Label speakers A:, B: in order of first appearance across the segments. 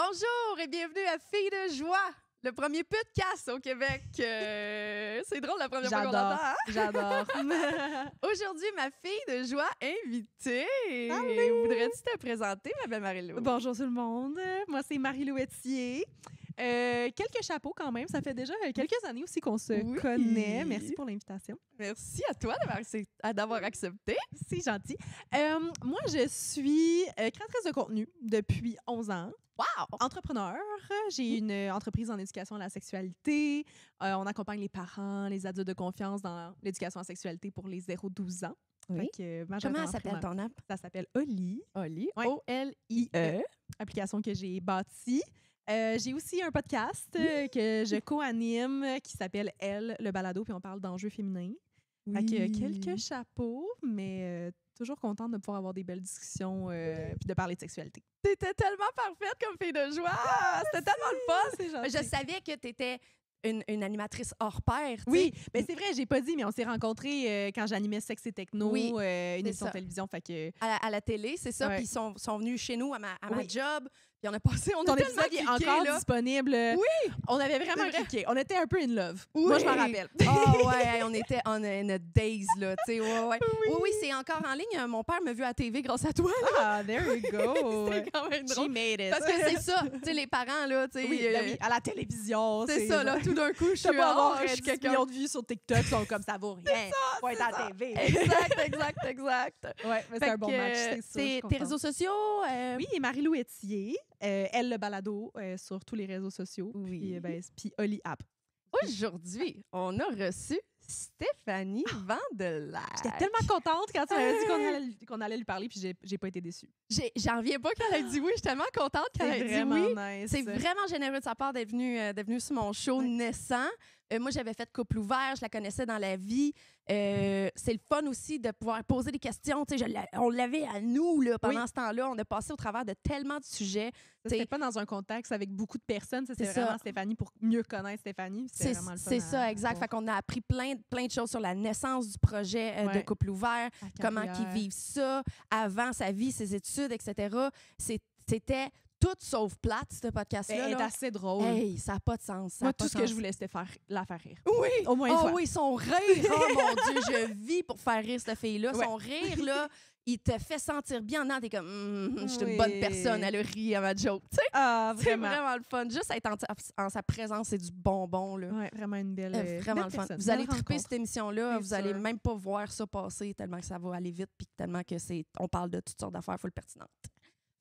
A: Bonjour et bienvenue à Filles de joie, le premier podcast au Québec. C'est drôle la première fois qu'on l'entend. Hein?
B: J'adore.
A: Aujourd'hui, ma fille de joie invitée.
B: Allô.
A: Voudrais-tu te présenter, ma belle Marie-Lou?
B: Bonjour tout le monde. Moi, c'est Marie-Lou Etier. Quelques chapeaux quand même. Ça fait déjà quelques années aussi qu'on se connaît. Merci pour l'invitation.
A: Merci à toi d'avoir accepté.
B: C'est gentil. Moi, je suis créatrice de contenu depuis 11 ans.
A: Wow!
B: Entrepreneur. J'ai une entreprise en éducation à la sexualité. On accompagne les parents, les adultes de confiance dans l'éducation à la sexualité pour les 0-12 ans.
A: Oui. Comment s'appelle ton app?
B: Ça s'appelle Oli.
A: Oli.
B: Ouais.
A: O-L-I-E.
B: Application que j'ai bâtie. J'ai aussi un podcast que je co-anime qui s'appelle Elle, le balado, puis on parle d'enjeux féminins.
A: Oui.
B: Fait que quelques chapeaux, mais toujours contente de pouvoir avoir des belles discussions puis de parler de sexualité.
A: T'étais tellement parfaite comme fille de joie! C'était tellement le fun!
B: C'est gentil.
A: Je savais que t'étais une animatrice hors pair.
B: Oui, ben c'est vrai, j'ai pas dit, mais on s'est rencontrés quand j'animais Sexe et Techno,
A: Oui,
B: une émission
A: ça.
B: de télévision. Fait que
A: À la télé, c'est ça.
B: Ouais.
A: Puis ils sont venus chez nous à ma
B: Oui.
A: job. Puis on a passé, on a
B: ton
A: tellement
B: épisode est
A: cliqué,
B: encore
A: là.
B: disponible.
A: Oui!
B: On avait vraiment
A: C'est vrai.
B: cliqué. On était un peu in love.
A: Oui.
B: Moi, je m'en rappelle.
A: Oh ouais, on était on a days, là. Tu sais, ouais. Oui, c'est encore en ligne. Mon père m'a vu à la TV grâce à toi.
B: Ah, there you go.
A: C'est quand même
B: She
A: drôle.
B: made it.
A: Parce que c'est ça. Tu sais, les parents, là, tu sais.
B: Oui, ben oui, à la télévision.
A: C'est ça, là. Tout d'un coup, je
B: Je
A: suis
B: peux avoir
A: je suis
B: 10
A: quelqu'un.
B: millions de vues sur TikTok, sont comme ça vaut rien. Faut être à la TV.
A: Exact.
B: Ouais, mais c'est
A: Fait
B: un bon
A: que,
B: match, c'est ça. je suis
A: tes
B: contente.
A: réseaux sociaux?
B: Oui, et Marie-Lou Etier, elle le balado sur tous les réseaux sociaux.
A: Oui.
B: Puis Oli App.
A: Aujourd'hui, on a reçu Stéphanie Vandelac.
B: J'étais tellement contente quand tu m'avais dit qu'on allait lui parler, puis j'ai pas été déçue.
A: J'en reviens pas qu'elle ait dit oui. Je suis tellement contente qu'elle ait dit
B: vraiment
A: oui.
B: nice.
A: C'est vraiment généreux de sa part d'être venue sur mon show naissant. Moi, j'avais fait couple ouvert, je la connaissais dans la vie. C'est le fun aussi de pouvoir poser des questions. Tu sais, on l'avait à nous là, pendant ce temps-là. On a passé au travers de tellement de sujets.
B: C'était pas dans un contexte avec beaucoup de personnes. C'est
A: C'est
B: vraiment
A: ça.
B: Stéphanie pour mieux connaître Stéphanie.
A: C'est
B: vraiment le fun.
A: c'est ça, exact. Fait qu'on a appris plein de choses sur la naissance du projet de
B: Ouais.
A: couple ouvert,
B: La
A: comment
B: carrière.
A: qu'ils vivent ça, avant sa vie, ses études, etc. C'était tout sauf plate, ce podcast-là.
B: Elle est
A: là.
B: assez drôle.
A: Hey, ça n'a pas de sens. ça a
B: Moi,
A: pas
B: tout
A: de
B: ce que
A: sens.
B: je voulais, c'était la faire rire.
A: Oui!
B: Au moins une
A: Oh
B: fois.
A: oui, son rire! Oh mon Dieu, je vis pour faire rire cette fille-là.
B: Ouais.
A: Son rire, là, il te fait sentir bien. Non, t'es comme, je suis une
B: Oui.
A: bonne personne, elle rit à ma joke. Tu sais,
B: Ah,
A: c'est vraiment le fun. Juste être en sa présence, c'est du bonbon, là.
B: Ouais, vraiment une belle.
A: Vraiment
B: belle
A: le fun.
B: personne.
A: Vous allez
B: Belle
A: triper
B: rencontre.
A: cette émission-là.
B: C'est
A: Vous allez
B: sûr.
A: même pas voir ça passer tellement que ça va aller vite puis tellement que on parle de toutes sortes d'affaires full pertinentes.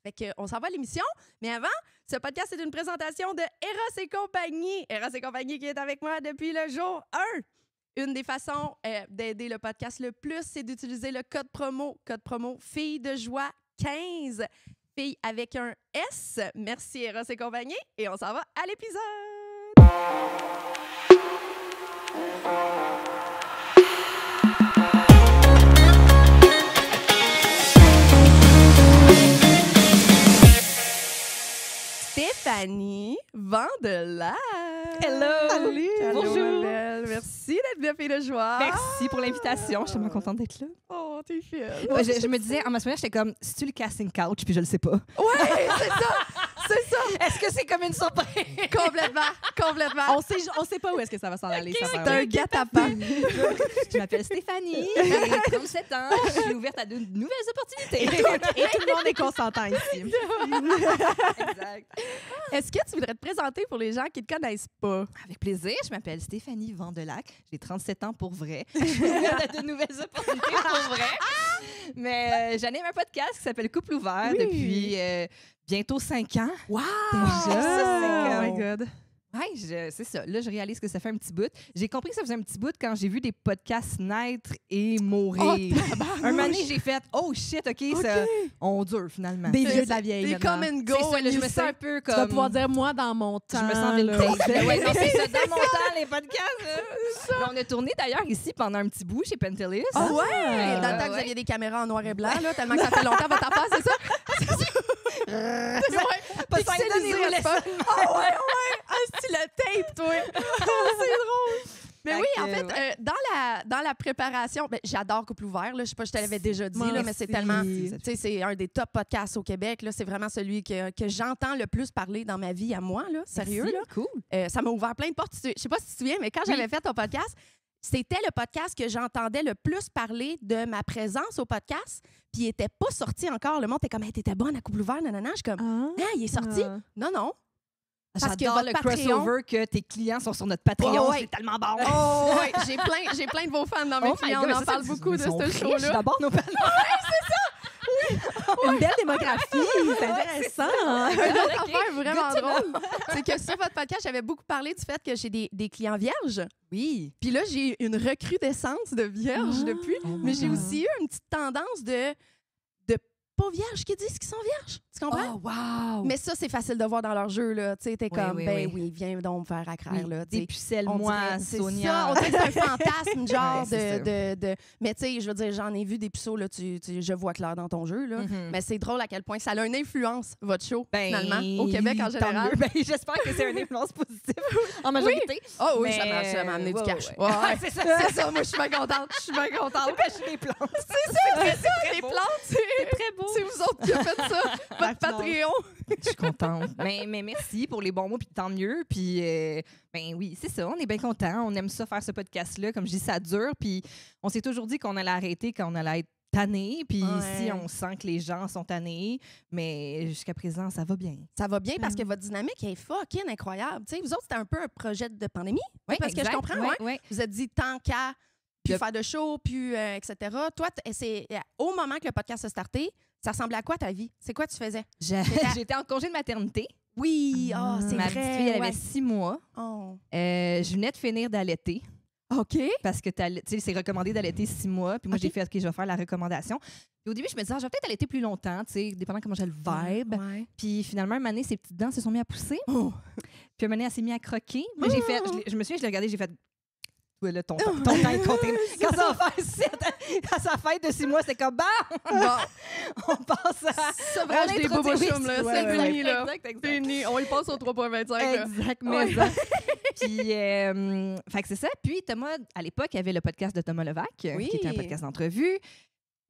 A: Fait que, on s'en va à l'émission. Mais avant, ce podcast est une présentation de Eros et compagnie. Eros et compagnie qui est avec moi depuis le jour 1. Une des façons d'aider le podcast le plus, c'est d'utiliser le code promo. Code promo Filles de joie 15. Filles avec un S. Merci Eros et compagnie. Et on s'en va à l'épisode. Stéphanie Vandelac.
C: Hello!
B: Salut!
A: Allô,
C: Bonjour!
A: ma belle. Merci d'être bien, fille de joie.
C: Merci pour l'invitation. Je suis tellement contente d'être là.
A: Oh, t'es fière.
C: Ouais, je me disais, en ma souvenir, j'étais comme, c'est-tu le casting couch? Puis je le sais pas.
A: Ouais, c'est ça. C'est ça.
C: Est-ce que c'est comme une surprise?
A: Complètement.
B: On sait pas où est-ce que ça va s'en aller. cette
A: C'est
B: affaire-là.
A: un guet-apens.
C: Je m'appelle Stéphanie, j'ai 37 ans, je suis ouverte à de nouvelles opportunités.
B: Et tout le monde est consentant ici.
C: Exact.
A: Est-ce que tu voudrais te présenter pour les gens qui ne te connaissent pas?
C: Avec plaisir, je m'appelle Stéphanie Vandelac, j'ai 37 ans pour vrai. Je suis ouverte à de nouvelles opportunités pour vrai. Mais j'anime un podcast qui s'appelle Couple ouvert
B: Oui.
C: depuis bientôt 5 ans.
B: Wow!
C: Déjà?
B: Oh
C: C'est
B: my God.
C: Oui, c'est ça. Là, je réalise que ça fait un petit bout. J'ai compris que ça faisait un petit bout quand j'ai vu des podcasts naître et mourir. Un moment donné, j'ai fait « Oh shit, OK, ça, on dure finalement. »
B: Des vieux de la vieille.
A: Des
B: maintenant.
A: come and go.
C: C'est ça, là, je me
A: you
C: sens
A: say.
C: un peu comme...
B: Tu vas pouvoir dire, moi, dans mon temps.
C: Je me sens
B: là.
C: vintage. Ouais, non, c'est ça. Dans mon temps, les podcasts. Là, on a tourné d'ailleurs ici pendant un petit bout chez Pentelis.
A: Ah ouais!
B: Ah,
A: Dans le temps que vous
C: ouais.
A: aviez des caméras en noir et blanc, là, tellement que ça fait longtemps votre affaire, c'est ça? C'est ça.
C: Pas
A: Pixelisé,
C: cinq ans,
A: n'est-ce pas? Ah ouais! Ah, c'est le tape, toi! Ah, c'est drôle! Mais oui, en fait, dans la préparation, j'adore Couple ouvert. Là, je sais pas, je te l'avais déjà dit, là, mais c'est tellement... Tu sais, c'est un des top podcasts au Québec. Là, c'est vraiment celui que j'entends le plus parler dans ma vie à moi. Là, sérieux.
C: Merci,
A: là.
C: cool.
A: Ça m'a ouvert plein de portes. Je sais pas si tu te souviens, mais quand j'avais fait ton podcast, c'était le podcast que j'entendais le plus parler de ma présence au podcast. Puis il était pas sorti encore. Le monde était comme, hey, t'étais bonne à Couple ouvert, nanana. Je suis comme, il est sorti. Non.
C: Parce que votre crossover que tes clients sont sur notre Patreon, c'est tellement bon.
A: Oh, ouais. J'ai plein de vos fans dans mes clients. On en parle beaucoup de ce show-là.
C: D'abord, nos fans.
B: Une belle démographie, c'est intéressant.
A: Une autre affaire vraiment drôle, c'est que sur votre podcast, j'avais beaucoup parlé du fait que j'ai des clients vierges.
C: Oui.
A: Puis là, j'ai une recrudescence de vierges depuis, mais j'ai aussi eu une petite tendance de pas vierges qui disent qu'ils sont vierges. Tu comprends?
C: Oh, wow!
A: Mais ça, c'est facile de voir dans leur jeu, là. Tu sais, t'es comme, oui, viens donc me faire accraire, là.
C: Dépucelle-moi, Sonia.
A: C'est ça, on dirait que c'est un fantasme, genre,
C: ouais,
A: de... Mais tu sais, je veux dire, j'en ai vu des puceaux, là, je vois clair dans ton jeu, là.
C: Mm-hmm.
A: Mais c'est drôle à quel point ça a une influence, votre show, finalement, au Québec en général.
C: J'espère que c'est une influence positive en majorité.
A: Oh oui,
C: mais...
A: ça m'a amené du cash.
C: Ouais.
A: C'est ça, moi, je suis bien contente. Je suis bien contente.
C: Des plantes.
A: C'est ça, les plantes,
C: c'est très beau.
A: C'est vous autres qui avez fait ça, votre Patreon.
C: Je suis contente. Mais merci pour les bons mots, puis tant mieux. Puis, oui, c'est ça, on est bien contents. On aime ça faire ce podcast-là. Comme je dis, ça dure. Puis, on s'est toujours dit qu'on allait arrêter quand on allait être tanné. Puis ici, on sent que les gens sont tannés. Mais jusqu'à présent, ça va bien.
A: Ça va bien parce que votre dynamique est fucking incroyable. Tu sais, vous autres, c'était un peu un projet de pandémie.
C: Oui,
A: parce que je comprends,
C: ouais.
A: Vous êtes dit tant qu'à puis faire de show, puis etc. Toi, c'est au moment que le podcast a starté, ça ressemblait à quoi ta vie? C'est quoi tu faisais?
C: J'étais en congé de maternité.
A: Oui, c'est
C: ma
A: vrai.
C: petite fille, elle avait 6 mois.
A: Oh.
C: Je venais de finir d'allaiter.
A: OK.
C: Parce que c'est recommandé d'allaiter 6 mois. Puis moi, j'ai fait, OK, je vais faire la recommandation. Puis au début, je me disais, je vais peut-être allaiter plus longtemps, dépendant comment j'ai le vibe.
A: Ouais.
C: Puis finalement, une année, ses petites dents se sont mises à pousser. Oh. Puis une année, elle s'est mise à croquer. Mais j'ai fait, je me souviens, je l'ai regardé, j'ai fait, ouais, là, ton temps est compté. Quand ça va faire à sa fête de 6 mois, c'est comme, on passe à...
A: Ça brache des bobochoums, là. C'est fini, là.
C: Exact.
A: Fini. On y passe au 3.25,
C: Exactement. Puis, fait que c'est ça. Puis, Thomas, à l'époque, il y avait le podcast de Thomas Levac, qui était un podcast d'entrevue.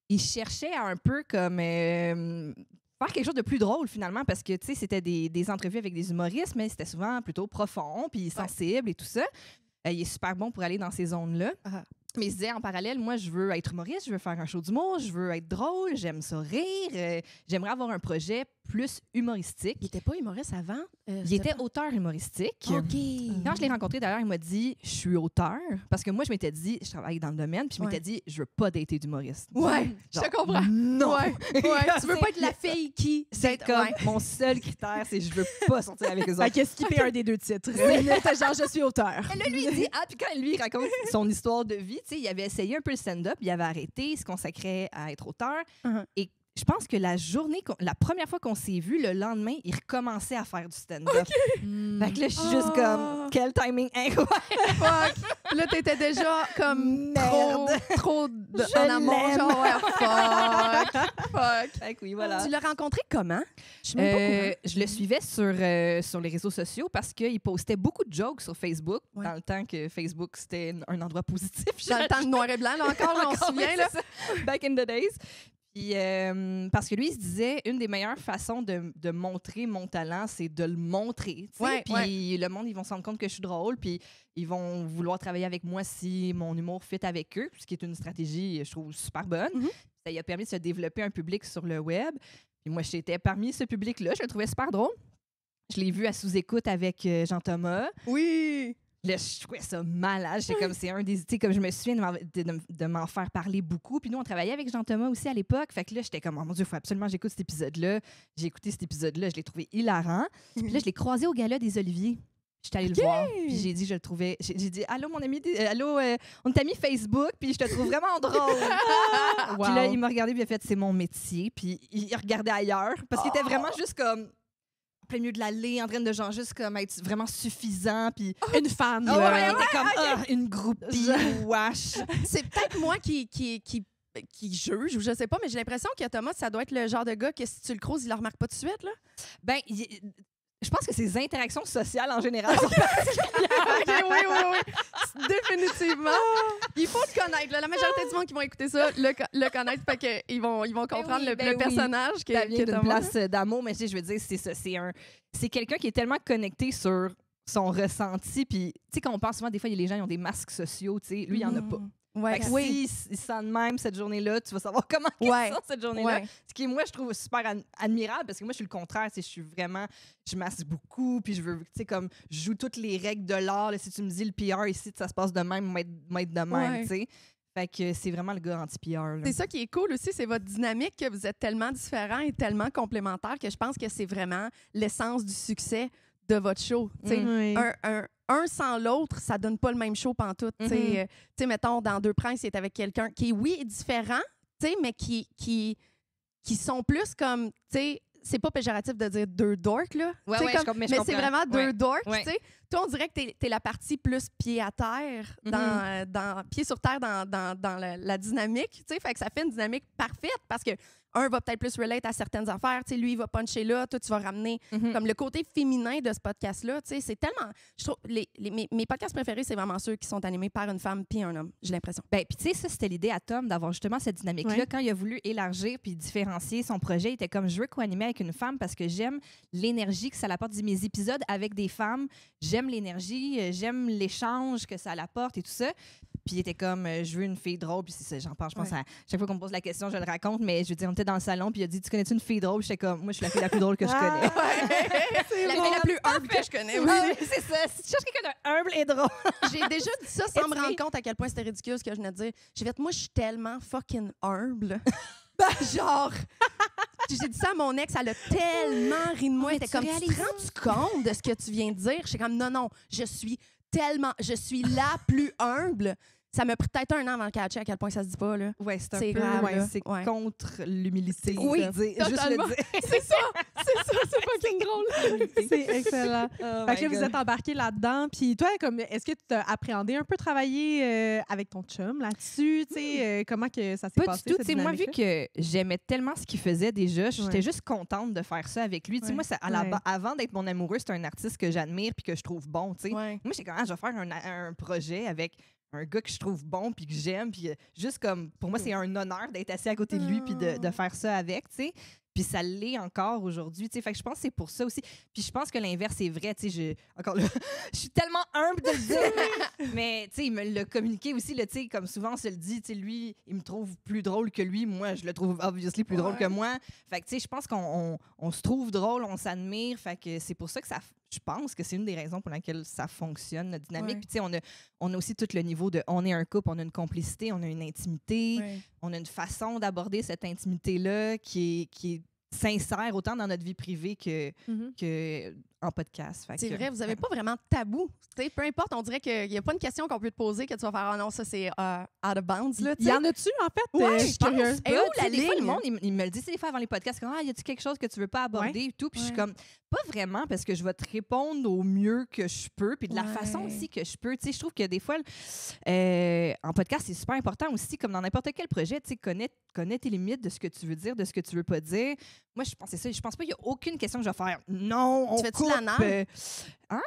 C: Il cherchait à un peu comme... faire quelque chose de plus drôle, finalement, parce que, tu sais, c'était des entrevues avec des humoristes, mais c'était souvent plutôt profond, puis sensible et tout ça. Il est super bon pour aller dans ces zones-là. Mais il se disait, en parallèle, moi, je veux être humoriste, je veux faire un show d'humour, je veux être drôle, j'aime ça rire. J'aimerais avoir un projet plus humoristique.
A: Il n'était pas humoriste avant?
C: Il était auteur humoristique.
A: OK.
C: Quand je l'ai rencontré, d'ailleurs, il m'a dit, je suis auteur. Parce que moi, je m'étais dit, je travaille dans le domaine, puis je m'étais dit, je veux pas dater d'humoriste.
A: Ouais, je te comprends.
C: Non.
A: Ouais. Tu veux pas être la fille qui...
C: C'est comme mon seul critère, c'est je veux pas sortir avec eux autres.
B: Qu'est-ce qui paie un des 2 titres? Genre, je suis auteur.
C: Et là, lui, il dit, puis quand lui raconte son histoire de vie, tu sais, il avait essayé un peu le stand-up, il avait arrêté, il se consacrait à être auteur. Et je pense que la première fois qu'on s'est vu, le lendemain, il recommençait à faire du stand-up. Fait que là, je suis juste comme, quel timing incroyable!
A: Fuck! Là, t'étais déjà comme trop
C: Je
A: en amont.
C: l'aime.
A: Genre, fuck.
C: Fait que oui, voilà.
A: Tu l'as rencontré comment? Je suis même pas au courant.
C: Je le suivais sur les réseaux sociaux parce qu'il postait beaucoup de jokes sur Facebook, dans le temps que Facebook, c'était un endroit positif.
A: Dans le temps de noir et blanc, là, encore, là, on se souvient. Là.
C: Back in the days. Puis, parce que lui, il se disait, une des meilleures façons de montrer mon talent, c'est de le montrer. Puis le monde, ils vont se rendre compte que je suis drôle, puis ils vont vouloir travailler avec moi si mon humour fit avec eux, ce qui est une stratégie, je trouve, super bonne. Ça lui a permis de se développer un public sur le web. Puis moi, j'étais parmi ce public-là. Je le trouvais super drôle. Je l'ai vu à sous-écoute avec Jean-Thomas.
A: Oui!
C: Là, je trouvais ça malade. J'étais comme, c'est un des... Tu sais, comme je me souviens de m'en faire parler beaucoup. Puis nous, on travaillait avec Jean-Thomas aussi à l'époque. Fait que là, j'étais comme, oh mon Dieu, il faut absolument que j'écoute cet épisode-là. J'ai écouté cet épisode-là. Je l'ai trouvé hilarant. Puis là, je l'ai croisé au gala des Oliviers. J'étais allée le voir. Puis j'ai dit, je le trouvais... J'ai dit, allô, mon ami... allô, on t'a mis Facebook, puis je te trouve vraiment drôle. Puis là, il m'a regardé, puis il a fait, c'est mon métier. Puis il regardait ailleurs. Parce qu'il était vraiment juste comme... plein milieu de l'allée, en train de genre juste comme être vraiment suffisant, puis
B: une fan.
C: Il était comme une groupie, wesh.
A: C'est peut-être moi qui juge, ou je sais pas, mais j'ai l'impression que Thomas, ça doit être le genre de gars que si tu le croises, il le remarque pas tout de suite, là.
C: Ben, je je pense que ses interactions sociales en général sont
A: OK, oui. Définitivement. Il faut le connaître. Là. La majorité du monde qui vont écouter ça le connaître. Fait qu'ils vont comprendre le personnage
C: ça vient d'une
A: Thomas.
C: place d'amour, mais je veux dire, c'est ça. C'est quelqu'un qui est tellement connecté sur son ressenti. Puis, tu sais, quand on pense souvent, des fois, il y a les gens qui ont des masques sociaux. Tu sais, lui, il n'y en a pas.
A: Ouais.
C: Fait que s'il se sent de même cette journée-là, tu vas savoir comment il se sent cette journée-là.
A: Ouais.
C: Ce qui, moi, je trouve super admirable parce que moi, je suis le contraire. Je masse beaucoup, puis je veux, tu sais, comme, je joue toutes les règles de l'art. Là, si tu me dis le PR ici, ça se passe de même, m'être de même, tu sais. Fait que c'est vraiment le gars anti-PR. Là.
A: C'est ça qui est cool aussi, c'est votre dynamique, que vous êtes tellement différents et tellement complémentaires que je pense que c'est vraiment l'essence du succès de votre show. Tu sais, un sans l'autre, ça donne pas le même show pantoute. Tu sais, mettons, dans Deux Princes, il est avec quelqu'un qui, oui, est différent, tu sais, mais qui sont plus comme, tu sais, c'est pas péjoratif de dire deux dorks, là.
C: Ouais,
A: mais c'est vraiment deux dorks,
C: Ouais.
A: tu sais. Toi, on dirait que t'es la partie plus pied à terre, pied sur terre dans la dynamique, tu sais. Fait que ça fait une dynamique parfaite parce que un va peut-être plus relate à certaines affaires, tu sais, lui, il va puncher là, toi, tu vas ramener comme le côté féminin de ce podcast-là, tu sais, c'est tellement... Je trouve, mes podcasts préférés, c'est vraiment ceux qui sont animés par une femme puis un homme, j'ai l'impression.
C: Ben, puis tu sais, ça, c'était l'idée à Tom d'avoir justement cette dynamique-là.
B: Ouais.
C: Quand il a voulu élargir puis différencier son projet, il était comme, je veux co-animer avec une femme parce que j'aime l'énergie que ça apporte. Mes épisodes avec des femmes, j'aime l'énergie, j'aime l'échange que ça apporte et tout ça. Puis il était comme, je veux une fille drôle. Puis j'en parle, je pense, à chaque fois qu'on me pose la question, je le raconte. Mais je veux dire, on était dans le salon, puis il a dit, tu connais-tu une fille drôle? J'étais comme, moi, je suis la fille la plus drôle que je connais.
A: La fille la plus humble que je connais aussi.
C: Ah oui, c'est ça. Si tu cherches quelqu'un d'un humble et drôle.
A: J'ai déjà dit ça sans me rendre compte à quel point c'était ridicule ce que je venais de dire. J'ai fait, moi, je suis tellement fucking humble. Genre, j'ai dit ça à mon ex, elle a tellement ri de moi. Elle était comme, tu te rends-tu compte de ce que tu viens de dire? J'étais comme, non, je suis la plus humble. Ça m'a pris peut-être un an avant de catcher à quel point ça se dit pas, là.
C: Ouais, c'est un
A: C'est
C: peu,
A: grave, là.
C: c'est
A: Ouais.
C: contre l'humilité.
A: Oui,
C: de dire,
A: totalement.
C: juste le dire.
A: C'est ça, c'est fucking drôle.
B: C'est excellent.
C: Oh
B: Fait
C: my
B: que là, vous
C: God.
B: êtes embarqués là-dedans. Puis toi, comme, est-ce que tu as appréhendé un peu travailler avec ton chum là-dessus? Tu sais, comment que ça s'est
C: Pas
B: passé?
C: du tout.
B: cette
C: Tu sais, moi, vu
B: dynamique-là?
C: que j'aimais tellement ce qu'il faisait déjà, j'étais
B: Ouais.
C: juste contente de faire ça avec lui. Tu sais,
B: Ouais.
C: moi, avant d'être mon amoureux, c'est un artiste que j'admire puis que je trouve bon. Tu sais.
A: Ouais.
C: Moi, j'étais comme, je vais faire un projet avec un gars que je trouve bon puis que j'aime. Puis juste comme, pour moi, c'est un honneur d'être assis à côté de lui puis de faire ça avec, tu sais. Puis ça l'est encore aujourd'hui, tu sais. Fait que je pense que c'est pour ça aussi. Puis je pense que l'inverse est vrai, tu sais. Encore là, je suis tellement humble de le dire. Mais, tu sais, il me l'a communiqué aussi, là, tu sais, comme souvent on se le dit, tu sais, lui, il me trouve plus drôle que lui. Moi, je le trouve obviously plus drôle que moi. Fait que, tu sais, je pense qu'on se trouve drôle, on s'admire. Fait que c'est pour ça que je pense que c'est une des raisons pour laquelle ça fonctionne, notre dynamique.
A: Ouais.
C: Puis, tu sais, on a aussi tout le niveau de, on est un couple, on a une complicité, on a une intimité,
A: Ouais.
C: on a une façon d'aborder cette intimité-là qui est sincère autant dans notre vie privée que en podcast. Fait
A: C'est
C: que,
A: vrai, vous n'avez pas vraiment de tabou. T'sais, peu importe, on dirait qu'il n'y a pas une question qu'on peut te poser que tu vas faire « Ah non, ça c'est out of bounds. »
B: Il y en a-tu, en fait?
A: Ouais,
B: je
A: je
B: suis
A: pense.
B: curieuse.
A: Et où
C: Tu sais,
A: la
C: des fois, le
A: ligne?
C: monde, il me le dit, tu sais, des fois avant les podcasts, comme, y a-tu quelque chose que tu veux pas aborder et tout? Puis je suis comme, pas vraiment, parce que je vais te répondre au mieux que je peux, puis de la façon aussi que je peux. Tu sais, je trouve que des fois, en podcast, c'est super important aussi, comme dans n'importe quel projet, tu sais, connais tes limites de ce que tu veux dire, de ce que tu veux pas dire. Moi, je pense que c'est ça. Je pense pas qu'il y a aucune question que je vais faire. Non, on
A: Tu fais-tu
C: coupe.
A: la narre?
C: Hein?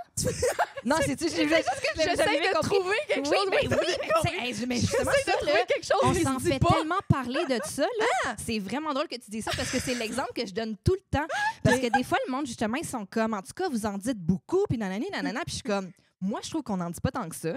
C: Non, c'est-tu, j'ai juste que
A: J'essaie de trouver quelque chose.
C: Oui,
A: mais
C: oui.
A: t'as compris.
C: Mais justement,
A: J'essaie
C: ça,
A: de
C: là,
A: trouver quelque chose,
C: on
A: mais
C: s'en
A: je dis
C: fait
A: pas.
C: tellement parler de ça, là. C'est vraiment drôle que tu dis ça parce que c'est l'exemple que je donne tout le temps. Parce que des fois, le monde, justement, ils sont comme, en tout cas, vous en dites beaucoup, puis nanana, nanana. Puis je suis comme, moi, je trouve qu'on n'en dit pas tant que ça.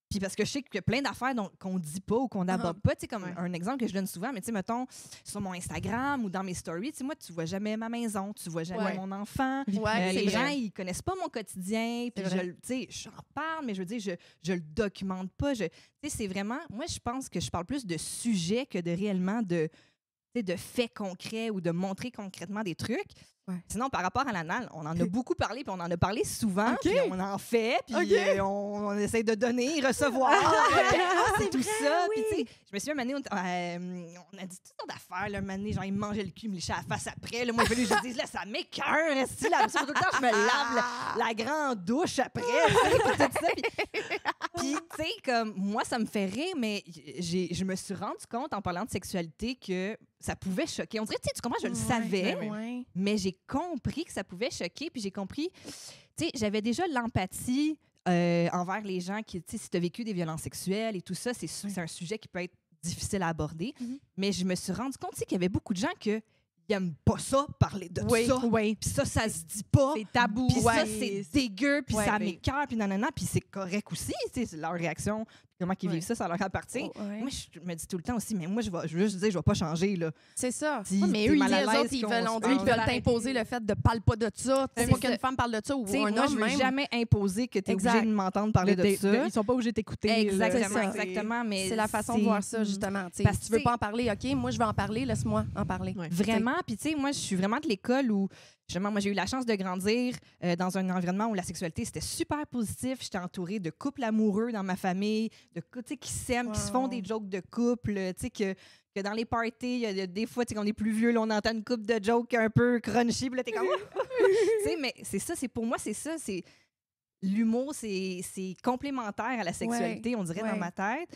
C: Puis parce que je sais qu'il y a plein d'affaires qu'on dit pas ou qu'on n'aborde pas. Tu sais, comme un exemple que je donne souvent, mais tu sais, mettons, sur mon Instagram ou dans mes stories, tu sais, moi, tu vois jamais ma maison, tu vois jamais mon enfant.
A: Ouais,
C: Les
A: c'est
C: gens,
A: vrai.
C: ils connaissent pas mon quotidien. Puis tu sais, j'en parle, mais je veux dire, je le documente pas. Tu sais, c'est vraiment... Moi, je pense que je parle plus de sujets que de réellement de faits concrets ou de montrer concrètement des trucs.
A: Ouais.
C: Sinon, par rapport à l'anal, on en a beaucoup parlé, puis on en a parlé souvent, puis on en fait, puis on essaie de donner, recevoir, c'est tout ça. Puis, tu sais, je me souviens, une année, on a dit toutes sortes d'affaires. Là, une année, genre, il me mangeait le cul, il me léchait à la face après. Là, moi, il fallait que je dise, là, ça m'écoeure. Là, tout le temps, je me lave la grande douche après, tu sais, puis tout ça. Puis, tu sais, comme, moi, ça me fait rire, mais je me suis rendu compte, en parlant de sexualité, que ça pouvait choquer. On dirait, tu comprends, je le savais,
A: Ouais.
C: mais j'ai compris que ça pouvait choquer, puis j'ai compris, tu sais, j'avais déjà l'empathie envers les gens qui, tu sais, si tu as vécu des violences sexuelles et tout ça, c'est un sujet qui peut être difficile à aborder, mais je me suis rendu compte, tu sais, qu'il y avait beaucoup de gens qui n'aiment pas ça, parler de ça.
B: Oui.
C: Puis ça se dit pas.
B: C'est tabou.
C: Puis ça, c'est dégueu, puis
B: Ouais,
C: ça
B: mais-
C: m'écoeure, puis nanana, puis c'est correct aussi, tu sais, c'est leur réaction, puis comment ils vivent ça leur appartient.
A: Ouais.
C: Moi, je me dis tout le temps aussi, mais moi, je veux juste dire, je vais pas changer, là.
A: C'est ça.
C: Si
A: mais
C: t'es
A: eux,
C: mal à
A: eux
C: l'aise
A: autres, ils
C: qu'on
A: veulent,
C: se
A: on
C: parle.
A: dirait qu'ils veulent t'imposer le fait de parle pas de ça.
C: C'est
A: Faut
C: ça.
A: qu'une femme parle de ça ou
C: Tu sais,
A: un
C: moi,
A: homme
C: je veux
A: même.
C: jamais imposer que tu es
A: Exact.
C: obligé de m'entendre parler de ça.
B: Ils sont pas obligés de t'écouter.
C: Exactement,
B: là.
C: exactement. Mais
A: C'est la façon de voir ça, justement. Tu sais,
C: Parce
A: si tu
C: que,
A: veux pas en parler, OK, moi, je vais en parler, laisse-moi en parler.
B: Ouais.
C: Vraiment. Puis, tu sais, moi, je suis vraiment de l'école où, justement, moi, j'ai eu la chance de grandir dans un environnement où la sexualité, c'était super positif. J'étais entourée de couples amoureux dans ma famille, de tu sais, qui s'aiment, qui se font des jokes de couple, tu sais, que dans les parties, il y a des fois, tu sais, quand on est plus vieux, là, on entend une couple de jokes un peu crunchy, puis là, t'es comme... tu sais, mais c'est ça, pour moi, c'est ça, c'est... L'humour, c'est complémentaire à la sexualité, on dirait, dans ma tête.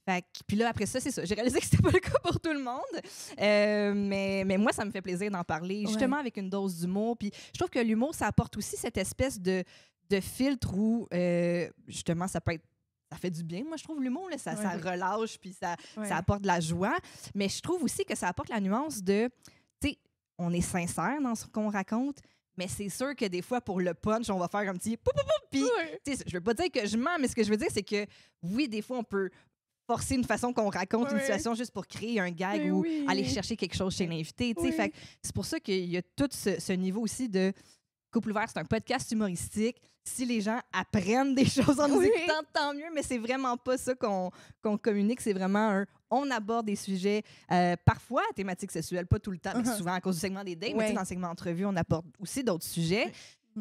C: Fait que, puis là, après ça, c'est ça. J'ai réalisé que c'était pas le cas pour tout le monde. Mais moi, ça me fait plaisir d'en parler, justement, avec une dose d'humour. Puis je trouve que l'humour, ça apporte aussi cette espèce de filtre où, justement, ça peut être ça fait du bien, moi, je trouve, l'humour. Là, ça relâche, puis ça apporte de la joie. Mais je trouve aussi que ça apporte la nuance de, tu sais, on est sincère dans ce qu'on raconte, mais c'est sûr que des fois, pour le punch, on va faire un petit pou, pou, pou, puis, tu sais, je veux pas dire que je mens, mais ce que je veux dire, c'est que, oui, des fois, on peut forcer une façon qu'on raconte une situation juste pour créer un gag ou aller chercher quelque chose chez l'invité, tu sais. Fait que c'est pour ça qu'il y a tout ce niveau aussi de Couple ouvert, c'est un podcast humoristique. Si les gens apprennent des choses en nous écoutant, tant mieux, mais c'est vraiment pas ça qu'on communique. C'est vraiment on aborde des sujets, parfois à thématique sexuelle, pas tout le temps, mais souvent à cause du segment des dates, mais dans le segment entrevue, on aborde aussi d'autres sujets.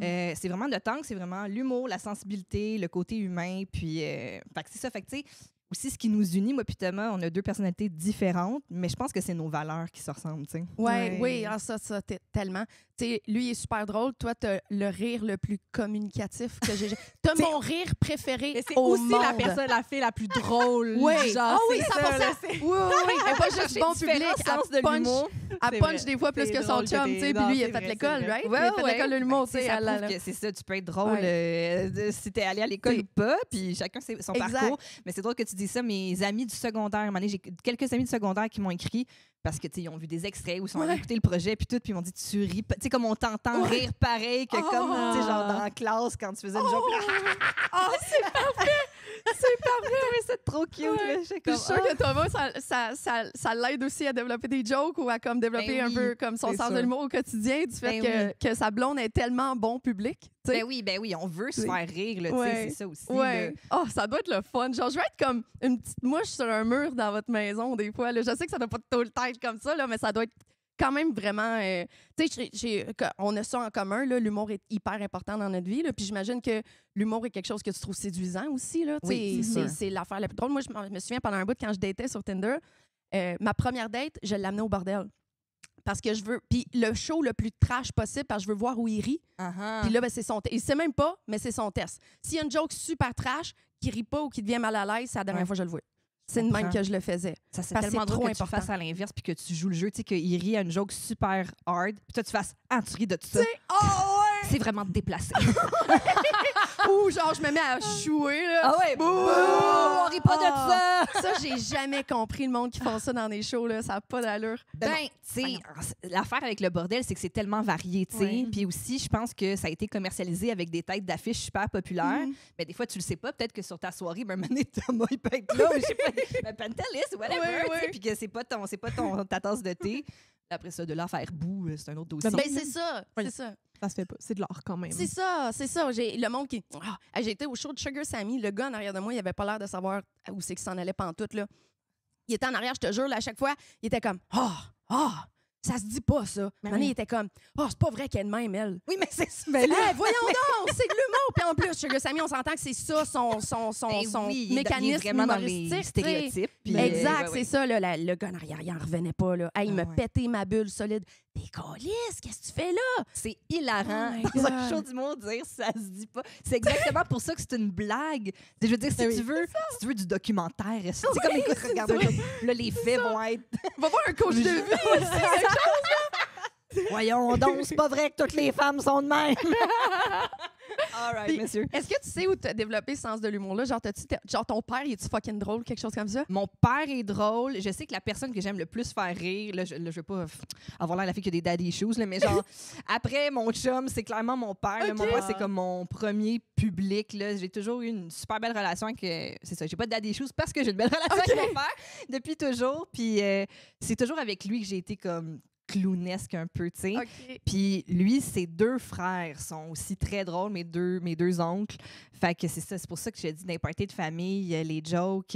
C: C'est vraiment le temps, c'est vraiment l'humour, la sensibilité, le côté humain, puis fait que c'est ça. Fait que tu sais, aussi, ce qui nous unit, moi puis Thomas, on a deux personnalités différentes, mais je pense que c'est nos valeurs qui se ressemblent, tu sais.
A: Oui, ça, tellement. Tu sais, lui, il est super drôle. Toi, t'as le rire le plus communicatif que j'ai. T'as mon rire préféré
B: c'est
A: au
B: aussi
A: monde.
B: la fille la plus drôle.
A: Oui,
B: genre,
A: oui,
B: c'est
A: 100%.
B: ça, là,
A: Oui, elle n'est pas juste bon public.
C: Sens de l'humour.
A: Elle punch des fois plus que son chum, tu sais. Puis lui, il a fait l'école, right? Il a fait l'école de l'humour, tu sais.
C: Ça prouve que c'est ça, tu peux être drôle si t'es allé à l'école ou pas, puis chacun son parcours. Mais c'est drôle que tu dis ça. Mes amis du secondaire, à un moment donné, j'ai quelques amis du secondaire qui m'ont écrit parce que, tu sais, ils ont vu des extraits où ils sont allés écouter le projet, puis tout, puis ils m'ont dit, tu ris, tu sais, comme on t'entend rire pareil que comme, tu sais, genre dans la classe quand tu faisais une joke.
A: C'est parfait! C'est parfait!
C: C'est trop cute, là.
A: Je suis sûre que Thomas, ça l'aide aussi à développer des jokes ou à comme développer un peu comme son sens de l'humour au quotidien, du fait que sa blonde est tellement bon public.
C: Ben oui, on veut se faire rire, là, tu sais, c'est ça aussi.
A: Oh, ça doit être le fun. Genre, je vais être comme une petite mouche sur un mur dans votre maison, des fois. Là. Je sais que ça doit pas tout le temps être comme ça, là, mais ça doit être quand même vraiment... tu sais, on a ça en commun, là, l'humour est hyper important dans notre vie, là, puis j'imagine que l'humour est quelque chose que tu trouves séduisant aussi, là. C'est l'affaire la plus drôle. Moi, je me souviens, pendant un bout, quand je datais sur Tinder, ma première date, je l'amenais au bordel. Parce que je veux... Puis le show le plus trash possible, parce que je veux voir où il rit. Puis là, ben, c'est son test. Il sait même pas, mais c'est son test. S'il y a une joke super trash, qui rit pas ou qui devient mal à l'aise, c'est la dernière fois que je le vois. C'est de même que je le faisais.
C: Ça, c'est tellement drôle que tu fasses à l'inverse puis que tu joues le jeu, tu sais, qu'il rit à une joke super hard, puis toi, tu fasses « Ah, tu ris de tout ça. » C'est vraiment déplacé.
A: Ou genre, je me mets à jouer, là.
C: Ah ouais! On rit pas de ça!
A: Ça, j'ai jamais compris le monde qui font ça dans des shows, là. Ça n'a pas d'allure.
C: Ben, tu sais, l'affaire avec le bordel, c'est que c'est tellement varié, tu sais. Puis aussi, je pense que ça a été commercialisé avec des têtes d'affiches super populaires. Mais des fois, tu le sais pas. Peut-être que sur ta soirée, ben, Thomas, il peut être là, ou je sais pas, ben, Pantelis, whatever, tu sais. Puis que c'est pas ta tasse de thé. Après ça, de là, faire boue, c'est un autre dossier.
A: Ben, c'est ça.
B: Ça se fait pas. C'est de l'art quand même.
A: C'est ça. Le monde qui... j'ai été au show de Sugar Sammy. Le gars en arrière de moi, il avait pas l'air de savoir où c'est qu'il s'en allait pantoute, là. Il était en arrière, je te jure, là, à chaque fois, il était comme ça se dit pas, ça. Il était comme c'est pas vrai qu'elle même, elle.
C: Oui, mais c'est ça.
A: Voyons donc, c'est de l'humour. Puis en plus, Sugar Sammy, on s'entend que c'est ça son mécanisme
C: vraiment dans
A: humoristique.
C: les stéréotypes. Puis
A: exact, c'est ça. Là, le gars en arrière, il en revenait pas. Là. Il m'a pété ma bulle solide. T'es câlisse, qu'est-ce que tu fais là?
C: C'est hilarant
A: Oh my
C: dans un
A: God.
C: show d'humour dire ça se dit pas. C'est exactement pour ça que c'est une blague. Je veux dire, si tu veux du documentaire, c'est comme écoute, regarde un show, là les faits vont être.
A: Va voir un coach de vie aussi.
C: Voyons donc, c'est pas vrai que toutes les femmes sont de même. All right,
A: Puis,
C: monsieur.
A: Est-ce que tu sais où tu as développé ce sens de l'humour-là? Genre, ton père, il est-tu fucking drôle, quelque chose comme ça?
C: Mon père est drôle. Je sais que la personne que j'aime le plus faire rire, là, je veux pas avoir l'air de la fille qui a des daddy issues, là, mais genre, après mon chum, c'est clairement mon père. Là.
A: Ok.
C: Mon père, c'est comme mon premier public. Là. J'ai toujours eu une super belle relation avec... c'est ça, j'ai pas de daddy issues parce que j'ai une belle relation avec mon père depuis toujours. Puis c'est toujours avec lui que j'ai été comme clownesque un peu, tu sais.
A: OK.
C: Puis lui, ses 2 frères sont aussi très drôles, mes deux oncles. Fait que c'est ça, c'est pour ça que j'ai dit dans les parties de famille, les jokes,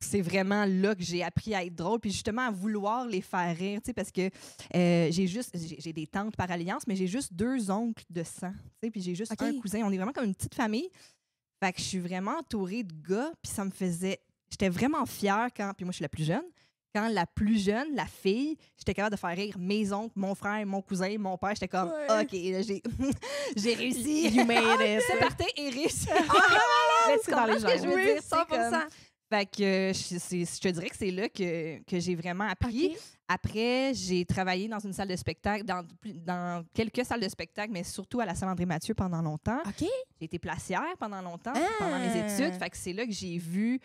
C: c'est vraiment là que j'ai appris à être drôle, puis justement à vouloir les faire rire, tu sais, parce que j'ai des tantes par alliance, mais j'ai juste 2 oncles de sang, tu sais, puis j'ai juste
A: OK.
C: un cousin. On est vraiment comme une petite famille. Fait que je suis vraiment entourée de gars, puis ça me faisait... J'étais vraiment fière quand... Puis moi, je suis la plus jeune. Quand la plus jeune, la fille, j'étais capable de faire rire mes oncles, mon frère, mon cousin, mon père. J'étais comme,
A: Ouais.
C: OK, là, j'ai réussi.
A: You made it.
C: C'est parti et riche.
B: Mais c'est dans les
C: Ce que je
B: gens.
C: veux
A: Oui,
C: dire, c'est
A: 100%.
C: comme- Fait que je te dirais que c'est là que j'ai vraiment appris.
A: OK.
C: Après, j'ai travaillé dans une salle de spectacle, dans quelques salles de spectacle, mais surtout à la salle André-Mathieu pendant longtemps.
A: OK.
C: J'ai été placière pendant longtemps,
A: Ah!
C: pendant mes études. Fait que c'est là que j'ai vu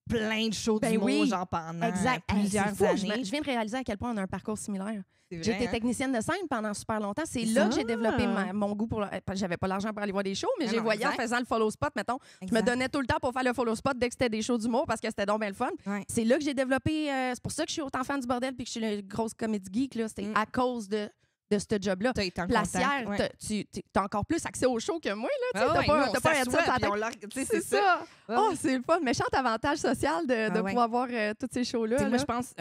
C: plein de shows
A: Ben
C: d'humour,
A: oui.
C: genre pendant
A: Exact. Hey,
C: plusieurs
A: c'est fou.
C: années.
A: Je viens de réaliser à quel point on a un parcours similaire.
C: C'est
A: J'ai
C: vrai,
A: été
C: hein?
A: technicienne de scène pendant super longtemps. C'est
B: C'est
A: là
B: ça.
A: que j'ai développé mon goût pour... J'avais pas l'argent pour aller voir des shows, mais
C: Ah
A: j'ai
C: non,
A: voyé en
C: exact.
A: faisant le follow spot, mettons. Je me
C: Exact.
A: donnais tout le temps pour faire le follow spot dès que c'était des shows d'humour parce que c'était donc bien le fun.
C: Ouais.
A: C'est là que j'ai développé... c'est pour ça que je suis autant fan du bordel puis que je suis une grosse comédie geek. Là. C'était à cause de ce job-là.
C: T'as été en
A: Placière,
C: contact, ouais.
A: tu as encore plus accès aux shows que moi. Là, tu sais.
C: Ah ouais,
A: T'as
C: nous,
A: pas,
C: on
A: t'as pas un
C: s'assoit,
A: headset à la
C: puis
A: tête.
C: on la- tu sais,
A: C'est ça.
C: Ouais,
A: Oh,
C: ouais.
A: c'est le fun. Méchant avantage social de
C: Ah ouais.
A: pouvoir voir tous ces shows-là.
C: Tu sais, moi,
A: là.
C: je pense,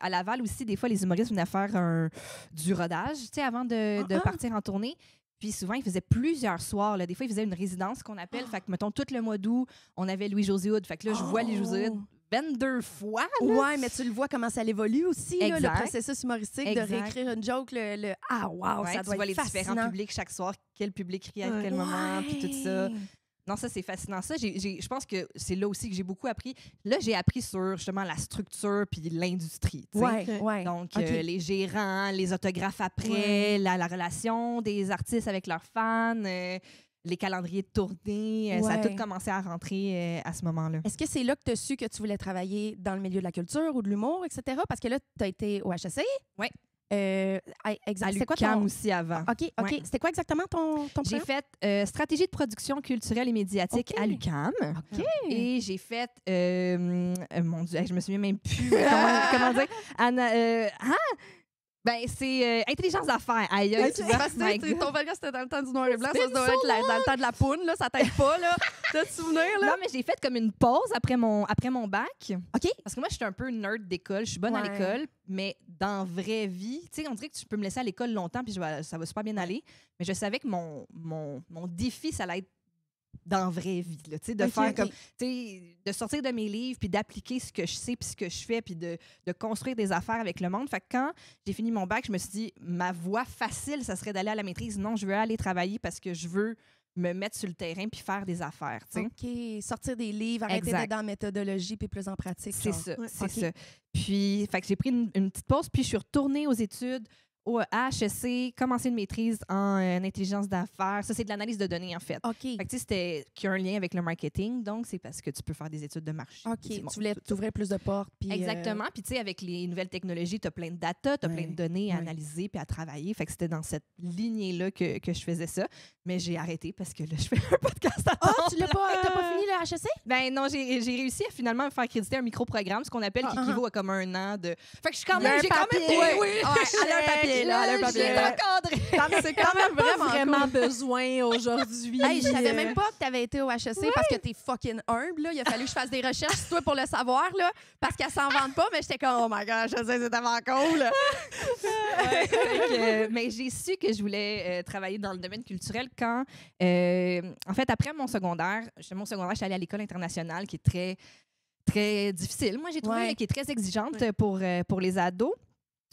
C: à Laval aussi, des fois, les humoristes venaient faire du rodage, tu sais, avant de
A: Ah.
C: partir en tournée. Puis souvent, ils faisaient plusieurs soirs. Là. Des fois, ils faisaient une résidence qu'on appelle. Fait que, mettons, tout le mois d'août, on avait Louis-José Hood. Fait que là, je vois Louis-José Hood 22 fois. Là.
A: Ouais, mais tu le vois comment ça évolue aussi, là, le
C: Exact.
A: processus humoristique
C: Exact.
A: de réécrire une joke. Ah, wow,
C: Ouais,
A: ça
C: tu
A: doit
C: vois
A: être
C: les différents
A: fascinant.
C: publics chaque soir, quel public rit à
B: Ouais.
C: quel moment, puis tout ça.
A: Ouais.
C: Non, ça, c'est fascinant. Ça, je pense que c'est là aussi que j'ai beaucoup appris. Là, j'ai appris sur, justement, la structure puis l'industrie. tu sais.
A: Ouais,
B: Ok.
A: ouais.
C: Donc,
A: OK.
C: les gérants, les autographes après,
A: Ouais.
C: la relation des artistes avec leurs fans, les calendriers de tournée. Ça a
A: Ouais.
C: tout commencé à rentrer à ce moment-là.
A: Est-ce que c'est là que tu as su que tu voulais travailler dans le milieu de la culture ou de l'humour, etc.? Parce que là, tu as été au HEC.
C: Ouais.
A: Exact.
C: À
A: C'était quoi
C: l'UQAM
A: ton...
C: aussi avant.
A: OK, OK.
C: Ouais.
A: C'était quoi exactement ton
C: J'ai
A: programme?
C: fait stratégie de production culturelle et médiatique
A: OK.
C: à l'UQAM.
A: OK.
C: Et j'ai fait, mon Dieu, je me souviens même plus comment dire. Ben, c'est intelligence d'affaires. Aïe, aïe, tu vois.
A: Parce que
C: My
A: tu sais,
C: God.
A: ton podcast, c'était dans le temps du noir et blanc. Ça
C: C'était
A: doit être dans le temps de la poune, là. Ça t'aide pas, là. De te souvenir, là.
C: Non, mais j'ai fait comme une pause après mon bac.
A: OK.
C: Parce que moi, je suis un peu nerd d'école. Je suis bonne à
A: Ouais.
C: l'école, mais dans vraie vie, tu sais, on dirait que tu peux me laisser à l'école longtemps puis ça va super bien aller. Mais je savais que mon défi, ça allait être dans vraie vie, là, tu sais, de
A: OK,
C: faire
A: OK.
C: comme, tu sais, de sortir de mes livres puis d'appliquer ce que je sais puis ce que je fais puis de construire des affaires avec le monde. Fait que quand j'ai fini mon bac, je me suis dit, ma voie facile, ça serait d'aller à la maîtrise. Non, je veux aller travailler parce que je veux me mettre sur le terrain puis faire des affaires, tu sais.
A: OK. Sortir des livres, arrêter
C: Exact.
A: d'être dans la méthodologie puis plus en pratique.
C: C'est
A: genre.
C: ça,
B: Ouais.
C: c'est
A: OK.
C: ça. Puis, fait que j'ai pris une petite pause, puis je suis retournée aux études au HEC, commencé une maîtrise en intelligence d'affaires. Ça, c'est de l'analyse de données, en fait.
A: OK.
C: Fait que, tu sais, c'était qui a un lien avec le marketing, donc c'est parce que tu peux faire des études de marché.
A: OK.
C: C'est bon,
A: Tu voulais
C: tout ça.
A: t'ouvrir plus de portes. Puis,
C: Exactement. Puis, tu sais, avec les nouvelles technologies, tu as plein de data, tu as
A: Ouais,
C: plein de données à
A: ouais.
C: analyser puis à travailler. Fait que c'était dans cette lignée-là que je faisais ça. Mais j'ai arrêté parce que là, je fais un podcast à
A: Ah,
C: temps
A: tu l'as pas, t'as pas fini le HEC?
C: Ben non, j'ai réussi à finalement me faire créditer un micro-programme, ce qu'on appelle qui
A: Ah,
C: équivaut à comme un an de... Fait que je suis quand
A: Il y a
C: même...
A: un
C: J'ai quand même...
A: papier.
C: Ouais,
A: Oui.
C: elle a un papier, là. Elle a un papier.
A: J'ai-
C: encadré.
A: C'est quand même
B: Pas
A: vraiment
B: vraiment besoin aujourd'hui.
A: Hey, je savais même pas que tu avais été au HEC parce que t'es fucking humble. Là. Il a fallu que je fasse des recherches sur toi pour le savoir, là, parce qu'elle s'en vante pas, mais j'étais comme, oh my god, je sais, c'est tellement cool.
C: Ouais, fait que, mais j'ai su que je voulais travailler dans le domaine culturel quand, en fait, après mon secondaire, je suis allée à l'école internationale qui est très, très difficile. Moi, j'ai trouvé
A: Ouais.
C: là, qui est très exigeante pour les ados.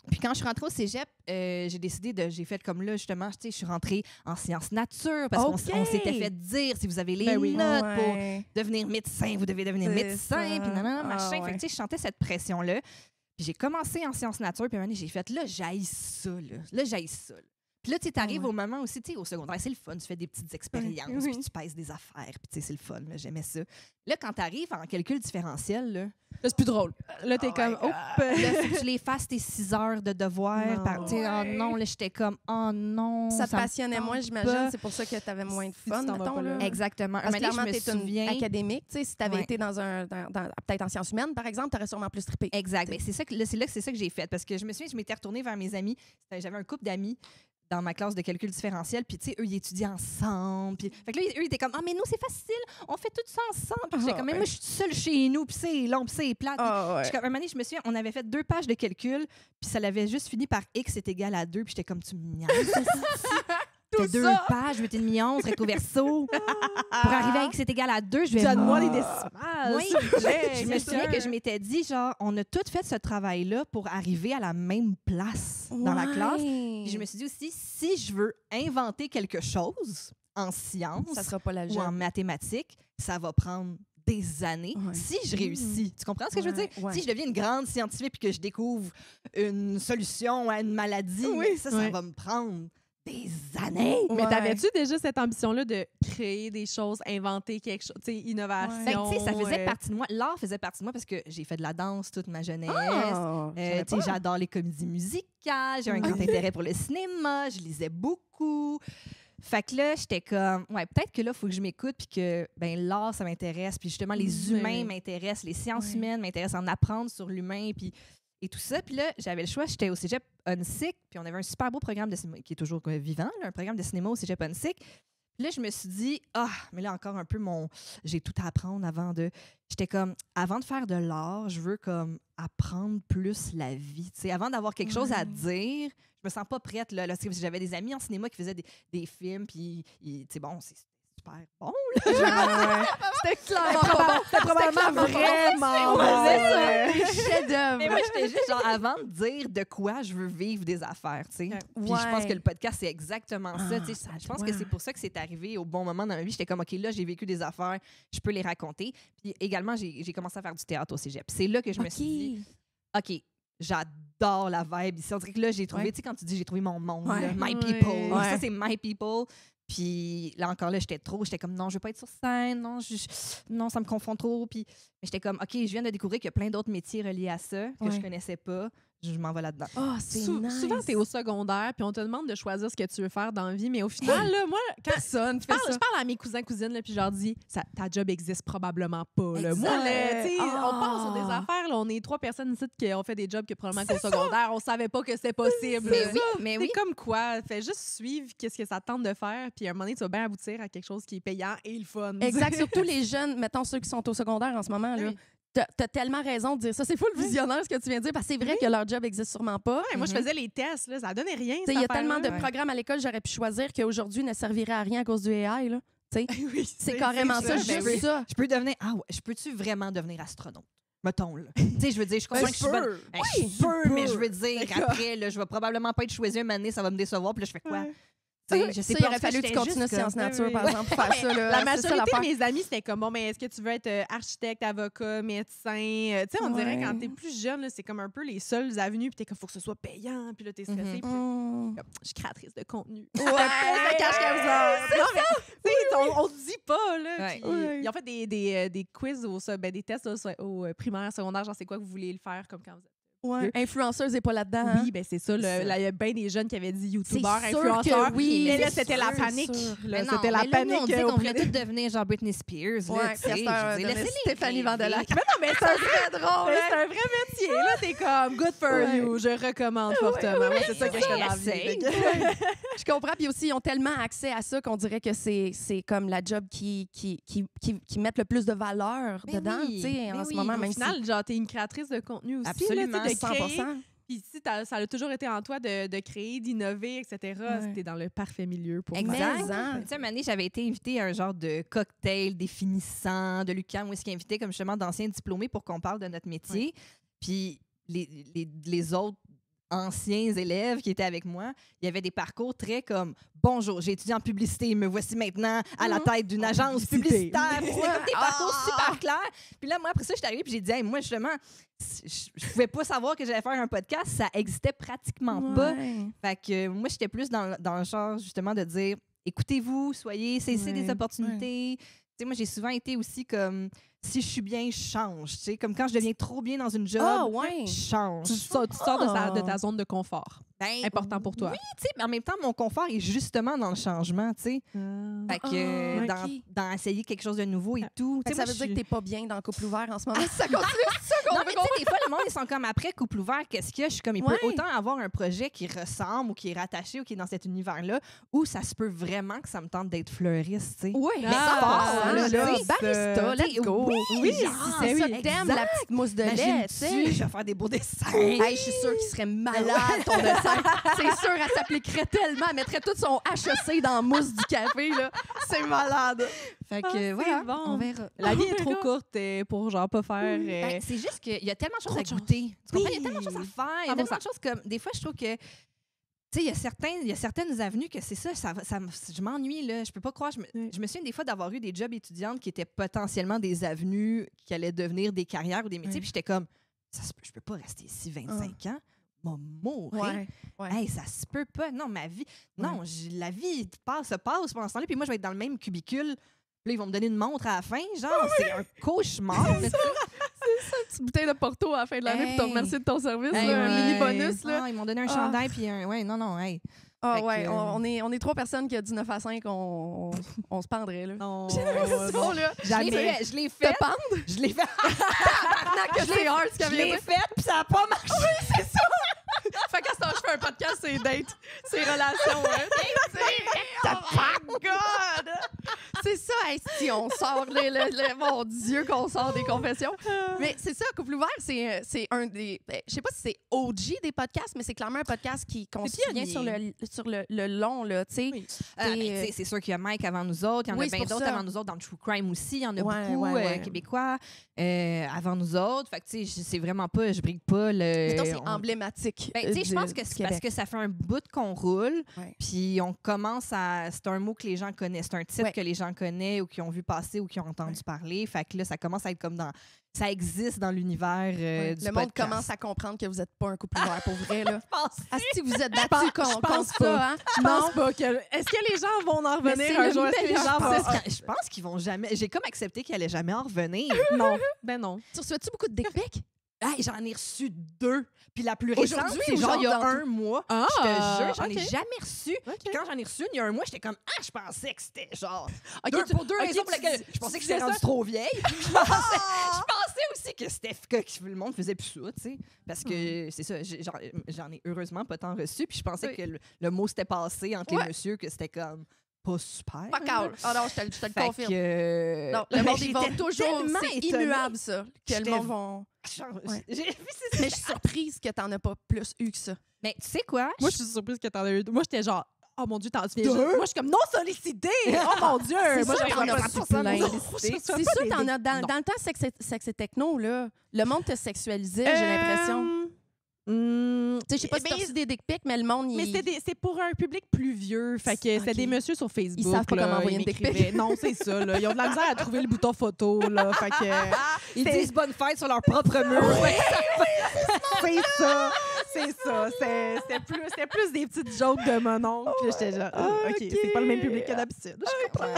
C: Puis quand je suis rentrée au cégep, j'ai fait comme là, justement, tu sais, je suis rentrée en sciences nature parce
A: OK.
C: qu'on s'était fait dire, si vous avez les
B: Ben oui.
C: notes
A: Ouais.
C: pour devenir médecin, vous devez devenir
A: C'est
C: médecin,
A: ça.
C: puis nanana,
A: Ah,
C: machin. Fait
A: ouais.
C: que, tu sais, je sentais cette pression-là. Puis j'ai commencé en sciences nature, puis à un moment donné, j'ai fait, là, j'haïs ça, là. Là, j'haïs ça, là. Puis là, tu arrives
A: Ouais.
C: au moment aussi, tu sais, au secondaire, c'est le fun, tu fais des petites expériences,
B: Oui.
C: puis tu pèses des affaires, puis tu sais, c'est le fun, là, j'aimais ça. Là, quand tu arrives en calcul différentiel, là,
B: Là, c'est plus drôle. Là, t'es
C: Oh
B: comme,
C: my
B: hop.
C: là, faut que tu les fasses tes 6 heures de devoir.
B: Non.
C: Tu sais, oh
A: Ouais.
C: non, là, j'étais comme, oh non.
A: Ça te
C: me
A: passionnait
C: tente
A: moins,
C: pas.
A: j'imagine. C'est pour ça que tu avais moins de
B: Si tu
A: fun,
B: t'en vas
A: mettons,
B: pas
A: là.
B: là.
C: Exactement.
A: Parce que
C: Un moment
A: clairement,
C: donné,
A: t'es
C: je me
A: une
C: souviens.
A: académique. Tu sais, si t'avais
C: Ouais.
A: été dans peut-être en sciences humaines, par exemple, t'aurais sûrement plus trippé.
C: Exact. Ben, c'est ça que j'ai fait. Parce que je me souviens, je m'étais retournée vers mes amis. J'avais un couple d'amis dans ma classe de calcul différentiel. Puis, tu sais, eux, ils étudiaient ensemble. Puis, fait que là, eux, ils étaient comme, ah, mais nous, c'est facile. On fait tout ça ensemble. Puis, j'étais comme, mais moi, je suis seule chez nous. Puis, c'est long, puis c'est plate.
A: Ah,
C: Puis, un moment donné, je me souviens, on avait fait 2 pages de calcul. Puis, ça l'avait juste fini par X est égal à 2. Puis, j'étais comme, tu me niaises. C'était 2 pages, 8,5, recto verso. Pour arriver à X est égal à 2, je vais
B: Donne-moi les
C: mordre.
B: décimales.
C: Oui,
B: s'il vous plaît,
C: je me souviens que je m'étais dit, genre, on a tout fait ce travail-là pour arriver à la même place dans la classe. Puis je me suis dit aussi, si je veux inventer quelque chose en sciences
A: Ça sera pas la
C: ou en mathématiques, ça va prendre des années
A: Ouais.
C: si je réussis. Tu comprends ce que je veux dire?
A: Ouais.
C: Si je deviens une grande scientifique et que je découvre une solution à une maladie,
B: Oui,
C: ça
B: oui.
C: va me prendre des années.
B: Mais
A: Ouais.
B: t'avais-tu déjà cette ambition-là de créer des choses, inventer quelque chose, tu sais, innovation?
C: Ben, tu sais, ça faisait
B: euh,
C: partie de moi. L'art faisait partie de moi parce que j'ai fait de la danse toute ma jeunesse.
A: Ah, je savais
C: Tu sais,
A: pas.
C: j'adore les comédies musicales, j'ai un grand intérêt pour le cinéma, je lisais beaucoup. Fait que là, j'étais comme, ouais, peut-être que là, il faut que je m'écoute, puis que ben, l'art, ça m'intéresse, puis justement, les
B: Ouais.
C: humains m'intéressent, les sciences
A: Ouais.
C: humaines m'intéressent, en apprendre sur l'humain, puis et tout ça. Puis là, j'avais le choix, j'étais au cégep Unsick, puis on avait un super beau programme de cinéma, qui est toujours vivant, là, un programme de cinéma au cégep Unsick. Puis là, je me suis dit, mais là, encore un peu j'ai tout à apprendre avant de. J'étais comme, avant de faire de l'art, je veux comme apprendre plus la vie. Tu sais, avant d'avoir quelque chose à dire, je me sens pas prête. Là, parce que j'avais des amis en cinéma qui faisaient des films, puis, tu sais, bon, c'est super bon.
A: C'était clairement pas bon.
B: C'était probablement vraiment bon.
C: C'est ça.
A: Chef-d'œuvre.
C: Mais moi, j'étais juste genre, avant de dire de quoi je veux vivre des affaires, tu sais. Puis je pense que le podcast, c'est exactement ça. Tu sais.
A: ça
C: Je pense
A: doit.
C: que c'est pour ça que c'est arrivé au bon moment dans ma vie. J'étais comme, OK, là, j'ai vécu des affaires, je peux les raconter. Puis également, j'ai commencé à faire du théâtre au cégep. C'est là que je me suis dit, OK, j'adore la vibe ici. On dirait que là, j'ai trouvé,
A: Ouais.
C: tu sais, quand tu dis j'ai trouvé mon monde,
A: Ouais.
C: là, my
B: Ouais.
C: people.
A: Ouais.
C: Ça, c'est my people. Puis là encore, là, j'étais comme, non, je veux pas être sur scène, non, non, ça me confond trop. Puis j'étais comme, OK, je viens de découvrir qu'il y a plein d'autres métiers reliés à ça que je connaissais pas. Je m'en vais là-dedans.
A: Oh, c'est nice.
B: Souvent, t'es au secondaire, puis on te demande de choisir ce que tu veux faire dans la vie, mais au final, là, moi, quand
A: Personne
B: je
A: fait
B: parle,
A: ça.
B: je parle à mes cousins, cousines, là, puis je leur dis, ta job existe probablement pas. Là. Moi,
A: Exact.
B: là, tu sais,
A: Ah.
B: on passe sur des affaires, là, on est 3 personnes ici qui ont fait des jobs que probablement qu'au secondaire, on savait pas que c'était possible.
C: Mais oui, mais
B: C'est
C: oui.
B: comme quoi, fais juste suivre qu'est-ce que ça te tente de faire, puis à un moment donné, tu vas bien aboutir à quelque chose qui est payant et le fun.
A: Exact. Surtout les jeunes, mettons ceux qui sont au secondaire en ce moment. Là.
B: Oui.
A: T'as tellement raison de dire ça. C'est full visionnaire ce que tu viens de dire, parce que c'est vrai que leur job existe sûrement pas.
B: Ouais, moi, je faisais les tests, là, ça donnait rien.
A: Il y a tellement de
C: Ouais.
A: programmes à l'école j'aurais pu choisir qu'aujourd'hui ne serviraient à rien à cause du AI. Là.
B: Oui,
A: C'est carrément ça,
B: Ben
A: juste
B: oui.
A: ça.
C: Je peux devenir. Je peux-tu vraiment devenir astronaute? Mettons, là. Tu sais, je veux dire, je comprends que je suis bonne. Ben, je peux, mais je veux dire qu'après, là, je vais probablement pas être choisie une année, ça va me décevoir, puis là, je fais quoi?
B: Ouais.
C: Tu sais, je sais
A: Ça,
C: pas.
A: il aurait
C: en tout cas,
A: fallu que tu
C: j'étais
A: continues
C: juste
A: sciences
C: comme-
A: nature,
B: Oui,
A: par
B: oui.
A: exemple, pour faire ça. Là.
B: La
A: C'est ça,
B: majorité
A: l'affaire.
B: de mes amis, c'était comme, bon, mais est-ce que tu veux être architecte, avocat, médecin? Tu sais, on dirait
A: Ouais.
B: quand t'es plus jeune, là, c'est comme un peu les seules avenues, puis t'es comme, faut que ce soit payant, puis là, t'es stressé.
C: Mhm.
B: puis
A: Mmh.
B: je suis créatrice de contenu.
A: Ouais.
B: Je cache comme ça. Non, mais, tu sais, on te dit pas, là.
C: Ouais.
B: Puis,
A: Ouais.
B: ils ont fait des quiz, des tests là, au primaire, secondaire, genre, c'est quoi que vous voulez le faire comme quand vous êtes.
A: Ouais. Influenceuse n'est pas là-dedans. hein?
B: Oui, ben c'est ça.
C: C'est ça.
B: Là, il y a bien des jeunes qui avaient dit youtubeur,
A: C'est sûr
B: influenceur.
A: que oui,
B: mais là,
A: c'est
B: c'était la
A: sûr,
B: panique.
A: sûr.
B: Là,
C: Mais non,
B: c'était la
C: mais là,
B: panique.
C: nous, on disait qu'on
B: auprès
C: voulait toutes devenir genre Britney Spears. Là,
A: Ouais,
C: tu sais,
A: puis
C: je
A: à cette
C: veux dire,
A: heure,
C: laissez-les
A: Stéphanie
C: rêver.
A: Vandelac.
B: Mais non, mais ça
A: Très drôle.
B: mais
A: hein?
B: c'est un vrai métier. Là, t'es comme good for
A: Ouais.
B: you. Je recommande fortement. Moi, c'est ça que je fais dans la vie.
C: Essaye.
B: Fait que-
A: Je comprends. Puis aussi, ils ont tellement accès à ça qu'on dirait que c'est comme la job qui mettent le plus de valeur
C: Mais
A: dedans,
C: oui,
A: tu sais, en
C: mais
A: ce
C: oui.
A: moment,
B: Au
A: même
B: final, genre, t'es une créatrice de contenu aussi.
C: Absolument,
B: Là, tu sais, de créer.
A: 100%.
B: Puis si ça a toujours été en toi de créer, d'innover, etc.,
A: Ouais.
B: t'es dans le parfait milieu pour
C: Exact.
B: faire.
A: Mais, hein.
C: Tu sais, à un moment donné, j'avais été invitée à un genre de cocktail définissant de l'UQAM où est-ce qu'ils invitaient comme justement d'anciens diplômés pour qu'on parle de notre métier. Puis les autres anciens élèves qui étaient avec moi, il y avait des parcours très comme « Bonjour, j'ai étudié en publicité, me voici maintenant à la tête d'une agence publicitaire. » C'était comme des parcours super clairs. Puis là, moi, après ça, je suis arrivée puis j'ai dit hey, « Moi, justement, je pouvais pas savoir que j'allais faire un podcast. Ça existait pratiquement pas. » Fait que moi, j'étais plus dans le genre, justement, de dire « Écoutez-vous, soyez, saisissez des opportunités. » Tu sais, moi, j'ai souvent été aussi comme si je suis bien, je change. Tu sais, comme quand je deviens trop bien dans une job, je change.
B: Tu sors de ta zone de confort. Important pour toi.
C: Oui, tu sais, mais en même temps, mon confort est justement dans le changement, tu sais. Fait que dans essayer quelque chose de nouveau et tout.
A: Ça veut dire que t'es pas bien dans le couple ouvert en ce moment. Ça continue, c'est ça qu'on
C: non, mais tu sais, des fois, le monde, ils sont comme après couple ouvert, qu'est-ce qu'il y a? Je suis comme, il peut autant avoir un projet qui ressemble ou qui est rattaché ou qui est dans cet univers-là, ou ça se peut vraiment que ça me tente d'être fleuriste, tu sais.
A: Oui,
C: mais ça passe,
A: barista, let's go.
C: Oui,
A: c'est ça. T'aimes la petite mousse de lait, tu sais.
C: Je vais faire des beaux dessins.
A: Je suis sûre qu'il serait malade, ton dessin. C'est sûr, elle s'appliquerait tellement. Elle mettrait tout son HEC dans la mousse du café, là. C'est malade. Fait que, voilà, on verra.
B: La vie est trop courte pour, genre, pas faire...
C: c'est juste qu'il y a tellement de choses à goûter. Tu comprends? Il y a tellement de choses à faire. Il y a tellement de choses comme... Des fois, je trouve que... Tu sais, il y a certaines avenues que c'est ça je m'ennuie, là. Je peux pas croire. Je me souviens des fois d'avoir eu des jobs étudiantes qui étaient potentiellement des avenues qui allaient devenir des carrières ou des métiers. Puis j'étais comme, je peux pas rester ici 25 ans. Mourir. Hey, ça se peut pas. Non, ma vie. Non, la vie se passe pendant ce temps-là. Puis moi, je vais être dans le même cubicule. Puis là, ils vont me donner une montre à la fin. Genre, c'est un cauchemar.
A: C'est ça, une petite bouteille de Porto à la fin de l'année pour te remercier de ton service. Un mini bonus. Là.
C: Non, ils m'ont donné un chandail. Puis hey.
A: On est 3 personnes qui, à 19 à 5, on se pendrait. Là.
B: Non.
C: Je l'ai fait.
A: Te pendre?
C: Je l'ai fait.
A: Je
C: l'ai fait, puis ça n'a pas marché.
A: Oui, c'est ça. Fait qu'à ce temps, je fais un podcast, c'est date, c'est relations. Oh God! C'est ça, si on sort, mon Dieu, qu'on sort des confessions. Mais c'est ça, Couple ouvert, c'est un des... Je sais pas si c'est OG des podcasts, mais c'est clairement un podcast qu'on se souvient sur le long, là, tu sais.
C: Oui. C'est sûr qu'il y a Mike avant nous autres, il y en a bien d'autres avant nous autres dans le True Crime aussi, il y en a beaucoup québécois avant nous autres. Fait que, tu sais, c'est vraiment pas... Je brigue pas le...
A: Mettons, c'est emblématique.
C: Je pense que c'est parce que ça fait un bout qu'on roule, puis on commence à... C'est un mot que les gens connaissent, c'est un titre que les gens connaissent ou qui ont vu passer ou qui ont entendu parler. Fait que là, ça commence à être comme dans... Ça existe dans l'univers du podcast.
A: Le monde commence à comprendre que vous n'êtes pas un couple ouvert pour vrai, là. Si vous êtes battus
B: je pense
A: pas, hein?
B: Je pense pas que... Est-ce que les gens vont en revenir un jour? Est-ce que les gens vont...
C: Je pense qu'ils vont jamais... J'ai comme accepté qu'ils allaient jamais en revenir.
B: Non. Ben non.
A: Tu reçois-tu beaucoup de dick pics?
C: Hey, j'en ai reçu 2. Puis la plus récente, c'est
A: ou
C: genre il y a
A: dans
C: un mois.
B: Ah,
C: je te jure, j'en ai jamais reçu. Puis quand j'en ai reçu une, il y a un mois, j'étais comme je pensais que c'était genre pour deux raisons pour lesquelles je pensais que j'étais rendue trop vieille. Je pensais aussi que c'était que le monde faisait plus ça, tu sais, parce que c'est ça, j'en ai heureusement pas tant reçu. Puis je pensais que le mot s'était passé entre les messieurs, que c'était comme pas super.
A: Pas calme. Ah non, je te le confirme. Non, le monde, ils vont toujours... C'est immuable, ça. Que le monde vont... Mais je suis surprise que t'en as pas plus eu que ça.
C: Mais tu sais quoi?
B: Moi, je suis surprise que t'en as eu. Moi, j'étais genre, oh mon Dieu, t'en as eu. Moi, je suis comme non sollicité. Oh mon Dieu. Moi,
A: t'en as plein.
B: C'est
A: sûr, t'en as. Dans le temps, sexe et techno, là, le monde te sexualisait, j'ai l'impression. Je sais pas si t'as reçu des dick pics, mais le monde...
B: Mais c'est pour un public plus vieux. Fait que c'était des messieurs sur Facebook.
A: Ils savent pas comment envoyer une dick pic.
B: Non, c'est ça. Là. Ils ont de la misère à trouver le bouton photo. Là. Fait que,
C: ils disent bonne fête sur leur propre mur.
B: C'est ça. C'est ça. C'était plus des petites jokes de mon oncle. Puis j'étais genre, OK, c'est pas le même public que d'habitude. Je comprends.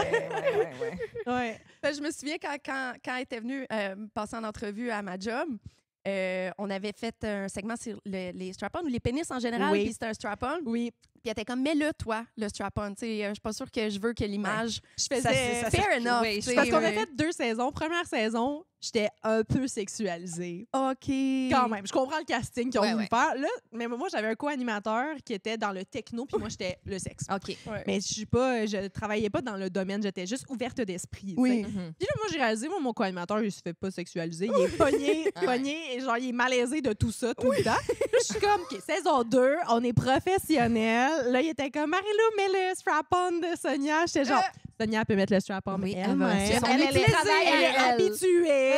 A: Ouais. Je me souviens quand elle était venue passer en entrevue à ma job, on avait fait un segment sur les strap-on ou les pénis en général, puis c'était un strap-on.
B: Oui.
A: Puis elle était comme, mets-le, toi, le strap-on. Je suis pas sûre que je veux que l'image...
B: Je faisais...
A: Fair enough.
B: Parce qu'on a fait 2 saisons. Première saison, j'étais un peu sexualisée.
A: OK.
B: Quand même. Je comprends le casting qu'ils ont voulu faire. Là, mais moi, j'avais un co-animateur qui était dans le techno, puis moi, j'étais le sexe.
C: OK.
B: Mais je travaillais pas dans le domaine. J'étais juste ouverte d'esprit.
A: Oui.
B: Puis là, moi, j'ai réalisé, mon co-animateur, il se fait pas sexualiser. Il est pogné, et genre, il est malaisé de tout ça tout le temps. Là, je suis comme, OK, saison 2, on est professionnels. Là, il était comme, Marie-Lou, mets le strap-on de Sonia. J'étais genre, Sonia peut mettre le strap-on
C: Oui,
B: elle-même.
C: elle va.
B: Elle est habituée.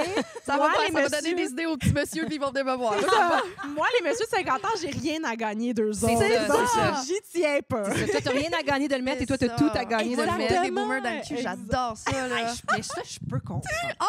A: Ça
B: Moi,
A: va
B: les
A: donner
B: messieurs-
A: des idées aux petits messieurs qui vont venir me voir.
B: Moi, les messieurs de 50 ans, j'ai rien à gagner d'eux
C: C'est
B: autres.
C: ça, c'est ça.
B: J'y tiens pas.
C: C'est ça. Toi, t'as rien à gagner de le mettre et toi, t'as tout à gagner de le
A: Exactement.
C: mettre.
A: Des boomers dans le cul,
B: Exact.
A: j'adore ça. Là.
C: Mais ça, je peux comprendre. Ah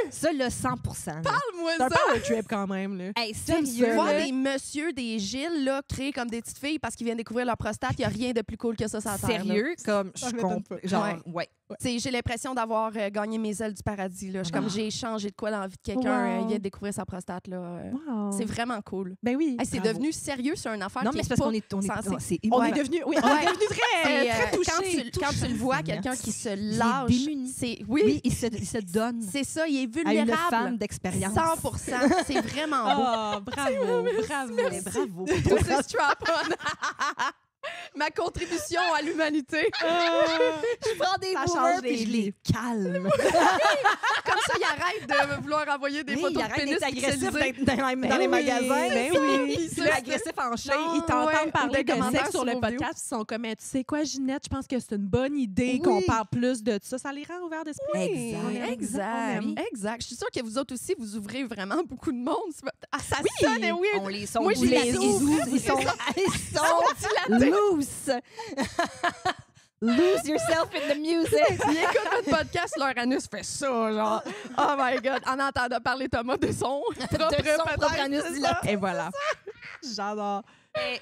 C: ouais? Ça, là, 100%. là.
A: Parle-moi
B: C'est un
A: ça.
B: power trip quand même. Là.
C: Hey,
B: J'aime
C: sérieux,
B: ça.
A: Voir
C: là?
A: des messieurs, des Gilles, là, créés comme des petites filles parce qu'ils viennent découvrir leur prostate, il n'y a rien de plus cool que ça sur la terre, là.
C: Sérieux, comme
B: Ça
C: je
B: m'étonne
C: comprends.
B: pas.
C: Genre,
A: Ouais.
C: ouais.
A: J'ai l'impression d'avoir gagné mes ailes du paradis. Là. Je suis comme j'ai changé de quoi dans la vie de quelqu'un.
B: Wow.
A: Il vient de découvrir sa prostate. Là.
B: Wow.
A: C'est vraiment cool.
B: Ben oui.
A: Hey, c'est
B: Bravo.
A: devenu sérieux sur une affaire
C: Non,
A: qui
C: mais c'est
A: est
C: parce
A: pas
C: qu'on est. On est,
A: censé.
C: oh, c'est
B: On
A: Ouais.
B: est devenu, oui, on
A: Ouais.
B: est devenu très, très touchés.
A: Quand tu le vois, quelqu'un qui se lâche,
C: démuni.
A: c'est
C: Oui, il se donne
A: c'est ça, il est
C: à une
A: vulnérable.
C: femme d'expérience.
A: 100%. C'est vraiment beau.
B: Oh, bravo, bravo.
C: Mais bravo.
A: C'est strap-on. Ma contribution à l'humanité.
C: Je prends des
B: Ça
C: boomers
B: change
C: puis
B: des
C: je
B: vies.
C: les calme.
A: Comme ça, il arrête de vouloir envoyer des
C: Oui,
A: photos
C: il
A: de
C: arrête
A: pénis
C: d'être agressif
A: pixelisés.
C: dans les
B: Ben
C: magasins.
B: ben
C: Puis
B: oui.
C: puis là, agressif en char.
B: Ils t'entendent
A: Ouais,
B: parler
A: ou des
B: de
A: commentaires
B: sexe sur
A: sur
B: le
A: vos vidéos.
B: podcast, ils sont comme, tu sais quoi, Ginette, je pense que c'est une bonne idée
C: Oui.
B: qu'on parle plus de ça. Ça les rend ouverts d'esprit.
C: Exact.
B: On aime,
A: Exact.
B: on aime.
A: Exact. Je suis sûre que vous autres aussi, vous ouvrez vraiment beaucoup de monde. Ah, ça
B: Oui.
A: sonne weird.
C: On les sont
A: Moi, je les ouvre.
C: ils sont loose. Lose yourself in the music.
A: Ils écoutent notre podcast, leur anus fait ça, genre. Oh my God. En entendant parler Thomas de son propre,
C: son propre
A: peut-être,
C: anus
A: c'est
C: dilaté.
A: ça.
B: Et voilà. J'adore.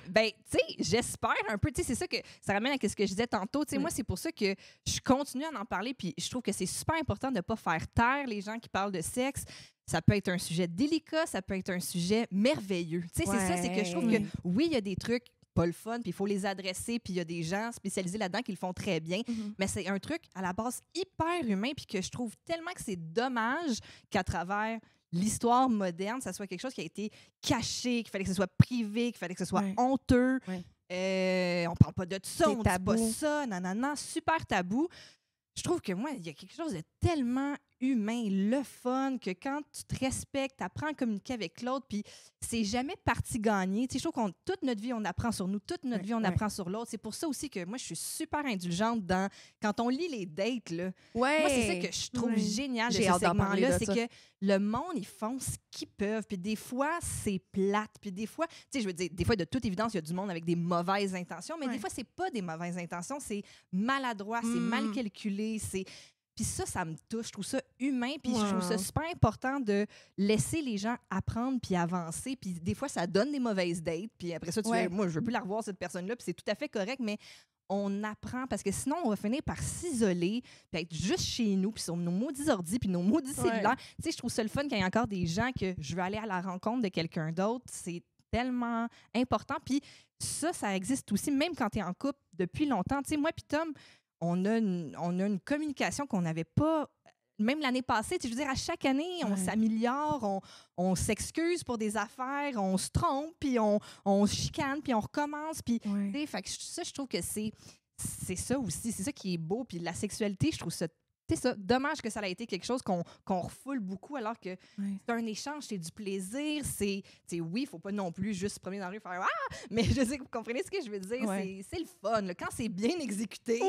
C: Ben, tu sais, j'espère un peu. Tu sais, c'est ça que ça ramène à ce que je disais tantôt. Tu sais, moi, c'est pour ça que je continue à en parler. Puis je trouve que c'est super important de ne pas faire taire les gens qui parlent de sexe. Ça peut être un sujet délicat, ça peut être un sujet merveilleux. Tu sais, c'est ça, c'est que je trouve que oui, il y a des trucs pas le fun, puis il faut les adresser, puis il y a des gens spécialisés là-dedans qui le font très bien. Mais c'est un truc à la base hyper humain, puis que je trouve tellement que c'est dommage qu'à travers l'histoire moderne, ça soit quelque chose qui a été caché, qu'il fallait que ce soit privé, qu'il fallait que ce soit honteux.
A: Ouais.
C: On parle pas de ça,
A: C'est
C: on dit
A: tabou.
C: pas ça, nanana, super tabou. Je trouve que moi, il y a quelque chose de tellement humain, le fun, que quand tu te respectes, tu apprends à communiquer avec l'autre, puis c'est jamais partie gagnée. Tu sais, je trouve qu'on toute notre vie, on apprend sur nous, toute notre vie, on apprend sur l'autre. C'est pour ça aussi que moi, je suis super indulgente dans quand on lit les dates, là.
A: Ouais.
C: Moi, c'est ça que je trouve génial de
A: J'ai
C: ce
A: hâte d'en parler
C: segment-là,
A: de
C: c'est
A: ça.
C: que le monde, ils font ce qu'ils peuvent. Puis des fois, c'est plate. Puis des fois, tu sais, je veux dire, des fois, de toute évidence, il y a du monde avec des mauvaises intentions, mais des fois, c'est pas des mauvaises intentions, c'est maladroit, c'est mal calculé, c'est... Puis ça me touche. Je trouve ça humain. Puis je trouve ça super important de laisser les gens apprendre puis avancer. Puis des fois, ça donne des mauvaises dates. Puis après ça, tu fais, moi, je veux plus la revoir, cette personne-là. Puis c'est tout à fait correct, mais on apprend parce que sinon, on va finir par s'isoler puis être juste chez nous puis sur nos maudits ordi puis nos maudits cellulaires. Tu sais, je trouve ça le fun qu'il y ait encore des gens que je veux aller à la rencontre de quelqu'un d'autre. C'est tellement important. Puis ça existe aussi, même quand tu es en couple depuis longtemps. Tu sais, moi puis Tom, on a une communication qu'on n'avait pas, même l'année passée. Tu sais, je veux dire, à chaque année, on s'améliore, on s'excuse pour des affaires, on se trompe, puis on se chicane, puis on recommence. Puis, tu sais, fait que ça, je trouve que c'est ça aussi. C'est ça qui est beau. Puis la sexualité, je trouve ça... C'est ça. Dommage que ça a été quelque chose qu'on refoule beaucoup, alors que c'est un échange, c'est du plaisir. Oui, il ne faut pas non plus juste se promener dans la rue et faire « Ah! » Mais je sais que vous comprenez ce que je veux dire. C'est le fun. Là. Quand c'est bien exécuté,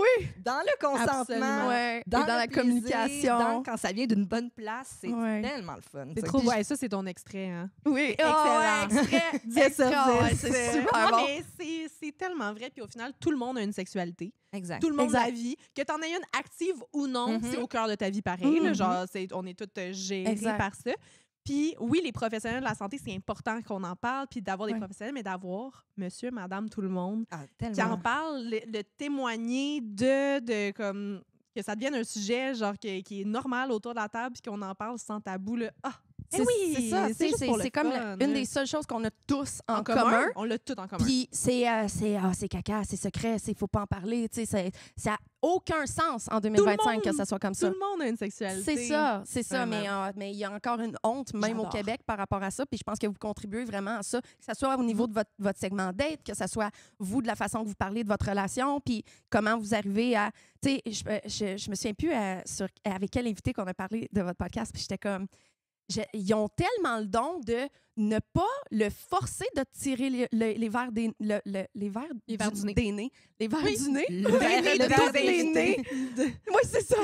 C: dans le consentement, dans
A: la
C: plaisir,
A: communication.
C: quand ça vient d'une bonne place, c'est tellement le fun.
B: C'est trop... Ouais, ça, c'est ton extrait, hein?
A: Oui.
B: Excellent.
A: Extrait.
B: 10 sur 10.
A: C'est super
B: Non,
A: bon.
B: mais c'est tellement vrai. Puis au final, tout le monde a une sexualité.
C: Exact.
B: Tout le monde la vit. Que tu en aies une active ou non, c'est au cœur de ta vie pareil. Là, genre, on est toutes gérées par ça. Puis oui, les professionnels de la santé, c'est important qu'on en parle, puis d'avoir des professionnels, mais d'avoir monsieur, madame, tout le monde qui en parle, de témoigner de comme que ça devienne un sujet genre qui est normal autour de la table, puis qu'on en parle sans tabou. Là.
A: C'est ça. C'est comme une des seules choses qu'on a tous en commun.
B: On l'a tout en commun.
A: Puis c'est caca, c'est secret, il faut pas en parler. Ça n'a aucun sens en 2025 que ça soit comme ça.
B: Tout le monde a une sexualité.
A: C'est ça. Mais il y a encore une honte, même au Québec, par rapport à ça. Puis je pense que vous contribuez vraiment à ça, que ce soit au niveau de votre segment d'aide, que ce soit vous, de la façon que vous parlez de votre relation, puis comment vous arrivez à... Tu sais, je me souviens plus avec quel invité qu'on a parlé de votre podcast, puis j'étais comme... ils ont tellement le don de ne pas le forcer de tirer les verres des les verres
B: du nez.
A: des nez. Les verres du nez.
C: Le verre
A: de tous
C: des
A: les
C: nez.
A: nez. Oui, c'est ça.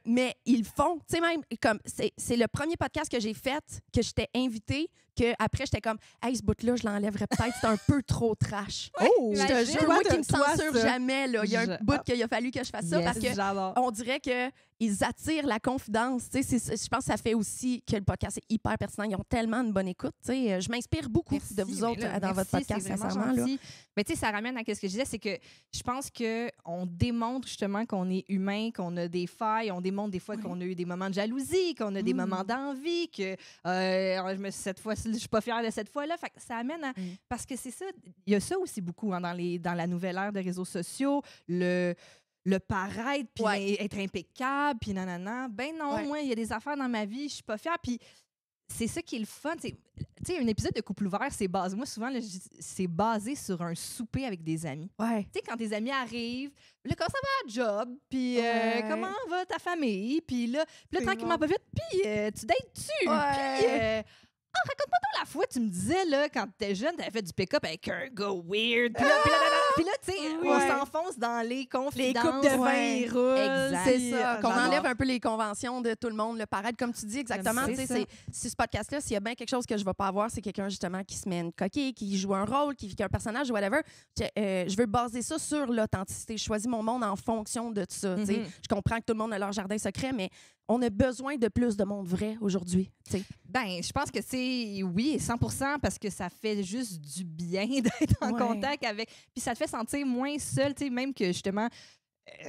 A: Mais ils le font. Tu sais, même, comme c'est le premier podcast que j'ai fait, que j'étais invitée, que après j'étais comme, hey, ce bout-là, je l'enlèverais peut-être, c'est un peu trop trash.
B: Oh!
A: Je te jure, moi qui me censure jamais, là. Il y a un bout qu'il a fallu que je fasse ça parce que on dirait qu'ils attirent la confidence. Tu sais, je pense que ça fait aussi que le podcast est hyper pertinent. Ils ont tellement une bonne écoute. Tu sais, je m'inspire beaucoup de vous autres dans votre podcast, sincèrement. Là.
C: Mais tu sais, ça ramène à ce que je disais, c'est que je pense qu'on démontre justement qu'on est humain, qu'on a des failles, on démontre des fois qu'on a eu des moments de jalousie, qu'on a des moments d'envie, que cette fois, je suis pas fière de cette fois-là. Fait que ça amène à... Parce que c'est ça, il y a ça aussi beaucoup dans la nouvelle ère des réseaux sociaux, le paraître, puis être impeccable, puis nanana. Ben non, moi, il y a des affaires dans ma vie, je suis pas fière, puis c'est ça qui est le fun. Tu sais, un épisode de Couple ouvert, c'est basé... Moi, souvent, là, c'est basé sur un souper avec des amis.
A: Ouais.
C: Tu sais, quand tes amis arrivent, là, comment ça va à job? Puis comment va ta famille? Puis là, tranquillement, pas vite, puis tu dates-tu?
A: Ouais.
C: Puis raconte-moi donc la fois, tu me disais, là, quand t'étais jeune, t'avais fait du pick-up avec un gars weird. Puis là, tu sais, on s'enfonce dans les confidences.
B: Les coupes de vin, ils roulent.
C: Exact.
A: C'est ça, qu'on enlève un peu les conventions de tout le monde, le paraître, comme tu dis, exactement. Si ce podcast-là, s'il y a bien quelque chose que je ne vais pas avoir, c'est quelqu'un, justement, qui se met une coquille, qui joue un rôle, qui a un personnage, whatever. Je veux baser ça sur l'authenticité. Je choisis mon monde en fonction de ça. Je comprends que tout le monde a leur jardin secret, mais on a besoin de plus de monde vrai aujourd'hui.
C: Ben, je pense que c'est oui, 100%, parce que ça fait juste du bien d'être en contact avec. Puis ça te fait sentir moins seul, tu sais, même que justement.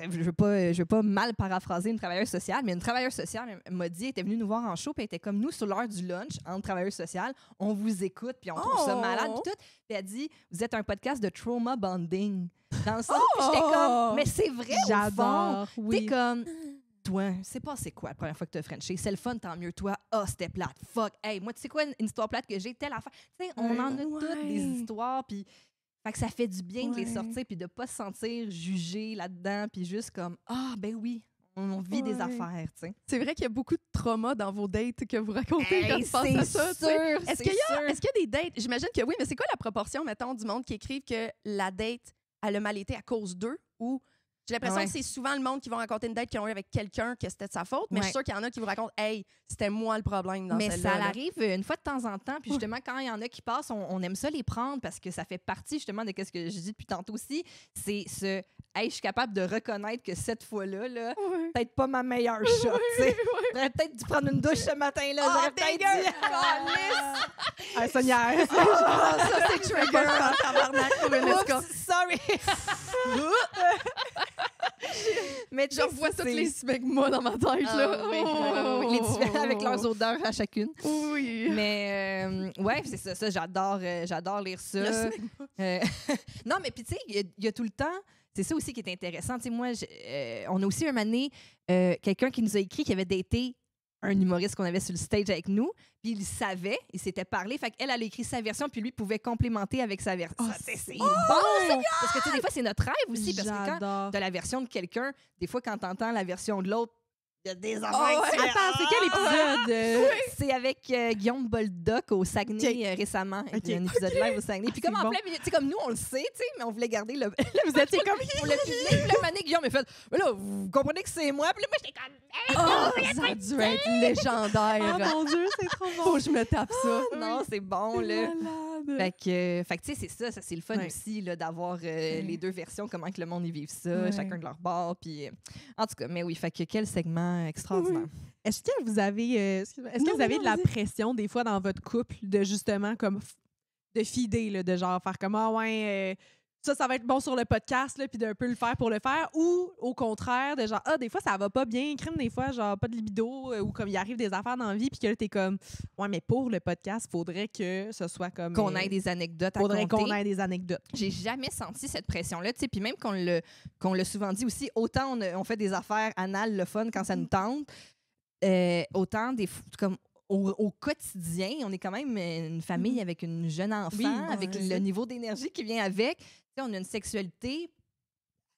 C: Je veux pas mal paraphraser une travailleuse sociale, mais une travailleuse sociale m'a dit, elle était venue nous voir en show, puis elle était comme nous sur l'heure du lunch, entre travailleuses sociales, on vous écoute, puis on trouve ça malade, puis tout. Puis elle dit, vous êtes un podcast de trauma bonding. Dans le sens, puis j'étais comme, mais c'est vrai,
B: j'adore,
C: au fond. T'es comme, toi, c'est pas c'est quoi la première fois que t'as Frenché, c'est le fun, tant mieux, toi, c'était plate, fuck, hey, moi, tu sais quoi, une histoire plate que j'ai, telle affaire. Tu sais, on en a toutes des histoires, puis fait que ça fait du bien de les sortir puis de pas se sentir jugé là-dedans puis juste comme ben oui, on vit des affaires, tu sais.
A: C'est vrai qu'il y a beaucoup de trauma dans vos dates que vous racontez quand tu penses à ça. Est-ce qu'il y a des dates? J'imagine que oui, mais c'est quoi la proportion, mettons, du monde qui écrivent que la date, elle a mal été à cause d'eux ou... J'ai l'impression que c'est souvent le monde qui va raconter une date qu'ils ont eu avec quelqu'un que c'était de sa faute, mais je suis sûre qu'il y en a qui vous racontent « Hey, c'était moi le problème dans celle-là. »
C: Mais ça arrive une fois de temps en temps. Puis justement, quand il y en a qui passent, on aime ça les prendre parce que ça fait partie justement de ce que je dis depuis tantôt aussi. C'est ce « Hey, je suis capable de reconnaître que cette fois-là, là, peut-être pas ma meilleure shot. J'aurais peut-être dû prendre une douche ce matin-là. J'aurais peut-être dit...
B: Seigneur!
A: Ça, c'est trigger en tabarnak pour une escorte.
C: Sorry!
A: Mais je revois tous les smegmas dans ma tête, là.
C: Les différents avec leurs odeurs à chacune.
A: Oui.
C: Mais, ouais, c'est ça. J'adore lire ça. Non, mais puis, tu sais, il y a tout le temps... C'est ça aussi qui est intéressant. Tu sais, moi, on a aussi un moment donné quelqu'un qui nous a écrit qui avait daté un humoriste qu'on avait sur le stage avec nous, puis il savait, il s'était parlé, fait qu'elle, elle a écrit sa version, puis lui pouvait complémenter avec sa version. C'est bon, ça! Parce que, tu sais, des fois, c'est notre rêve aussi, parce que quand t'as la version de quelqu'un, des fois, quand t'entends la version de l'autre, il y a des affaires.
B: Attends, c'est quel épisode?
C: C'est avec Guillaume Boldoc au Saguenay récemment. Il y a un épisode live au Saguenay. Puis comme en plein milieu, tu sais, comme nous, on le sait, tu sais, mais on voulait garder le...
B: Vous étiez comme...
C: Pour le public, puis là, Mané, Guillaume m'a fait, mais là, vous comprenez que c'est moi? Puis là, moi, j'étais comme...
A: ça a dû être légendaire.
B: Oh mon Dieu, c'est trop bon.
A: Faut que je me tape ça.
C: Non, c'est bon, là.
A: Malade.
C: Fait que tu sais, c'est ça c'est le fun aussi, là, d'avoir les deux versions, comment que le monde y vive ça, chacun de leur bord. Puis, en tout cas, mais oui, fait que quel segment extraordinaire.
B: Est-ce que vous avez, de la pression des fois dans votre couple de justement comme de fider, là, de genre faire comme ça va être bon sur le podcast, là, puis d'un peu le faire pour le faire, ou au contraire, de genre, des fois, ça va pas bien, crime, des fois, genre, pas de libido, ou comme il arrive des affaires dans la vie, puis que là, t'es comme, ouais, mais pour le podcast, faudrait que ce soit comme...
C: Qu'on ait des anecdotes à compter.
B: Faudrait qu'on ait des anecdotes.
C: J'ai jamais senti cette pression-là, tu sais, puis même qu'on l'a souvent dit aussi, autant on fait des affaires anales, le fun, quand ça nous tente, autant comme... Au quotidien, on est quand même une famille avec une jeune enfant, avec le niveau d'énergie qui vient avec. T'sais, on a une sexualité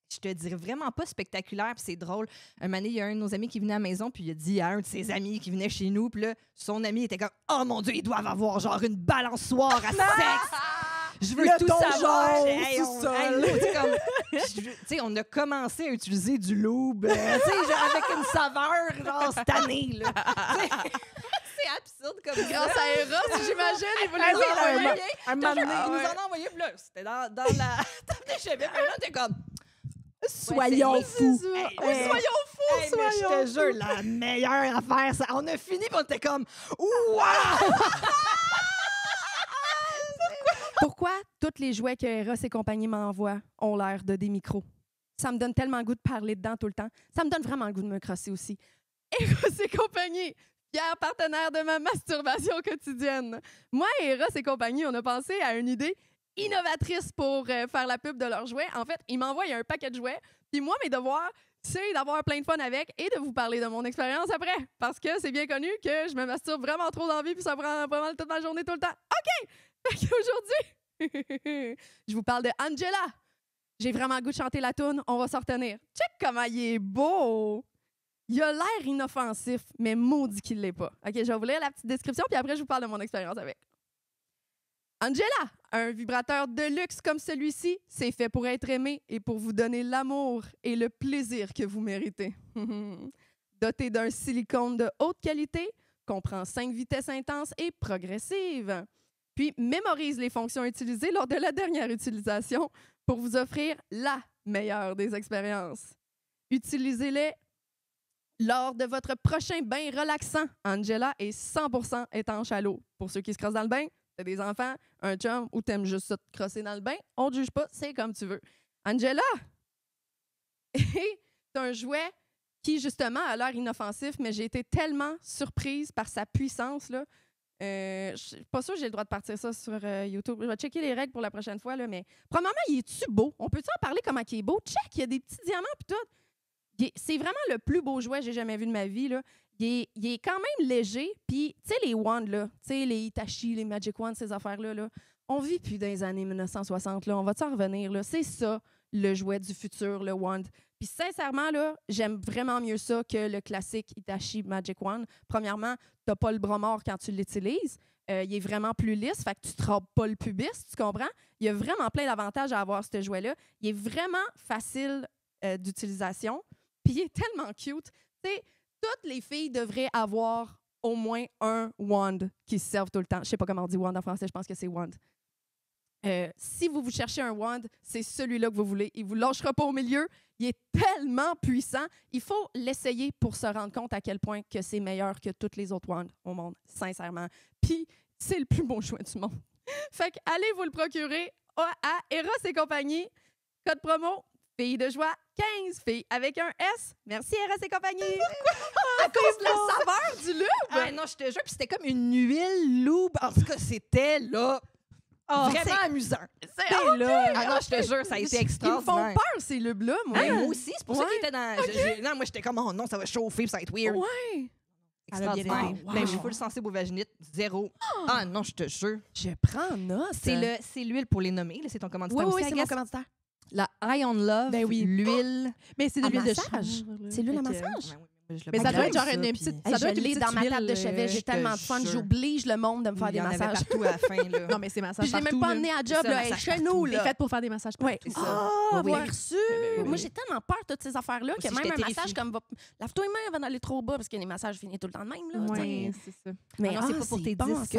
C: je te dirais vraiment pas spectaculaire, puis c'est drôle. Un moment donné, il y a un de nos amis qui venait à la maison, puis il a dit à un de ses amis qui venait chez nous, puis là, son ami était comme « Oh mon Dieu, ils doivent avoir genre une balançoire à sexe! Je veux tout savoir! » On a commencé à utiliser du lube, avec une saveur, genre, cette année, là. C'est absurde comme ça.
A: Grâce à Eros, j'imagine, il voulait
C: nous
A: nous envoyer.
C: un moment donné, il nous en a envoyé, puis là, c'était dans la table de chevet, puis là, t'es comme...
B: Soyons fous.
A: Soyons fous,
C: mais je te jure, la meilleure affaire, ça, on a fini, puis on était comme « Wow! »
A: Pourquoi tous les jouets que Eros et compagnie m'envoient ont l'air de des micros? Ça me donne tellement le goût de parler dedans tout le temps. Ça me donne vraiment le goût de me crosser aussi. Eros et compagnie, fier partenaire de ma masturbation quotidienne. Moi et Eros et compagnie, on a pensé à une idée innovatrice pour faire la pub de leurs jouets. En fait, ils m'envoient un paquet de jouets. Puis moi, mes devoirs, c'est d'avoir plein de fun avec et de vous parler de mon expérience après. Parce que c'est bien connu que je me masturbe vraiment trop d'envie puis ça prend pas mal toute ma journée tout le temps. OK! Fait qu'aujourd'hui, je vous parle de Angela. J'ai vraiment le goût de chanter la toune. On va s'en retenir. Check comment il est beau! Il a l'air inoffensif, mais maudit qu'il l'est pas. OK, je vais vous lire la petite description puis après, je vous parle de mon expérience avec. Angela, un vibrateur de luxe comme celui-ci, c'est fait pour être aimé et pour vous donner l'amour et le plaisir que vous méritez. Doté d'un silicone de haute qualité, comprend 5 vitesses intenses et progressives. Puis, mémorise les fonctions utilisées lors de la dernière utilisation pour vous offrir la meilleure des expériences. Utilisez-les lors de votre prochain bain relaxant. Angela est 100% étanche à l'eau. Pour ceux qui se crossent dans le bain, t'as des enfants, un chum ou t'aimes juste ça te crosser dans le bain, on te juge pas, c'est comme tu veux. Angela est un jouet qui, justement, a l'air inoffensif, mais j'ai été tellement surprise par sa puissance, là. Je suis pas sûre que j'ai le droit de partir ça sur YouTube. Je vais checker les règles pour la prochaine fois, là, mais premièrement, il est-tu beau? On peut-tu en parler comment il est beau? Check, il y a des petits diamants puis tout. C'est vraiment le plus beau jouet que j'ai jamais vu de ma vie, là. Il est quand même léger. Puis, tu sais, les wands, là, tu sais, les Hitachi, les Magic Wands, ces affaires-là, là, on vit plus dans les années 1960, là. On va-tu en revenir, là? C'est ça, le jouet du futur, le wand. Puis, sincèrement, là, j'aime vraiment mieux ça que le classique Hitachi Magic Wand. Premièrement, t'as pas le bras mort quand tu l'utilises. Il est vraiment plus lisse, fait que tu te trempes pas le pubis, tu comprends? Il y a vraiment plein d'avantages à avoir ce jouet-là. Il est vraiment facile d'utilisation. Puis, il est tellement cute. Tu sais, toutes les filles devraient avoir au moins un wand qui se serve tout le temps. Je sais pas comment on dit wand en français, je pense que c'est wand. Si vous cherchez un wand, c'est celui-là que vous voulez. Il ne vous lâchera pas au milieu. Il est tellement puissant. Il faut l'essayer pour se rendre compte à quel point que c'est meilleur que toutes les autres wands au monde, sincèrement. Puis, c'est le plus beau jouet du monde. Fait que allez vous le procurer à Eros et compagnie. Code promo, filles de joie, 15 filles avec un S. Merci Eros et compagnie. À cause de la saveur du lube.
C: Ah non, je te jure, puis c'était comme une huile lube. En tout cas, c'était là. Oh, vraiment amusant.
A: C'est là.
C: Ah non, je te jure, ça a été extraordinaire.
A: Ils me font peur, ces lubes-là, moi.
C: Moi aussi, c'est pour ça qu'ils étaient dans... Non, moi, j'étais comme, oh non, ça va chauffer, puis ça va être weird.
A: Ouais.
C: Extraordinaire.
A: Wow.
C: Ben, je suis full sensible aux vaginites, zéro. Ah non, je te jure.
A: Je prends note.
C: C'est l'huile pour les nommer, là, c'est ton commanditaire aussi,
A: c'est mon commanditaire.
C: La Eye on Love,
B: ben oui.
C: l'huile...
B: Mais c'est de l'huile de
A: massage. C'est l'huile à massage?
B: Mais ça doit être genre une petite. Ça doit être
A: l'huile dans ma table de chevet. J'ai tellement de fun. J'oblige le monde de me faire des massages.
C: Il y en avait partout à la fin. Là.
B: Non, mais c'est massages.
A: Puis je l'ai même pas emmené à job. Là, chez nous.
B: C'est fait pour faire des massages partout.
A: Oui. Ah, bien reçu. Moi, j'ai tellement peur de toutes ces affaires-là que même un massage comme va. Lave-toi les mains avant d'aller trop bas parce que les massages finissent tout le temps de même.
B: Oui, c'est ça.
A: Mais
C: non, c'est pas pour tes disques.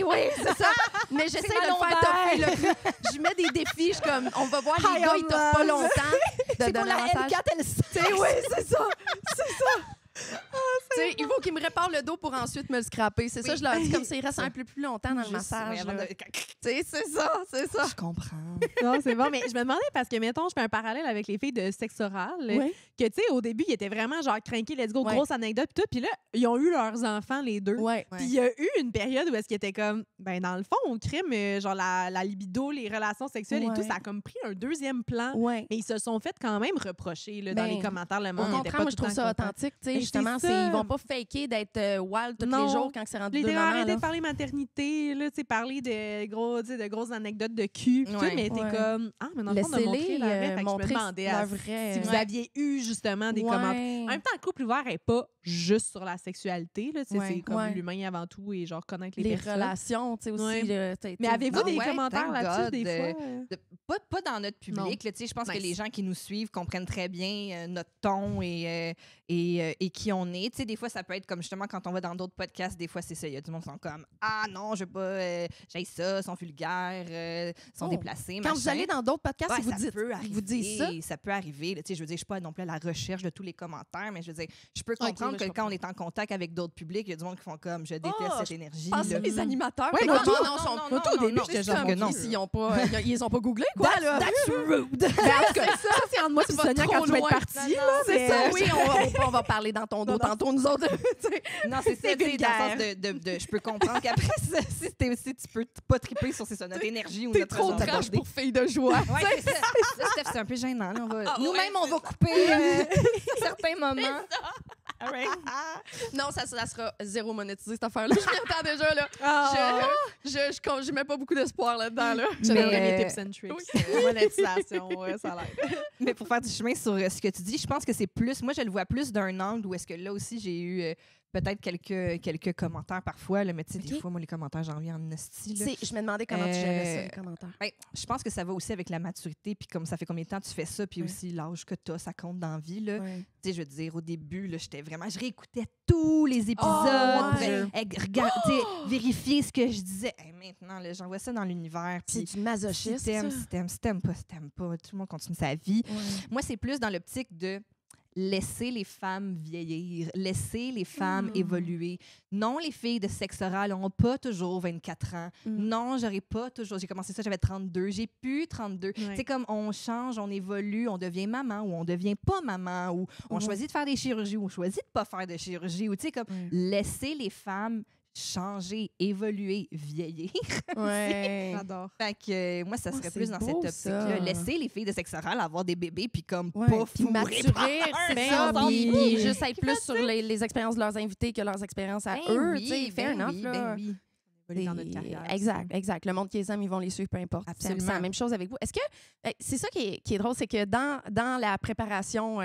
A: Oui, c'est ça. Mais j'essaie de le faire toffer. Je mets des défis. Je suis comme, on va voir les gars, ils toffent pas longtemps.
C: C'est pour la L4,
A: oui, c'est ça. C'est ça. Il faut qu'ils me réparent le dos pour ensuite me le scraper. C'est ça, je leur dis comme ça, il reste un peu plus longtemps dans le massage. C'est ça.
C: Je comprends.
B: Non, c'est bon, mais je me demandais parce que, mettons, je fais un parallèle avec les filles de sexe oral, que, tu sais, au début, ils étaient vraiment genre crinqués, let's go, grosse anecdote, pis tout. Puis là, ils ont eu leurs enfants, les deux. Puis il y a eu une période où est-ce qu'ils étaient comme, ben, dans le fond, au crime, genre la libido, les relations sexuelles et tout, ça a comme pris un deuxième plan. Mais ils se sont fait quand même reprocher là, dans les commentaires. Le monde
A: au contraire, moi, je trouve ça authentique. Justement, ils vont pas faké d'être wild tous les jours quand c'est rendu deux
B: mamans.
A: Arrêtez
B: de parler maternité, là, parler de grosses anecdotes de cul, tout, mais t'es comme, mais dans le fond, de montrer leur vrai. Fait que je me demandais si vous aviez eu justement des commentaires. En même temps, le couple ouvert n'est pas juste sur la sexualité, là, c'est comme l'humain avant tout et genre connaître les personnes.
A: Relations, tu sais, aussi.
B: Mais avez-vous des commentaires là-dessus, des fois?
C: Pas dans notre public. Je pense que les gens qui nous suivent comprennent très bien notre ton et qui on est. Tu sais, des fois, ça peut être comme justement quand on va dans d'autres podcasts, des fois, c'est ça. Il y a du monde qui sont comme « Ah non, je veux pas, j'aille ça, sont vulgaires, sont déplacés. »
A: Quand vous allez dans d'autres podcasts, vous dites ça.
C: Ça peut arriver. Tu sais, je veux dire, je suis pas non plus à la recherche de tous les commentaires, mais je veux dire, je peux comprendre que quand on est en contact avec d'autres publics, il y a du monde qui font comme « Je déteste cette énergie. »
A: Pensez les animateurs.
B: Oui, moi, au début, j'étais genre que non.
A: Ils ont pas googlé, quoi, là?
C: That's rude!
B: Ça, c'est entre moi et Sonia quand tu vas être partie.
A: C'est ça, oui, on va parler dans ton dos tantôt, nous autres.
C: Non, c'est ça, dans le sens de je peux comprendre qu'après, si tu peux pas triper sur notre énergie ou notre
A: trop trash pour filles de joie.
C: Oui, c'est ça. Là, Steph, c'est un peu gênant. Nous-mêmes, on va couper certains moments.
A: Non, ça sera zéro monétisé, cette affaire-là. Je m'y attends déjà, là. Je mets pas beaucoup d'espoir là-dedans, là.
B: Je donnerais mes tips and tricks. Monétisation, ça a l'air.
C: Mais pour faire du chemin sur ce que tu dis, je pense que c'est plus... Moi, je le vois plus d'un angle où est-ce que là aussi, j'ai eu peut-être quelques commentaires parfois, là, mais tu sais, des fois, moi, les commentaires, j'en viens en hostie.
A: Je me demandais comment tu gérais ça, les commentaires.
C: Ben, je pense que ça va aussi avec la maturité, puis comme ça fait combien de temps tu fais ça, puis aussi l'âge que tu as, ça compte dans la vie. Tu sais, je veux dire, au début, là, je réécoutais tous les épisodes, vérifier ce que je disais. Maintenant, là, j'envoie ça dans l'univers.
A: C'est du masochisme.
C: Si t'aimes pas, tout le monde continue sa vie. Moi, c'est plus dans l'optique de laisser les femmes vieillir, laisser les femmes évoluer. Non, les filles de sexe oral n'ont pas toujours 24 ans. Non, j'aurais pas toujours... J'ai commencé ça, j'avais 32. J'ai plus 32. C'est comme on change, on évolue, on devient maman ou on devient pas maman ou on choisit de faire des chirurgies ou on choisit de pas faire de chirurgie. Ou tu sais, comme laisser les femmes changer, évoluer, vieillir.
A: Ouais.
B: J'adore.
C: Fait que moi, ça serait plus dans cette optique-là. Laisser les filles de sexe oral avoir des bébés puis comme pas
A: maturer, c'est ça. Puis juste être plus sur les expériences de leurs invités que leurs expériences à eux. Tu sais, fair enough, là.
B: Dans notre carrière.
A: Exact. Le monde qui les aime, ils vont les suivre, peu importe.
C: Absolument.
A: C'est la même chose avec vous. Est-ce que c'est ça qui est drôle, c'est que dans la préparation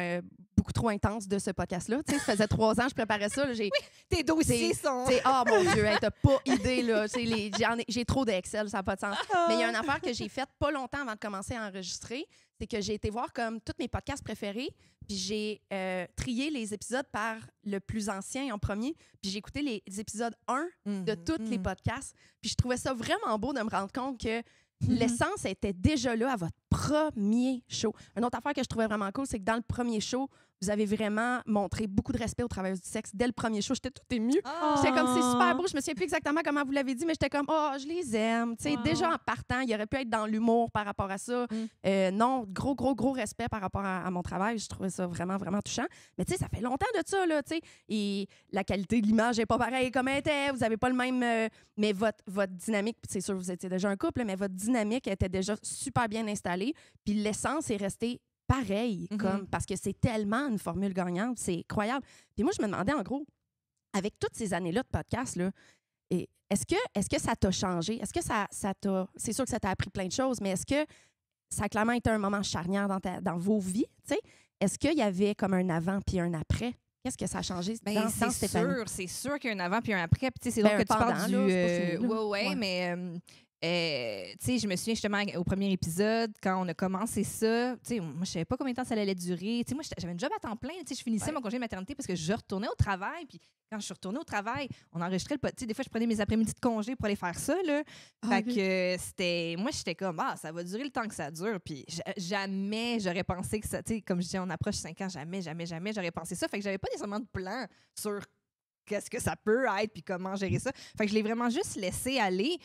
A: beaucoup trop intense de ce podcast-là, tu sais, ça faisait 3 ans que je préparais ça. Là,
C: tes dossiers sont...
A: Oh mon Dieu, t'as pas idée, là. J'ai trop d'Excel, ça n'a pas de sens. Mais il y a une affaire que j'ai faite pas longtemps avant de commencer à enregistrer, c'est que j'ai été voir comme tous mes podcasts préférés, puis j'ai trié les épisodes par le plus ancien en premier, puis j'ai écouté les épisodes 1 de tous les podcasts, puis je trouvais ça vraiment beau de me rendre compte que l'essence était déjà là à votre premier show. Une autre affaire que je trouvais vraiment cool, c'est que dans le premier show, vous avez vraiment montré beaucoup de respect au travail du sexe. Dès le premier show, j'étais tout émue. J'étais comme, c'est super beau. Je me souviens plus exactement comment vous l'avez dit, mais j'étais comme, je les aime. Déjà en partant, il aurait pu être dans l'humour par rapport à ça. Non, gros respect par rapport à mon travail. Je trouvais ça vraiment, vraiment touchant. Mais tu sais, ça fait longtemps de ça, là, tu sais. Et la qualité de l'image n'est pas pareille comme elle était. Vous n'avez pas le même... mais votre dynamique, c'est sûr, vous étiez déjà un couple, mais votre dynamique était déjà super bien installée. Puis l'essence est restée pareil, parce que c'est tellement une formule gagnante, c'est incroyable. Puis moi, je me demandais, en gros, avec toutes ces années-là de podcast, là, est-ce que ça t'a changé? Est-ce que ça t'a... C'est sûr que ça t'a appris plein de choses, mais est-ce que ça a clairement été un moment charnière dans vos vies? T'sais? Est-ce qu'il y avait comme un avant puis un après? Qu'est-ce que ça a changé dans Stéphanie?
C: C'est sûr qu'il y a un avant puis un après. Puis c'est drôle que tu parles du... mais... tu sais, je me souviens justement au premier épisode, quand on a commencé ça, tu sais, moi, je savais pas combien de temps ça allait durer. Tu sais, moi, j'avais un job à temps plein. Tu sais, je finissais mon congé de maternité parce que je retournais au travail. Puis quand je suis retournée au travail, on enregistrait le podcast. Tu sais, des fois, je prenais mes après-midi de congé pour aller faire ça, là. Fait que c'était... Moi, j'étais comme, ça va durer le temps que ça dure. Puis jamais j'aurais pensé que ça... Tu sais, comme je disais, on approche 5 ans, jamais j'aurais pensé ça. Fait que j'avais pas nécessairement de plan sur qu'est-ce que ça peut être puis comment gérer ça. Fait que je l'ai vraiment juste laissé aller.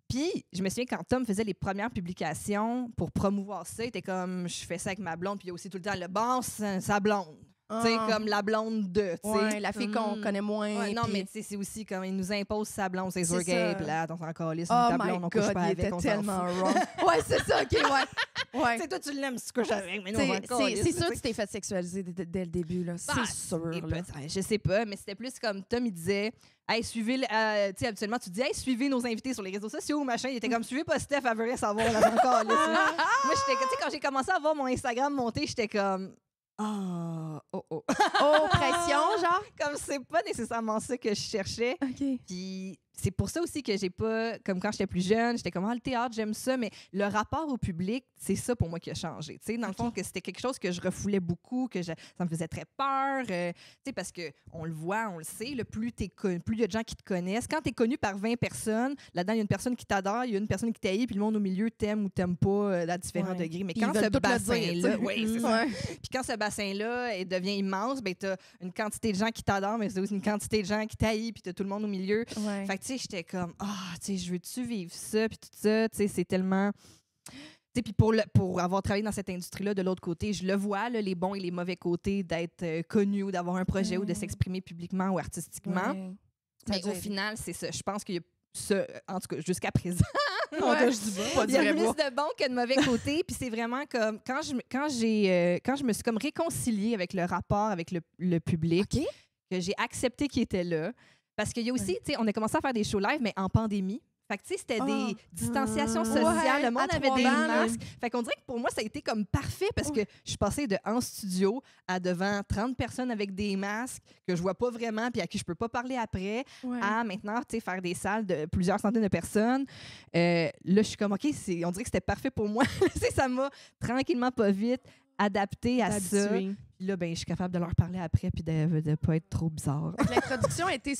C: Puis, je me souviens quand Tom faisait les premières publications pour promouvoir ça, il était comme, je fais ça avec ma blonde, puis il y a aussi tout le temps le bon, sa blonde. Tu sais, comme la blonde de, tu sais.
A: Ouais, la fille qu'on connaît moins.
C: Ouais, non,
A: puis-
C: mais tu sais, c'est aussi comme il nous impose sa blonde, c'est sûr
A: C'est
C: gay,
A: ça.
C: puis là, on s'en calisse,
A: Oh
C: ta
A: my
C: blonde, on couche
A: God,
C: pas
A: il
C: avec,
A: était
C: on s'en
A: tellement
C: fout.
A: wrong. Ouais, c'est ça, OK, ouais. Ouais.
C: Tu sais, toi, tu l'aimes, tu couches avec, mais nous, on s'en
A: C'est
C: calisse,
A: c'est sûr
C: tu
A: que tu t'es fait sexualiser dès le début, là.
C: Bah,
A: C'est sûr,
C: et
A: là.
C: peut-être, je sais pas, mais c'était plus comme Tom, il disait, hey, suivez, tu sais, habituellement, tu dis, hey, suivez nos invités sur les réseaux sociaux, machin. Il était comme, suivez pas Steph, elle veut rien savoir, là, encore, là. Moi, j'étais, tu sais, quand j'ai commencé à voir mon Instagram monter, j'étais comme, oh.
A: Oh, pression, genre?
C: Comme c'est pas nécessairement ça que je cherchais.
A: OK.
C: Puis c'est pour ça aussi que j'ai pas, comme quand j'étais plus jeune, j'étais comme, le théâtre, j'aime ça, mais le rapport au public, c'est ça pour moi qui a changé. Tu sais, dans le fond, que c'était quelque chose que je refoulais beaucoup, ça me faisait très peur, tu sais, parce que on le voit, on le sait, plus il y a de gens qui te connaissent. Quand t'es connu par 20 personnes, là-dedans, il y a une personne qui t'adore, il y a une personne qui t'haït, puis le monde au milieu t'aime ou t'aime pas à différents degrés. Mais quand ce bassin-là, c'est ça. Puis quand ce bassin-là devient immense, ben t'as une quantité de gens qui t'adorent, mais c'est aussi une quantité de gens qui t'haït, puis t'as tout le monde au milieu.
A: Ouais.
C: Fait que, tu sais, j'étais comme, tu sais, je veux-tu vivre ça, puis tout ça, tu sais, c'est tellement... Tu sais, puis pour avoir travaillé dans cette industrie-là, de l'autre côté, je le vois, là, les bons et les mauvais côtés d'être connu ou d'avoir un projet ou de s'exprimer publiquement ou artistiquement.
A: Ouais.
C: Mais au final, c'est ça. Je pense qu'il y a ça, en tout cas, jusqu'à présent.
B: On touche du bas.
C: Il y a plus de bons que de mauvais côtés. Puis c'est vraiment comme, quand je me suis comme réconciliée avec le rapport avec le public,
A: OK.
C: que j'ai accepté qu'il était là. Parce qu'il y a aussi, tu sais, on a commencé à faire des shows live, mais en pandémie. Fait que, tu sais, c'était des distanciations sociales.
A: Ouais,
C: le monde
A: à
C: avait
A: 3
C: des
A: bancs,
C: masques. Fait qu'on dirait que pour moi, ça a été comme parfait parce que je suis passée de en studio à devant 30 personnes avec des masques que je vois pas vraiment puis à qui je peux pas parler après, à maintenant, tu sais, faire des salles de plusieurs centaines de personnes. Là, je suis comme, OK, on dirait que c'était parfait pour moi. Ça m'a tranquillement, pas vite, adapté à ça. Puis là, ben, je suis capable de leur parler après puis de pas être trop bizarre.
A: L'introduction a été...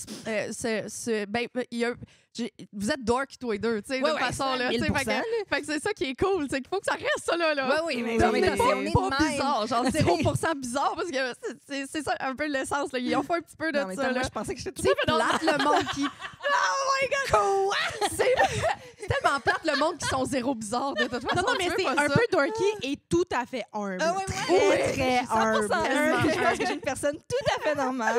A: vous êtes dork, toi et deux, tu sais, de toute façon. Là,
C: 1000%,
A: fait que c'est ça qui est cool, c'est qu'il faut que ça reste ça, là.
C: Oui, mais
A: on est
C: c'est
A: pas bizarre, genre 0% bizarre, parce que c'est ça un peu l'essence. Là. Ils ont fait un petit peu de
C: non, mais
A: ça.
C: moi, je pensais que j'étais
A: C'est plate, le monde qui... Oh my God! Quoi? C'est tellement plate, le monde qui sont zéro bizarre, de toute façon.
B: Non, mais c'est un peu dorky et tout à fait humble.
C: Ah oui,
B: Très humble.
C: 100% humble. Je pense que j'ai une personne tout à fait normale.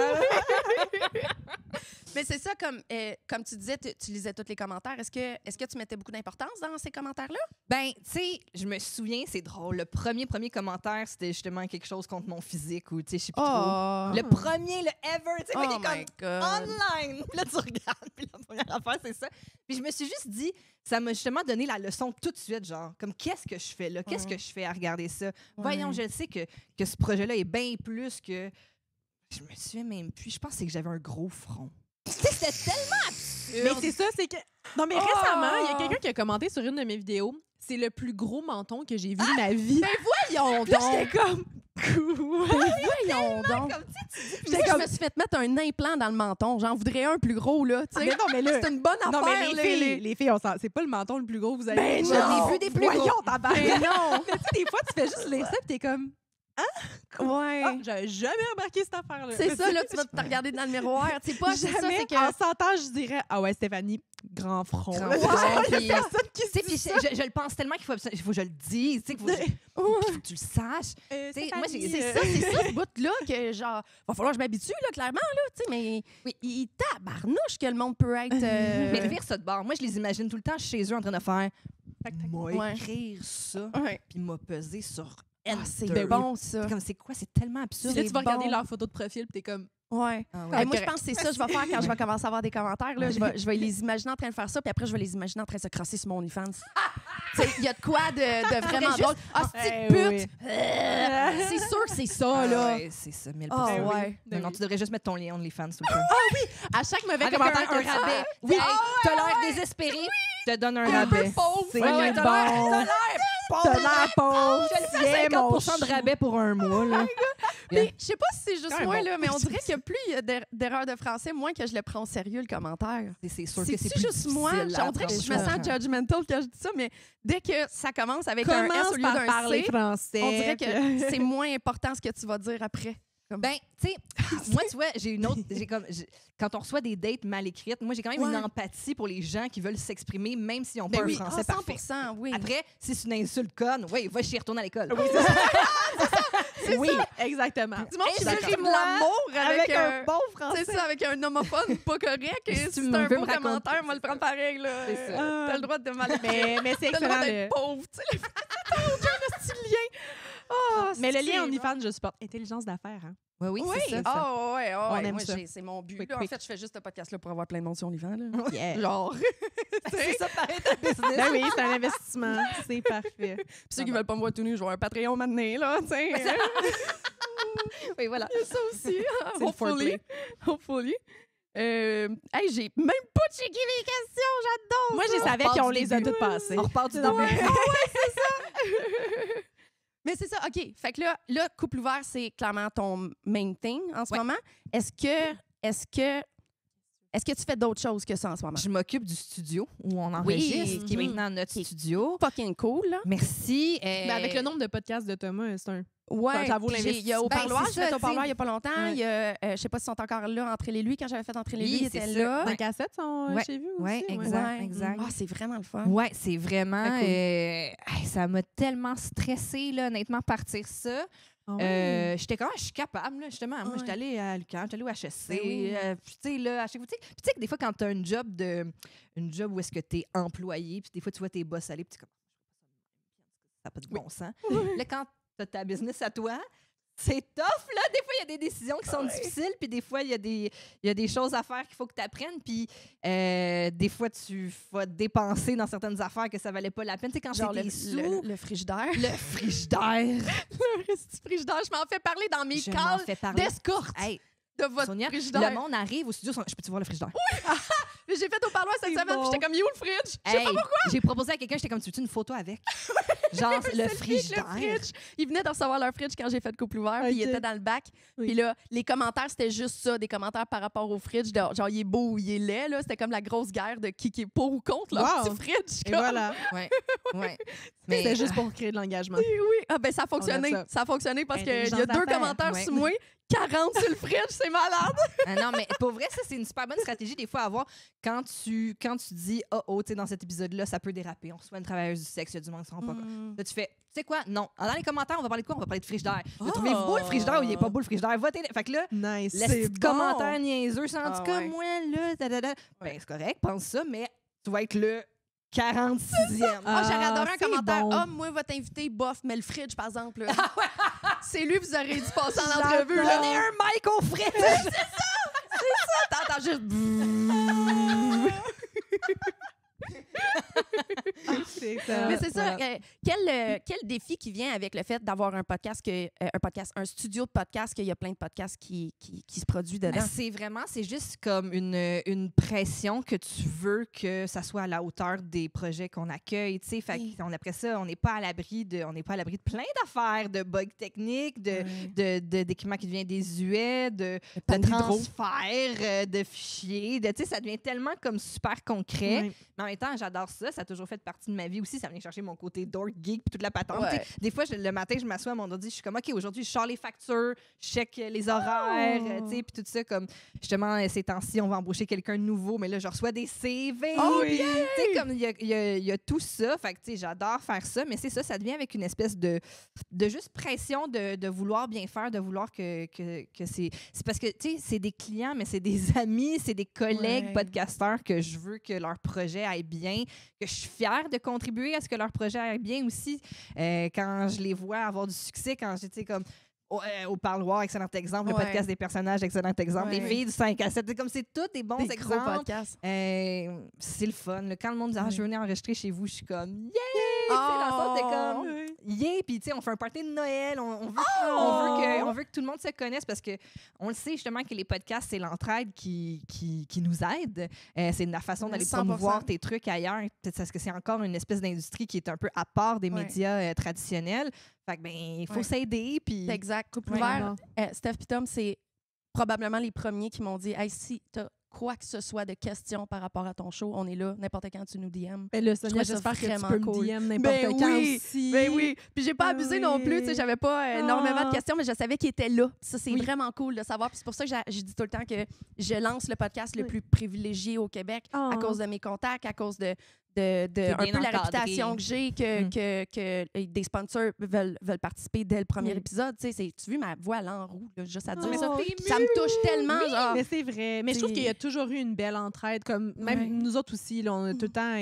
A: Mais c'est ça, comme tu disais, tu lisais tous les commentaires. Est-ce que tu mettais beaucoup d'importance dans ces commentaires-là?
C: Ben, tu sais, je me souviens, c'est drôle. Le premier commentaire, c'était justement quelque chose contre mon physique ou, tu sais, je sais plus trop. Le premier, le ever, tu sais,
A: Oh
C: comme
A: my God.
C: online. Puis là, tu regardes, puis la première affaire, c'est ça. Puis je me suis juste dit, ça m'a justement donné la leçon tout de suite, genre, comme, qu'est-ce que je fais là? Qu'est-ce que je fais à regarder ça? Voyons, je sais que ce projet-là est bien plus que... Je me souviens même plus. Je pensais que j'avais un gros front. C'était tellement absurde.
B: Mais c'est ça, c'est que... Non, mais récemment, il y a quelqu'un qui a commenté sur une de mes vidéos. C'est le plus gros menton que j'ai vu de ma vie.
A: Mais voyons
B: Puis là,
A: donc!
B: j'étais comme...
A: Voyons donc!
C: Comme, tu sais,
A: Puis je me suis fait mettre un implant dans le menton. J'en voudrais un plus gros, là. Tu sais.
B: Mais non, mais là...
A: C'est une bonne affaire.
B: Non, mais
A: là,
B: les filles, on s'en... C'est pas le menton le plus gros que vous avez
A: Ben
B: vu.
A: non!
C: J'en ai vu des plus gros.
B: Voyons, tabarnak.
A: Mais non!
B: Mais tu sais, des fois, tu fais juste lire ça, puis t'es comme...
A: Ouais.
B: Ah, j'avais jamais remarqué cette affaire-là.
A: C'est ça, là, tu vas te regarder dans le miroir. Tu sais pas, c'est ça,
B: Jamais,
A: c'est que...
B: en 100 ans, je dirais, ah ouais, Stéphanie, grand front.
C: Grand
B: là.
C: front,
B: Il y a
C: puis-
B: personne qui
C: Tu sais,
B: se
C: puis
B: dit ça.
C: je le pense tellement qu'il faut que je le dise, tu sais, qu'il faut, puis faut que tu le saches. Tu sais, moi,
B: Stéphanie,
A: C'est ça, ce bout-là que, genre, va falloir que je m'habitue, là, clairement, là, tu sais, mais il tabarnouche que le monde peut être...
C: Mais vire ça de bord. Moi, je les imagine tout le temps chez eux en train de faire m'a
A: Ouais.
C: écrire ça,
A: Ouais.
C: puis m'a pesé sur
A: Ah, c'est
C: Enter.
A: bon, ça.
C: C'est comme, c'est quoi? C'est tellement absurde.
B: Là, tu vas regarder
A: bon.
B: leur photo de profil, puis t'es comme...
A: Ouais.
C: Ah
A: Hey,
C: ouais.
A: moi, je pense que c'est ça que je vais faire quand je vais commencer à avoir des commentaires. Là. Je vais les imaginer en train de faire ça, puis après, je vais les imaginer en train de se crosser sur mon OnlyFans. Tu sais, il y a de quoi de vraiment drôle. Ah, c'est pute!
B: oui.
A: C'est sûr que c'est ça,
C: Ah
A: là.
C: ouais, c'est ça, 1000%.
A: Ah,
B: Ben oui.
A: ouais.
C: Non, non, tu devrais juste mettre ton lien OnlyFans tout le temps.
B: À chaque mauvais
C: Avec
B: commentaire,
C: un rabais. Oui,
A: Ah,
C: t'as l'air désespéré, je te donne un
A: Un peu
C: rabais.
A: pauvre.
C: C'est
A: Ouais,
C: bon.
A: t'as l'air
B: T'as l'air pauvre.
C: Je le fais à 50% de rabais pour un mois, là.
A: Puis, je sais pas si c'est juste
B: Ouais,
A: moi,
B: bon.
A: là, mais on dirait que plus il y a d'erreurs de français, moins que je le prends au sérieux, le commentaire.
C: C'est sûr que c'est
A: C'est-tu
C: plus
A: juste moi?
C: difficile à
A: On dirait que je me
C: apprendre.
A: sens judgmental quand je dis ça, mais dès que ça commence avec un S au
B: Commence
A: lieu
B: par
A: d'un
B: parler
A: C,
B: français.
A: on dirait que c'est moins important ce que tu vas dire après.
C: Ben, tu sais, moi, tu vois, j'ai une autre. Quand on reçoit des dates mal écrites, moi, j'ai quand même une empathie pour les gens qui veulent s'exprimer, même s'ils n'ont pas un français parfait.
A: 100%, oui.
C: Après, si c'est une insulte conne, oui, va chier, retourne à l'école.
A: C'est
B: Oui, exactement.
A: Du monde qui
C: Inscris-moi
A: écrit de l'amour avec
B: un bon français.
A: C'est ça, avec un homophone pas correct. Et si
C: tu
A: c'est
C: me
A: un
C: veux
A: beau
C: me raconter-
A: commentaire, on va le prendre pareil. Là.
C: C'est ça.
A: T'as le droit de mal.
B: Mais c'est
A: T'as le droit
B: excellent.
A: d'être pauvre. Tu sais, t'as aucun petit lien. Oh,
B: Mais le
A: c'est
B: lien
A: bon.
B: OnlyFans, je supporte. Intelligence d'affaires, hein?
C: Oui,
A: Oui,
C: c'est ça.
A: ah ouais,
B: On
A: ouais.
B: aime
A: Moi,
B: ça.
A: c'est mon but.
B: Quick,
A: Là. En
B: quick.
A: fait, je fais juste ce podcast-là pour avoir plein de monde sur OnlyFans. Là.
B: Yeah.
A: Genre.
C: C'est ça, pareil, ta business.
B: Ben oui, c'est un investissement. C'est parfait.
A: Puis ceux qui veulent pas me voir tout nu, je vais un Patreon maintenant, là, tu sais.
C: Oui, voilà.
A: Il y a ça aussi.
B: C'est le
A: Hopefully.
B: foreplay.
A: Hopefully. Hey, j'ai même pas checké les questions, j'adore.
B: Moi,
A: ça.
B: je savais
C: repart
B: qu'on
C: du
B: les a
C: début.
B: toutes passées.
C: On repart du
A: Ouais,
C: début.
A: Mais c'est ça, OK. Fait que là, couple ouvert, c'est clairement ton main thing en ce moment. Est-ce que tu fais d'autres choses que ça en ce moment?
C: Je m'occupe du studio où on enregistre, qui est
B: Mhm.
C: maintenant notre studio.
A: Fucking cool, là.
C: Merci.
B: Mais avec le nombre de podcasts de Thomas, c'est un...
A: Ouais,
B: ça vaut
A: puis il y a au
C: Ben,
A: parloir,
C: c'est
A: j'ai fait
C: ça,
A: au parloir
C: tu sais.
A: il y a pas longtemps.
B: Ouais.
A: Il y a, je sais pas s'ils sont encore là, Entrer les lui. Quand j'avais fait Entrer les
C: Oui,
A: lui, ils
C: c'est
A: étaient
C: ça.
A: là.
B: Les cassettes sont
C: Ouais.
B: chez vous
C: Ouais,
B: aussi?
C: exact.
A: Ouais.
C: exact.
A: Ah, c'est vraiment le fun.
C: Ouais, c'est vraiment.
A: Très cool.
C: Hey, ça m'a tellement stressée, là, honnêtement, partir ça.
B: Ah ouais.
C: J'étais quand même, je suis capable, là, justement. Moi,
A: Ouais.
C: j'étais allée à l'UQAM, j'étais allée au HEC.
A: Ben oui.
C: Puis, tu sais, là, à chaque fois, tu sais que des fois, quand tu as une job où est-ce que tu es employé, puis des fois, tu vois tes boss aller, puis tu es comme, ça n'a pas de bon sens. Là, quand tu as ta business à toi, c'est tough, là. Des fois, il y a des décisions qui sont difficiles, puis des fois, il y a des choses à faire qu'il faut que tu apprennes, puis des fois, tu vas dépenser dans certaines affaires que ça valait pas la peine. Tu sais, quand
A: Genre
C: c'est tes sous,
A: le frigidaire.
C: le frigidaire,
A: Le petit frigidaire, je m'en fais parler dans mes
C: je m'en
A: calls
C: fais parler.
A: d'escorte
C: Hey,
A: de votre
C: Sonia,
A: frigidaire.
C: le monde arrive au studio, je peux-tu voir le frigidaire?
A: J'ai fait au parloir cette
B: C'est
A: semaine,
B: bon.
A: puis j'étais comme, you le fridge? Je sais
C: Hey,
A: pas pourquoi.
C: j'ai proposé à quelqu'un, j'étais comme, tu veux une photo avec? Genre, le frigidaire.
A: fridge. Ils venaient de recevoir leur fridge quand j'ai fait couple ouvert, puis ils
B: Ok.
A: étaient dans le bac.
B: Oui.
A: Puis là, les commentaires, c'était juste ça, des commentaires par rapport au fridge, de, genre, il est beau ou il est laid, là. C'était comme la grosse guerre de qui est pour ou contre leur
B: Wow.
A: petit fridge.
B: Et
A: comme.
B: voilà.
C: Ouais, ouais.
B: C'était juste pour créer de l'engagement.
A: Oui, oui. Ah, ben, ça a fonctionné.
B: On aime
A: Ça a fonctionné parce qu'il y a
B: Intelligence
A: 2
B: d'affaires.
A: commentaires
C: Ouais.
A: sur moi, 40 sur le fridge, c'est malade.
C: Ah non, mais pour vrai, ça, c'est une super bonne stratégie des fois à avoir quand tu dis, tu sais, dans cet épisode-là, ça peut déraper. On reçoit une travailleuse du sexe, il y a du monde qui s'en rend pas compte. Là, tu fais, tu sais quoi? Non. Dans les commentaires, on va parler de quoi? On va parler de frigidaire. Là, trouvez-vous beau le frigidaire ou il est pas beau le frigidaire? Votez. Fait que là,
B: Nice.
C: laisse
B: C'est
C: petit
B: bon.
C: commentaire niaiseux, c'est en
A: Ah
C: tout cas,
A: ouais.
C: moi, là, Ben, c'est correct, pense ça, mais tu vas être le 46e.
A: Ah, j'aurais adoré un
B: c'est
A: commentaire.
B: bon.
A: Ah, moi, votre invité, bof, mais le fridge, par exemple. là. C'est lui, vous auriez dû passer en entrevue.
B: J'adore.
A: Là.
C: Donnez un mic au fridge!
A: T'entends juste.
B: C'est excellent.
A: Mais c'est ça.
C: voilà.
A: Quel défi qui vient avec le fait d'avoir un podcast, un studio de podcast, qu'il y a plein de podcasts qui se produisent dedans?
C: Ben, c'est juste comme une pression que tu veux que ça soit à la hauteur des projets qu'on accueille, tu sais. Fait
A: Oui.
C: après ça, on n'est pas à l'abri de plein d'affaires, de bugs techniques, d'équipements qui deviennent désuets, de transfert de fichiers, tu sais, ça devient tellement comme super concret.
B: Ouais.
C: Mais en même temps, j'adore ça. Ça a toujours fait partie de ma vie aussi. Ça vient chercher mon côté dork geek puis toute la patente.
A: Ouais.
C: Tu sais, des fois, le matin, je m'assois à mon ordi, je suis comme, OK, aujourd'hui, je sors les factures, je check les horaires, tu sais, puis tout ça. Comme, justement, ces temps-ci, on va embaucher quelqu'un de nouveau, mais là, je reçois des CV.
A: Oh,
C: puis,
A: yeah!
C: tu sais, comme, il y a tout ça. Fait que, tu sais, j'adore faire ça, mais c'est ça devient avec une espèce de juste pression de vouloir bien faire, de vouloir que c'est parce que, tu sais, c'est des clients, mais c'est des amis, c'est des collègues
A: Ouais.
C: podcasteurs que je veux que leur projet aille bien, que je suis fière de contribuer à ce que leur projet aille bien aussi. Quand je les vois avoir du succès, quand j'étais comme au parloir, excellent exemple,
A: Ouais.
C: le podcast des personnages, excellent exemple,
A: Ouais.
C: les filles du 5 à 7, c'est comme c'est tous des bons
A: Des gros
C: exemples.
A: podcasts.
C: C'est le fun. Là. Quand le monde dit je veux venir enregistrer chez vous, je suis comme yeah!
A: Oh!
C: Tu sais, dans le sens, t'es comme yeah! Puis tu sais, on fait un party de Noël. On veut que tout le monde se connaisse parce que on le sait justement que les podcasts, c'est l'entraide qui nous aide. C'est la façon d'aller
A: 100%.
C: promouvoir tes trucs ailleurs. Peut-être parce que c'est encore une espèce d'industrie qui est un peu à part des
A: Ouais.
C: médias traditionnels. Fait que ben il faut
A: Ouais.
C: s'aider. Puis
A: C'est exact. Couple
C: Ouais.
A: ouvert, Steph et Tom, c'est probablement les premiers qui m'ont dit hey, si tu as quoi que ce soit de questions par rapport à ton show, on est là, n'importe quand tu nous DM.
B: Ben là,
A: Je
B: Sonia,
A: trouvais ça
B: j'espère que tu
A: vraiment
B: peux
A: cool.
B: me DM n'importe
A: Ben
B: quand
A: oui,
B: aussi.
A: Ben oui. Puis j'ai pas
B: Ben
A: abusé non plus. Tu sais,
B: oui.
A: j'avais pas énormément de
B: Ah.
A: questions, mais je savais qu'il était là. Ça, c'est
B: Oui.
A: vraiment cool de savoir. Puis c'est pour ça que je dis tout le temps que je lance le podcast le
B: Oui.
A: plus privilégié au Québec
B: Ah.
A: à cause de mes contacts, à cause de un peu
C: bien
A: la
C: encadré.
A: réputation que j'ai, que des sponsors veulent participer dès le premier épisode. Tu sais, tu as vu ma voix à l'enroue, là, juste à dire ça. Ça me touche tellement.
B: Oui,
A: genre,
B: mais c'est vrai. Mais je trouve qu'il y a toujours eu une belle entraide. Comme même nous autres aussi, là, on a tout le temps...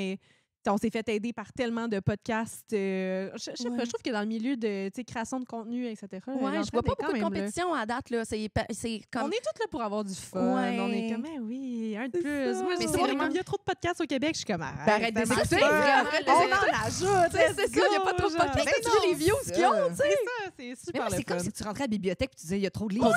B: on s'est fait aider par tellement de podcasts. Je sais pas, je trouve que dans le milieu de création de contenu, etc.,
A: ouais, je vois pas beaucoup de compétition à date. Là. C'est comme...
B: On est tous là pour avoir du fun.
A: Ouais.
B: On est comme, oui, un de plus.
A: Ça.
B: Moi,
A: Mais
B: c'est
A: c'est
B: vraiment... Il y a trop de podcasts au Québec, je suis comme,
A: arrête de
B: d'écouter.
A: d'écouter.
B: On en ajoute.
A: C'est ça, il n'y a pas trop de podcasts.
C: Mais
A: Tu vois les views qu'ils ont, tu sais.
B: C'est
C: Mais
B: super
C: moi,
B: le
C: c'est comme
B: fun.
C: si tu rentrais à la bibliothèque et tu disais il y a trop de livres.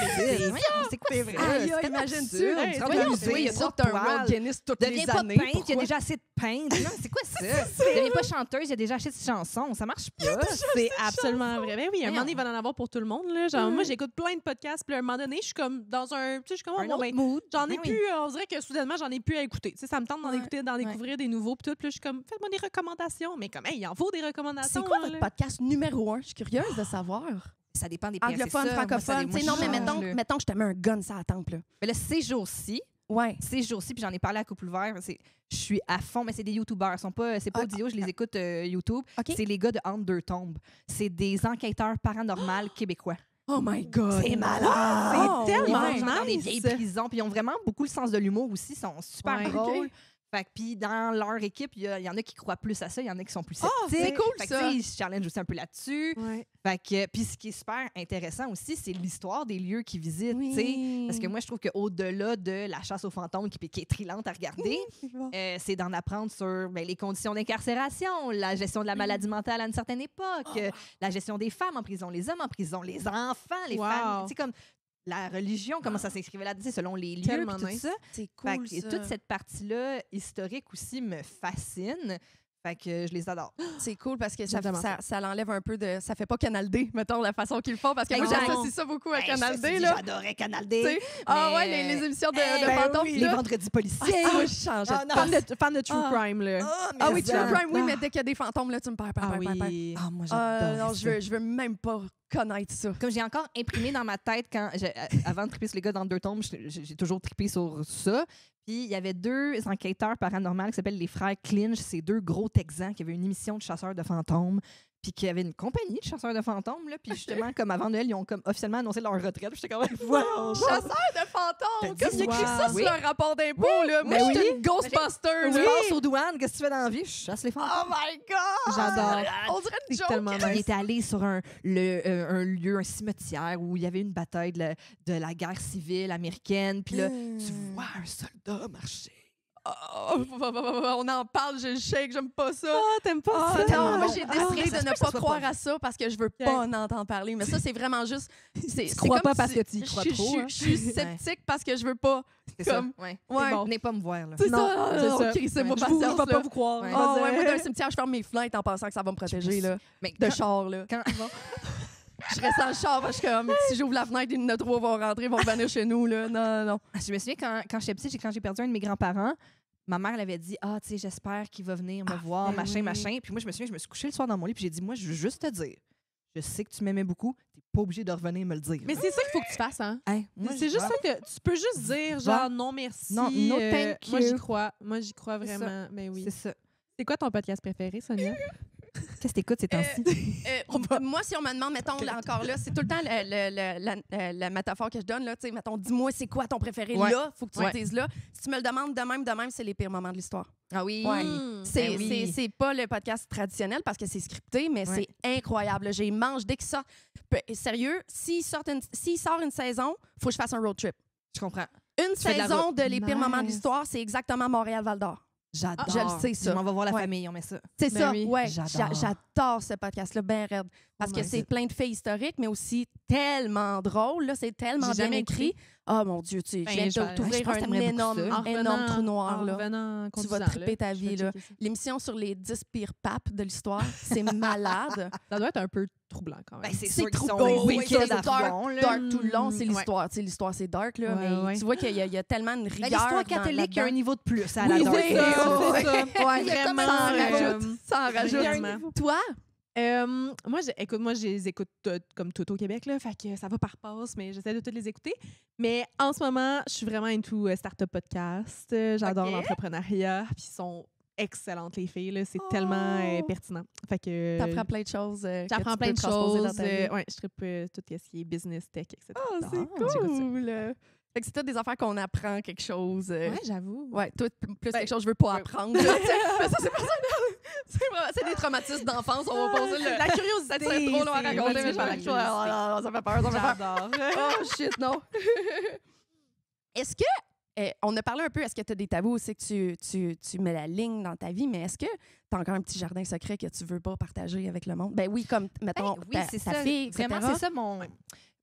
C: C'est quoi
B: C'est
C: ça?
B: vrai.
A: Aïe,
C: C'est
A: imagine-tu.
C: absurde.
B: Hey,
C: Tu rentres
A: Voyons,
C: au musée,
A: il y a
C: trop
A: tout
C: de
A: un World
C: poils.
A: Guinness toutes
C: Deviens
A: les
C: pas
A: années.
C: peintre, il y a
A: Pourquoi?
C: déjà assez de peintre. Non, c'est quoi ça? Deviens pas chanteuse, il y a déjà assez de chansons. Ça marche pas.
B: C'est absolument vrai. Mais oui, un
C: Mais
B: moment donné, il va en avoir pour tout le monde. Là. Genre,
A: Ouais.
B: moi, j'écoute plein de podcasts, puis à un moment donné, je suis comme dans un... Tu sais, je suis comme,
C: Un
B: bon,
C: autre
B: ben,
C: mood.
B: j'en ai
C: Ben
B: plus... on dirait que soudainement, j'en ai plus à écouter. Tu sais, ça me tente d'en
A: Ouais.
B: écouter, d'en découvrir des nouveaux, puis tout. Puis là, je suis comme, faites-moi des recommandations. Mais comme, hey, il en faut des recommandations.
A: C'est quoi
B: là.
A: votre podcast numéro 1? Je suis curieuse de savoir.
C: Ça dépend des
A: Anglophone, francophone. Tu sais, non, mais mettons que je te mets un gun sur la tempe. Là.
C: Mais là, ces jours-ci,
A: Ouais.
C: puis j'en ai parlé à Couple Ouvert, je suis à fond, mais c'est des YouTubers. C'est pas audio, je les écoute YouTube.
A: OK.
C: C'est les gars de Undertombe. C'est des enquêteurs paranormaux québécois.
A: Oh my God.
C: C'est malade!
B: C'est tellement
C: Ils vont dans des
B: nice.
C: vieilles prisons, puis ils ont vraiment beaucoup le sens de l'humour aussi, ils sont super
B: Ouais.
C: drôles.
A: OK.
C: Fait que, puis dans leur équipe, il y en a qui croient plus à ça, il y en a qui sont plus
A: Ah,
C: sceptiques.
A: c'est cool,
C: Fait que,
A: ça.
C: tu sais, ils se challengent aussi un peu là-dessus.
B: Ouais.
C: Fait que, puis ce qui est super intéressant aussi, c'est l'histoire des lieux qu'ils visitent.
A: Oui.
C: tu sais. Parce que moi, je trouve qu'au-delà de la chasse aux fantômes qui est trillante à regarder, c'est d'en apprendre sur les conditions d'incarcération, la gestion de la maladie mentale à une certaine époque, la gestion des femmes en prison, les hommes en prison, les enfants, les
B: Wow.
C: familles. Tu sais, comme la religion, comment ça s'inscrivait là-dedans, selon les lieux,
B: Tellement
C: puis tout
B: nice.
C: ça.
A: C'est
C: Fait
A: cool,
C: que- et
A: ça.
C: toute cette partie-là historique aussi me fascine. Fait que je les adore.
A: C'est cool parce que ça,
B: J'adore
A: ça l'enlève un peu de... Ça fait pas Canal D, mettons, la façon qu'ils le font. Parce que moi,
C: Exact.
A: j'associe ça beaucoup à
C: Hey,
A: Canal
C: je te
A: D,
C: dis,
A: là.
C: J'adorais Canal
A: Tu sais,
C: D.
A: Ah ouais,
C: mais-
A: les émissions de
C: Ben
A: fantômes.
C: oui,
A: là.
C: les vendredis policiers.
A: Ah, moi, je changeais.
C: Ah, non,
B: Fan de True
A: Ah.
B: Crime, là.
A: Ah oui, True
C: ça.
A: Crime, oui, mais dès qu'il y a des fantômes, là, tu me perds.
B: Ah oui.
C: Ah, moi,
A: Ah,
C: j'adore.
A: non, je veux même pas connaître ça.
C: Comme j'ai encore imprimé dans ma tête, avant de triper sur les gars d'Undertombe, j'ai toujours trippé sur ça. Puis il y avait 2 enquêteurs paranormaux qui s'appellent les frères Clinch. C'est 2 gros Texans qui avaient une émission de chasseurs de fantômes. Puis qui avaient une compagnie de chasseurs de fantômes. Là. Puis justement, comme avant Noël, ils ont comme officiellement annoncé leur retraite. J'étais comme, wow!
A: Chasseur de fantômes!
C: T'as
A: Comme il
C: dit,
A: écrit ça
B: wow.
A: sur
C: Oui.
A: leur rapport d'impôt, là. Moi,
C: Mais
A: je suis
C: oui.
A: une Ghostbuster,
C: Tu
A: là.
C: passes aux douanes, qu'est-ce que tu fais dans la vie? Je chasse les fantômes.
A: Oh my God!
B: J'adore.
A: On dirait une
B: C'est
A: joke.
B: tellement
C: Il
B: nice.
C: était allé sur un lieu, un cimetière où il y avait une bataille de la guerre civile américaine. Puis là, tu vois un soldat marcher.
A: Oh, on en parle, je shake, j'aime pas ça.
B: Ah, t'aimes pas
A: Ah,
B: ça?
A: non, moi j'ai
C: Ah,
A: décidé
C: ça
A: de
C: se
A: ne
C: peut que ça
A: pas
C: soit
A: croire
C: pas
A: à ça parce que je veux pas en entendre parler. Mais ça, c'est vraiment juste. C'est
B: crois
A: comme
B: pas parce
A: si-
B: que tu y crois trop, hein.
A: Je suis sceptique parce que je veux pas.
C: C'est
A: Comme-
C: ça. Ouais.
A: Ouais.
C: Venez pas me voir. Là.
A: C'est
B: Non,
A: ça.
B: c'est
A: Oh,
B: ça.
A: crissez-moi
B: Je
A: patience,
B: vais pas
A: là.
B: vous croire.
C: Ouais.
A: Ah
B: Vas-y.
A: ouais, moi, dans le cimetière, je ferme mes fenêtres en pensant que ça va me protéger, là.
C: Mais
A: De
C: quand-
A: char, là.
C: quand-
A: Je reste dans le char parce que comme, si j'ouvre la fenêtre, une de 3 vont rentrer, vont venir chez nous, là. Non, non.
C: Je me souviens quand j'étais petite, quand j'ai perdu un de mes grands-parents, ma mère elle avait dit « Ah, tu sais, j'espère qu'il va venir me voir,
A: ben
C: machin,
A: oui.
C: machin. » Puis moi, je me souviens, je me suis couchée le soir dans mon lit, puis j'ai dit « Moi, je veux juste te dire, je sais que tu m'aimais beaucoup, t'es pas obligé de revenir me le dire. »
B: Mais c'est ça qu'il faut que tu fasses, hein?
C: Hey, moi,
B: C'est juste ça que tu peux juste dire, genre, non, merci.
C: Non, no thank
B: Moi,
C: you.
B: j'y crois. Moi, j'y crois
C: C'est
B: vraiment. Mais oui.
C: C'est ça.
B: C'est quoi ton podcast préféré, Sonia?
C: Qu'est-ce que t'écoutes ces temps-ci?
A: Moi, si on me demande, mettons, là, encore là, c'est tout le temps la métaphore que je donne, là. Tu sais, mettons, dis-moi, c'est quoi ton préféré
C: Ouais.
A: là? Faut que tu
C: Ouais.
A: le dises là. Si tu me le demandes de même, c'est les pires moments de l'histoire.
C: Ah oui.
A: Ouais.
B: Mm.
A: C'est
C: Ben oui.
A: c'est pas le podcast traditionnel parce que c'est scripté, mais
C: Ouais.
A: c'est incroyable. là. J'ai mange dès qu'il sort. Sérieux, s'il sort une saison, faut que je fasse un road trip.
C: Je comprends.
A: Une
C: Tu fais de la
A: saison
C: route.
A: de Les pires moments de
B: Nice.
A: l'histoire, c'est exactement Montréal-Val d'Or.
C: J'adore.
A: Je le sais, ça.
C: Je m'en vais voir la
A: Ouais.
C: famille, on met ça.
A: C'est
B: Ben
A: ça,
B: oui.
A: ouais.
C: J'adore.
A: J'adore ce podcast-là, bien raide. Parce
B: Oh
A: que
B: my
A: c'est
B: God.
A: plein de faits historiques, mais aussi tellement drôle. Là, c'est tellement
B: J'ai
A: bien
B: jamais
A: écrit. Oh mon Dieu, tu
B: Ben,
A: viens
B: je vais-
A: de t'ouvrir
C: je pense que
A: un
C: t'aimerais beaucoup
A: énorme,
C: ça.
A: énorme trou noir.
B: en
A: Là.
B: revenant
A: Tu vas
B: conduisant,
A: triper ta
B: je vais
A: vie, là.
B: checker ça.
A: L'émission sur les 10 pires papes de l'histoire, c'est malade.
B: Ça doit être un peu troublant quand même.
C: Ben, c'est
A: C'est
C: sûr qu'ils
A: trop
C: sont
A: beau,
C: wicked
A: c'est
C: à
A: dark,
C: fond, là.
A: Dark tout le long, c'est
B: Ouais.
A: l'histoire. Tu sais, l'histoire, c'est dark, là,
B: Ouais,
A: mais
B: ouais.
A: tu vois qu'il y a tellement de
C: Ben,
A: rigueur.
C: l'histoire catholique a un niveau de plus à la
A: Oui,
C: dark.
A: oui,
B: c'est ça,
A: ouais.
B: c'est ça.
A: Ouais,
B: Vraiment,
A: ça en rajoute. Ça en rajoute.
B: Vraiment.
A: Toi?
B: Moi, je les écoute comme tout au Québec, là, fait que ça va par passe, mais j'essaie de toutes les écouter. Mais en ce moment, je suis vraiment into Startup Podcast. J'adore
A: Ok.
B: l'entrepreneuriat, puis ils sont excellentes, les filles. Là. C'est tellement pertinent. Fait que
A: t'apprends plein de choses.
B: J'apprends plein de choses. Ouais, je trippe tout ce qui est business, tech, etc.
A: Oh, c'est cool! Fait que c'est tout des affaires qu'on apprend quelque chose.
B: Ouais, j'avoue.
A: Ouais, toi, plus quelque chose que je veux pas apprendre. Là, mais ça, c'est personnel. C'est des traumatismes d'enfance. On va poser
B: la curiosité.
A: Ça serait trop long à raconter, mais ça fait peur. Ça fait peur.
B: J'adore.
A: Oh, shit, non. Est-ce que, on a parlé un peu, est-ce que tu as des tabous aussi que tu mets la ligne dans ta vie, mais est-ce que tu as encore un petit jardin secret que tu veux pas partager avec le monde? Ben oui, comme, mettons, ta fille, etc.
C: Vraiment, c'est ça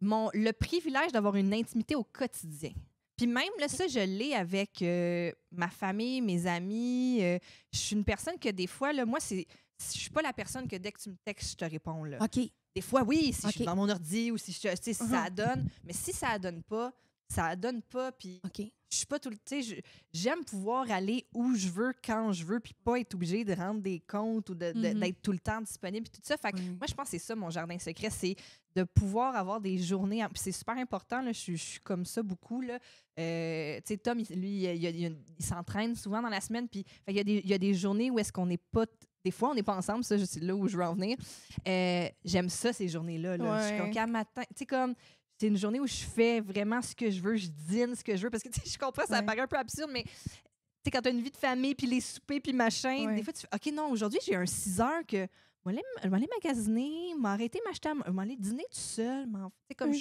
C: le privilège d'avoir une intimité au quotidien. Puis même, là, ça, je l'ai avec ma famille, mes amis. Je suis une personne que des fois, là, moi, je suis pas la personne que dès que tu me textes, je te réponds. Là.
A: OK.
C: Des fois, oui, si je suis dans mon ordi ou si ça donne. Mais si ça donne pas, ça donne pas. Puis je suis pas tout le temps. J'aime pouvoir aller où je veux, quand je veux, puis pas être obligée de rendre des comptes ou d'être tout le temps disponible. Puis tout ça. Fait que moi, je pense que c'est ça, mon jardin secret, c'est de pouvoir avoir des journées. Puis c'est super important. Là, je suis comme ça beaucoup. Là. Tom, lui, il s'entraîne souvent dans la semaine. Puis il y a des journées où est-ce qu'on n'est pas. Des fois, on n'est pas ensemble. Ça, c'est là où je veux en venir. J'aime ça, ces journées-là. Là. Je suis comme, qu'à matin. Tu sais, comme. C'est une journée où je fais vraiment ce que je veux, je dîne ce que je veux. Parce que, tu sais, je comprends, ça paraît un peu absurde, mais tu sais, quand tu as une vie de famille, puis les soupers, puis machin, des fois, tu fais, OK, non, aujourd'hui, j'ai un 6 heures que je vais aller magasiner, m'arrêter, m'aller dîner tout seul. Tu sais, comme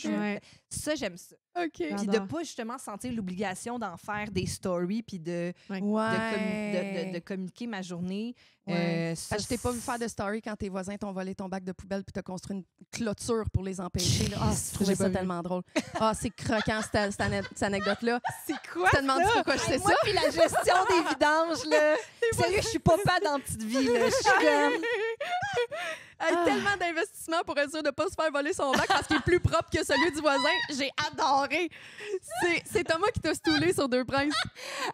C: ça, j'aime ça.
A: OK.
C: Puis de pas justement sentir l'obligation d'en faire des stories, puis de communiquer ma journée.
A: Ça, je t'ai pas vu faire de story quand tes voisins t'ont volé ton bac de poubelle puis t'as construit une clôture pour les empêcher. Je trouvais ça tellement drôle. C'est croquant, cette anecdote-là.
B: C'est quoi?
A: Je te demande pourquoi je sais ça.
C: Puis la gestion des vidanges, là. Sérieux, je suis papa dans Petite Vie, là. Je suis comme...
A: Tellement d'investissement pour être sûr de ne pas se faire voler son bac parce qu'il est plus propre que celui du voisin. J'ai adoré. C'est Thomas qui t'a stoulé sur Deux Princes.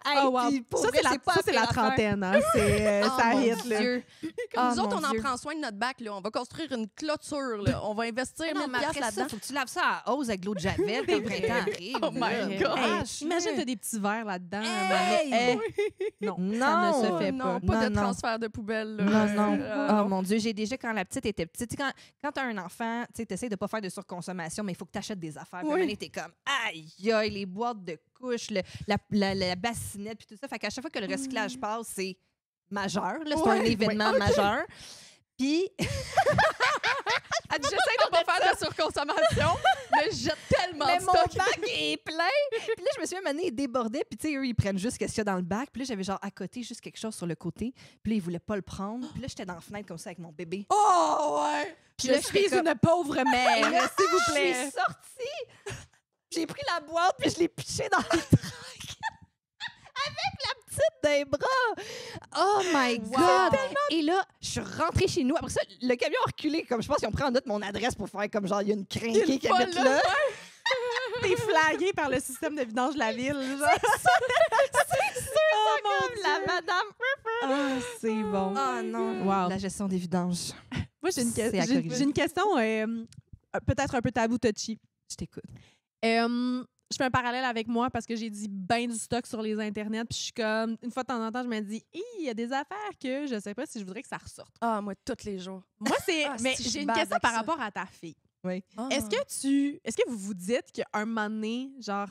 B: Wow. Ça, c'est la trentaine. Hein. Ça hit. Là.
A: Comme nous autres, on en prend soin de notre bac. Là. On va construire une clôture. Là. On va investir 1000 $. Là-dedans.
C: Faut que tu laves ça à hausse avec l'eau de Javel quand le printemps arrive.
A: Oh my God.
B: Imagine, tu as des petits verres là-dedans. Non,
C: ça
B: ne se fait pas.
A: Pas de transfert de poubelle.
C: Non. Oh mon Dieu, j'ai déjà, quand la petite était petite, quand tu as un enfant, tu essaies de ne pas faire de surconsommation, mais il faut que tu achètes des affaires. Puis tu es comme, aïe, les boîtes de couches, la bassinette, puis tout ça. Fait qu'à chaque fois que le recyclage passe, c'est majeur. Là, c'est un événement majeur. Puis...
A: Elle dit, j'essaie de pas faire de surconsommation, mais je jette tellement de stock.
C: Mon bac est plein. Puis là, je me suis même amenée, ils débordaient. Puis tu sais, eux, ils prennent juste ce qu'il y a dans le bac. Puis là, j'avais genre à côté juste quelque chose sur le côté. Puis là, ils voulaient pas le prendre. Puis là, j'étais dans la fenêtre comme ça avec mon bébé.
A: Oh ouais!
C: Puis là,
B: je suis une pauvre mère, s'il vous plaît.
C: Je suis sortie. J'ai pris la boîte puis je l'ai pichée dans le truc. Avec la petite des bras. Oh my God! Et là, je suis rentrée chez nous. Après ça, le camion a reculé. Comme je pense qu'ils ont pris en note mon adresse pour faire comme genre, il y a une crinquée qui habite là.
B: T'es flaguée par le système de vidange de la ville.
C: C'est sûr,
B: comme
C: la madame.
B: C'est bon.
C: Oh non.
B: Wow.
C: La gestion des vidanges.
B: Moi, j'ai une question peut-être un peu tabou touchy.
C: Je t'écoute.
B: Je fais un parallèle avec moi parce que j'ai dit ben du stock sur les internets. Puis je suis comme, une fois de temps en temps, je me dis, il y a des affaires que je sais pas si je voudrais que ça ressorte.
A: Moi, tous les jours.
B: Moi, c'est. Mais j'ai une question par rapport à ta fille.
C: Oui.
B: Est-ce que vous vous dites qu'un moment donné, genre,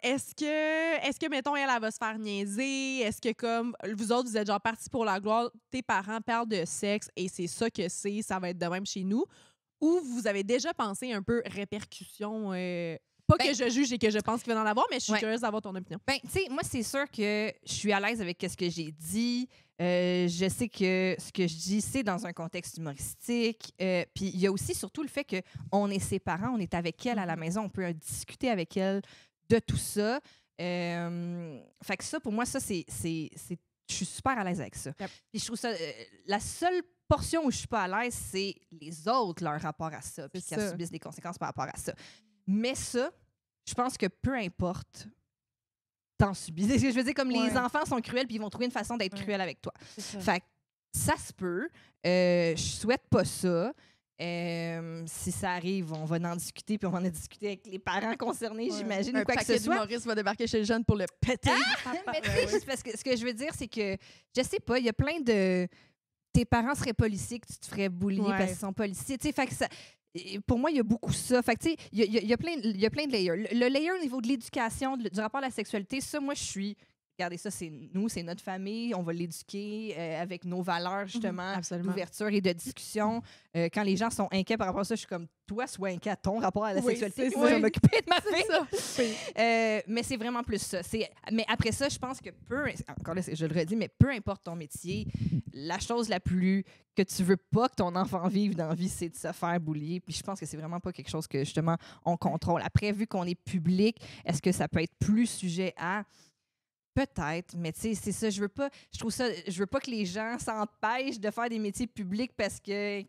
B: est-ce que, mettons, elle va se faire niaiser? Est-ce que, comme, vous autres, vous êtes genre partis pour la gloire, tes parents parlent de sexe et c'est ça que ça va être de même chez nous? Ou vous avez déjà pensé un peu répercussions? Pas que je juge et que je pense qu'il va en avoir, mais je suis curieuse d'avoir ton opinion.
C: Tu sais, moi, c'est sûr que je suis à l'aise avec ce que j'ai dit. Je sais que ce que je dis, c'est dans un contexte humoristique. Puis il y a aussi surtout le fait qu'on est ses parents, on est avec elle à la maison, on peut discuter avec elle de tout ça. Fait que ça, pour moi, ça, je suis super à l'aise avec ça. Yep. Puis je trouve ça... la seule portion où je suis pas à l'aise, c'est les autres, leur rapport à ça, puis qu'elles subissent des conséquences par rapport à ça. Mais ça, je pense que peu importe, t'en subis. C'est ce que je veux dire, comme les enfants sont cruels puis ils vont trouver une façon d'être cruels avec toi. Fait que ça se peut. Je souhaite pas ça. Si ça arrive, on va en discuter, puis on va en discuter avec les parents concernés, j'imagine, ou quoi que ce
A: soit. Un
C: soit.
A: paquet d'humoristes va débarquer chez le jeune pour le péter.
C: Mais tu sais, juste parce que ce que je veux dire, c'est que, je sais pas, il y a plein de... Tes parents seraient policiers, que tu te ferais bullier parce qu'ils sont policiers. Tu sais, fait que ça... Pour moi, il y a beaucoup ça. Fait que, tu sais, il y a plein de layers. Le layer au niveau de l'éducation, du rapport à la sexualité, ça, moi, je suis... Regardez, ça, c'est nous, c'est notre famille. On va l'éduquer avec nos valeurs, justement, d'ouverture et de discussion. Quand les gens sont inquiets par rapport à ça, je suis comme, toi, sois inquiet à ton rapport à la sexualité. Moi, je vais m'occuper de ma fille. Mais c'est vraiment plus ça. Mais après ça, je pense que encore là, je le redis, mais peu importe ton métier, la chose la plus que tu veux pas que ton enfant vive dans la vie, c'est de se faire bullier. Puis je pense que c'est vraiment pas quelque chose que, justement, on contrôle. Après, vu qu'on est public, est-ce que ça peut être plus sujet à... Peut-être, mais tu sais, c'est ça. Je veux pas que les gens s'empêchent de faire des métiers publics parce que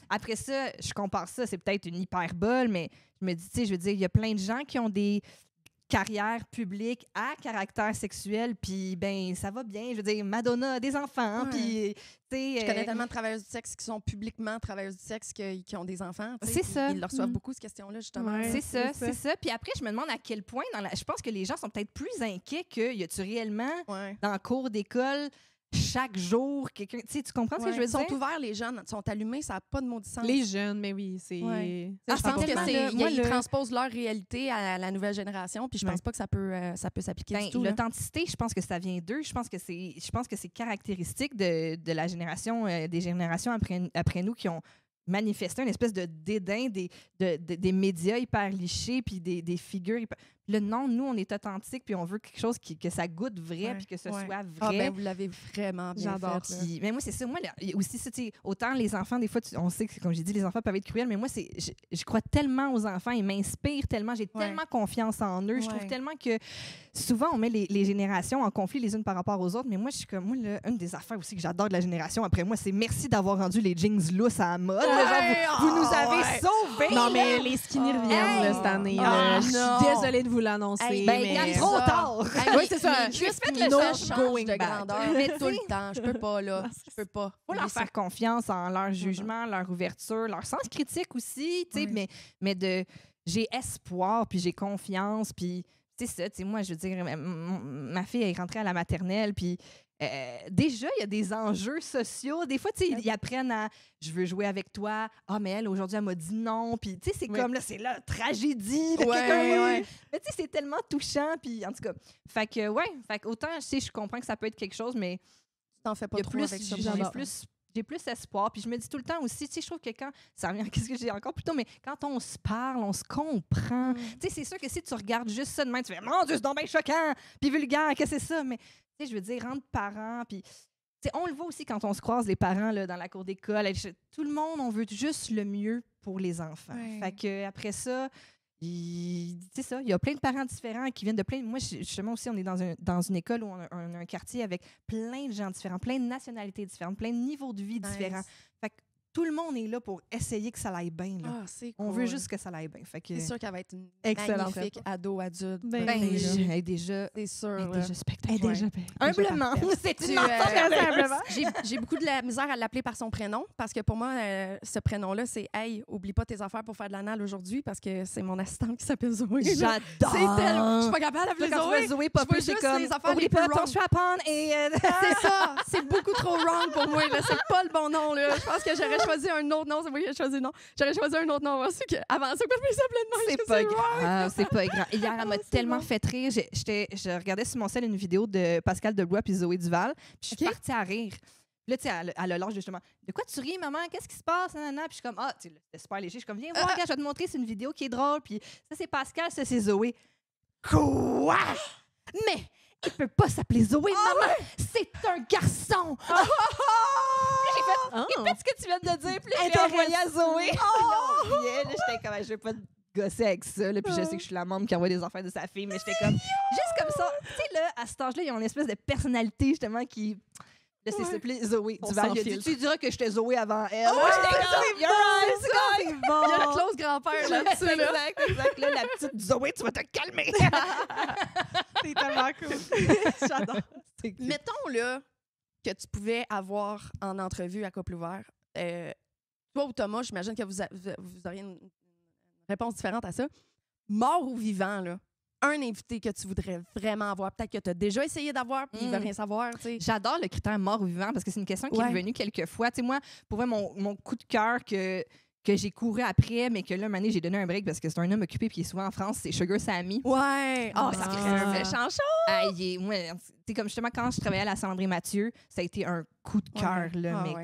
C: après ça, je compare ça, c'est peut-être une hyperbole, mais je me dis, tu sais, je veux dire, il y a plein de gens qui ont des carrières publiques à caractère sexuel, puis ben ça va bien. Je veux dire, Madonna a des enfants, puis
A: je connais tellement de travailleuses du sexe qui sont publiquement travailleuses du sexe qui ont des enfants.
C: C'est ça.
A: Ils leur reçoivent beaucoup, cette question-là, justement.
C: C'est ça. Puis après, je me demande à quel point, je pense que les gens sont peut-être plus inquiets que y a-tu réellement, dans le cours d'école, chaque jour, quelqu'un... Tu comprends ce que je veux dire?
A: Ils sont ouverts, les jeunes, sont allumés, ça n'a pas de maudit sens.
B: Les jeunes, mais oui, c'est...
A: Je pense qu'ils transposent leur réalité à la nouvelle génération, puis je pense pas que ça peut s'appliquer du tout.
C: L'authenticité, je pense que ça vient d'eux. Je pense que c'est caractéristique de la génération, des générations après nous qui ont manifesté une espèce de dédain des médias hyper lichés puis des figures hyper... Non, nous, on est authentiques puis on veut quelque chose que ça goûte vrai puis que ce soit vrai.
A: Ah ben, vous l'avez vraiment bien fait.
C: Mais moi, c'est ça. Moi, aussi, ça, autant les enfants, des fois, on sait que, comme j'ai dit, les enfants peuvent être cruels, mais moi, je crois tellement aux enfants. Ils m'inspirent tellement. J'ai tellement confiance en eux. Je trouve tellement que souvent, on met les générations en conflit les unes par rapport aux autres. Mais moi, je suis comme, une des affaires aussi que j'adore de la génération après moi, c'est merci d'avoir rendu les jeans lousses à la mode. Vous nous avez sauvés.
B: Non, mais les skinny reviennent cette année. Je suis désolée de vous l'annoncer.
C: Il est trop tard.
B: Oui, c'est ça.
A: Je fais le going de grandeur. Mais tout le temps. Je peux pas, là. Je peux pas.
C: Faut leur faire confiance en leur jugement, leur ouverture, leur sens critique aussi. Mais j'ai espoir, puis j'ai confiance, puis c'est ça. Moi, je veux dire, ma fille est rentrée à la maternelle, puis déjà, il y a des enjeux sociaux. Des fois, ils apprennent à « je veux jouer avec toi ». « Ah, mais elle, aujourd'hui, elle m'a dit non ». Puis, tu sais, c'est comme, là, c'est la tragédie. Mais tu sais, c'est tellement touchant. Puis, en tout cas, fait que autant, je comprends que ça peut être quelque chose, mais
A: t'en fais pas trop avec ça.
C: J'ai plus espoir. Puis je me dis tout le temps aussi, tu sais, je trouve que quand... Ça revient à ce que j'ai encore plus tôt, mais quand on se parle, on se comprend. Tu sais, c'est sûr que si tu regardes juste ça de même, tu fais « Mon Dieu, c'est donc bien choquant! » Puis vulgaire, qu'est-ce que c'est ça? Mais, tu sais, je veux dire, entre parents, puis... on le voit aussi quand on se croise, les parents, là, dans la cour d'école. Tout le monde, on veut juste le mieux pour les enfants. Fait que après ça... C'est ça, il y a plein de parents différents qui viennent de plein... Moi, justement aussi, on est dans une école où on a un quartier avec plein de gens différents, plein de nationalités différentes, plein de niveaux de vie différents. Fait que tout le monde est là pour essayer que ça aille bien. Là. On veut juste que ça aille bien.
A: C'est sûr qu'elle va être une magnifique ado-adulte.
C: Déjà,
A: c'est sûr.
C: Elle est déjà spectaculaire.
B: Elle est déjà
C: humblement. C'est une enfant.
A: J'ai beaucoup de la misère à l'appeler par son prénom parce que pour moi, ce prénom-là, c'est « Hey, oublie pas tes affaires pour faire de l'anal aujourd'hui » parce que c'est mon assistante qui s'appelle Zoé.
C: J'adore!
A: C'est tellement... Je suis pas capable d'appeler Zoé.
C: Zoé, pas plus, c'est comme « Oublie pas ton strap-on et... »
A: C'est ça! C'est beaucoup trop wrong pour moi. C'est pas le bon nom. Là. Je pense que j'aurais choisi un autre nom. C'est moi qui ai choisi le nom. J'aurais choisi un autre nom aussi avant ça que je s'appelait de nom.
C: C'est pas grave. C'est pas grave. Hier, elle m'a tellement fait rire. Je regardais sur mon cell une vidéo de Pascal Deblois puis Zoé Duval. Puis je suis partie à rire. Là, tu sais, elle a l'âge justement. De quoi tu ris, maman? Qu'est-ce qui se passe? Nanana. Puis je suis comme, tu sais, c'est super léger. Je suis comme, viens voir, regarde, je vais te montrer. C'est une vidéo qui est drôle. Puis ça, c'est Pascal, ça, c'est Zoé. Quoi? Mais il peut pas s'appeler Zoé, maman! C'est un garçon! J'ai fait, répète ce que tu viens de dire. Puis j'ai envoyé à Zoé. Là, j'étais comme, je vais pas te gosser avec ça. Là, puis je sais que je suis la membre qui envoie des affaires de sa fille, mais j'étais comme, juste comme ça. Tu sais, là, à cet âge-là, ils ont une espèce de personnalité, justement, qui... Là, c'est s'appelé Zoé Duval. Tu diras que j'étais Zoé avant elle. J'étais comme, you're right, c'est bon.
A: Il y a le close grand-père là-dessus.
C: Exact. Là, la petite Zoé, tu vas te calmer.
B: C'est tellement cool. J'adore.
A: Mettons, là, que tu pouvais avoir en entrevue à couple ouvert Toi ou Thomas, j'imagine que vous auriez une réponse différente à ça. Mort ou vivant, là? Un invité que tu voudrais vraiment avoir, peut-être que tu as déjà essayé d'avoir, puis il veut rien savoir, tu sais.
C: J'adore le critère mort ou vivant parce que c'est une question qui est revenue quelques fois. Tu sais, moi, pour vrai, mon coup de cœur que j'ai couru après, mais que là, un moment donné, j'ai donné un break parce que c'est un homme occupé puis il est souvent en France, c'est Sugar Sammy.
A: Ouais! Oh, ça serait un méchant show!
C: Moi, c'est comme justement quand je travaillais à la Sandrine Mathieu, ça a été un coup de cœur,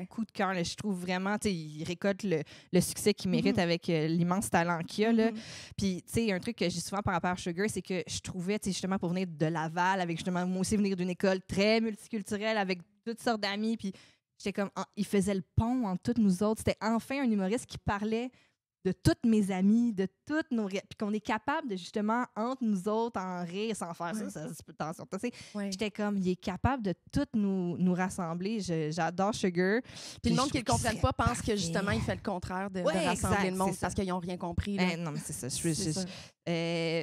C: coup de cœur. Je trouve vraiment, tu sais, il récolte le succès qu'il mérite avec l'immense talent qu'il a. Là. Puis, tu sais, un truc que j'ai souvent par rapport à Sugar, c'est que je trouvais, tu sais, justement, pour venir de Laval, avec justement, moi aussi, venir d'une école très multiculturelle, avec toutes sortes d'amis, puis j'étais comme, il faisait le pont entre toutes nous autres. C'était enfin un humoriste qui parlait de toutes mes amies, de toutes nos... Puis qu'on est capable de, justement, entre nous autres, en rire sans faire ça c'est peu de tension. J'étais comme, il est capable de toutes nous rassembler. J'adore Sugar.
A: Puis le monde qui ne le comprenne pas pense que, justement, il fait le contraire de rassembler le monde parce qu'ils n'ont rien compris. Là.
C: Non, mais c'est ça.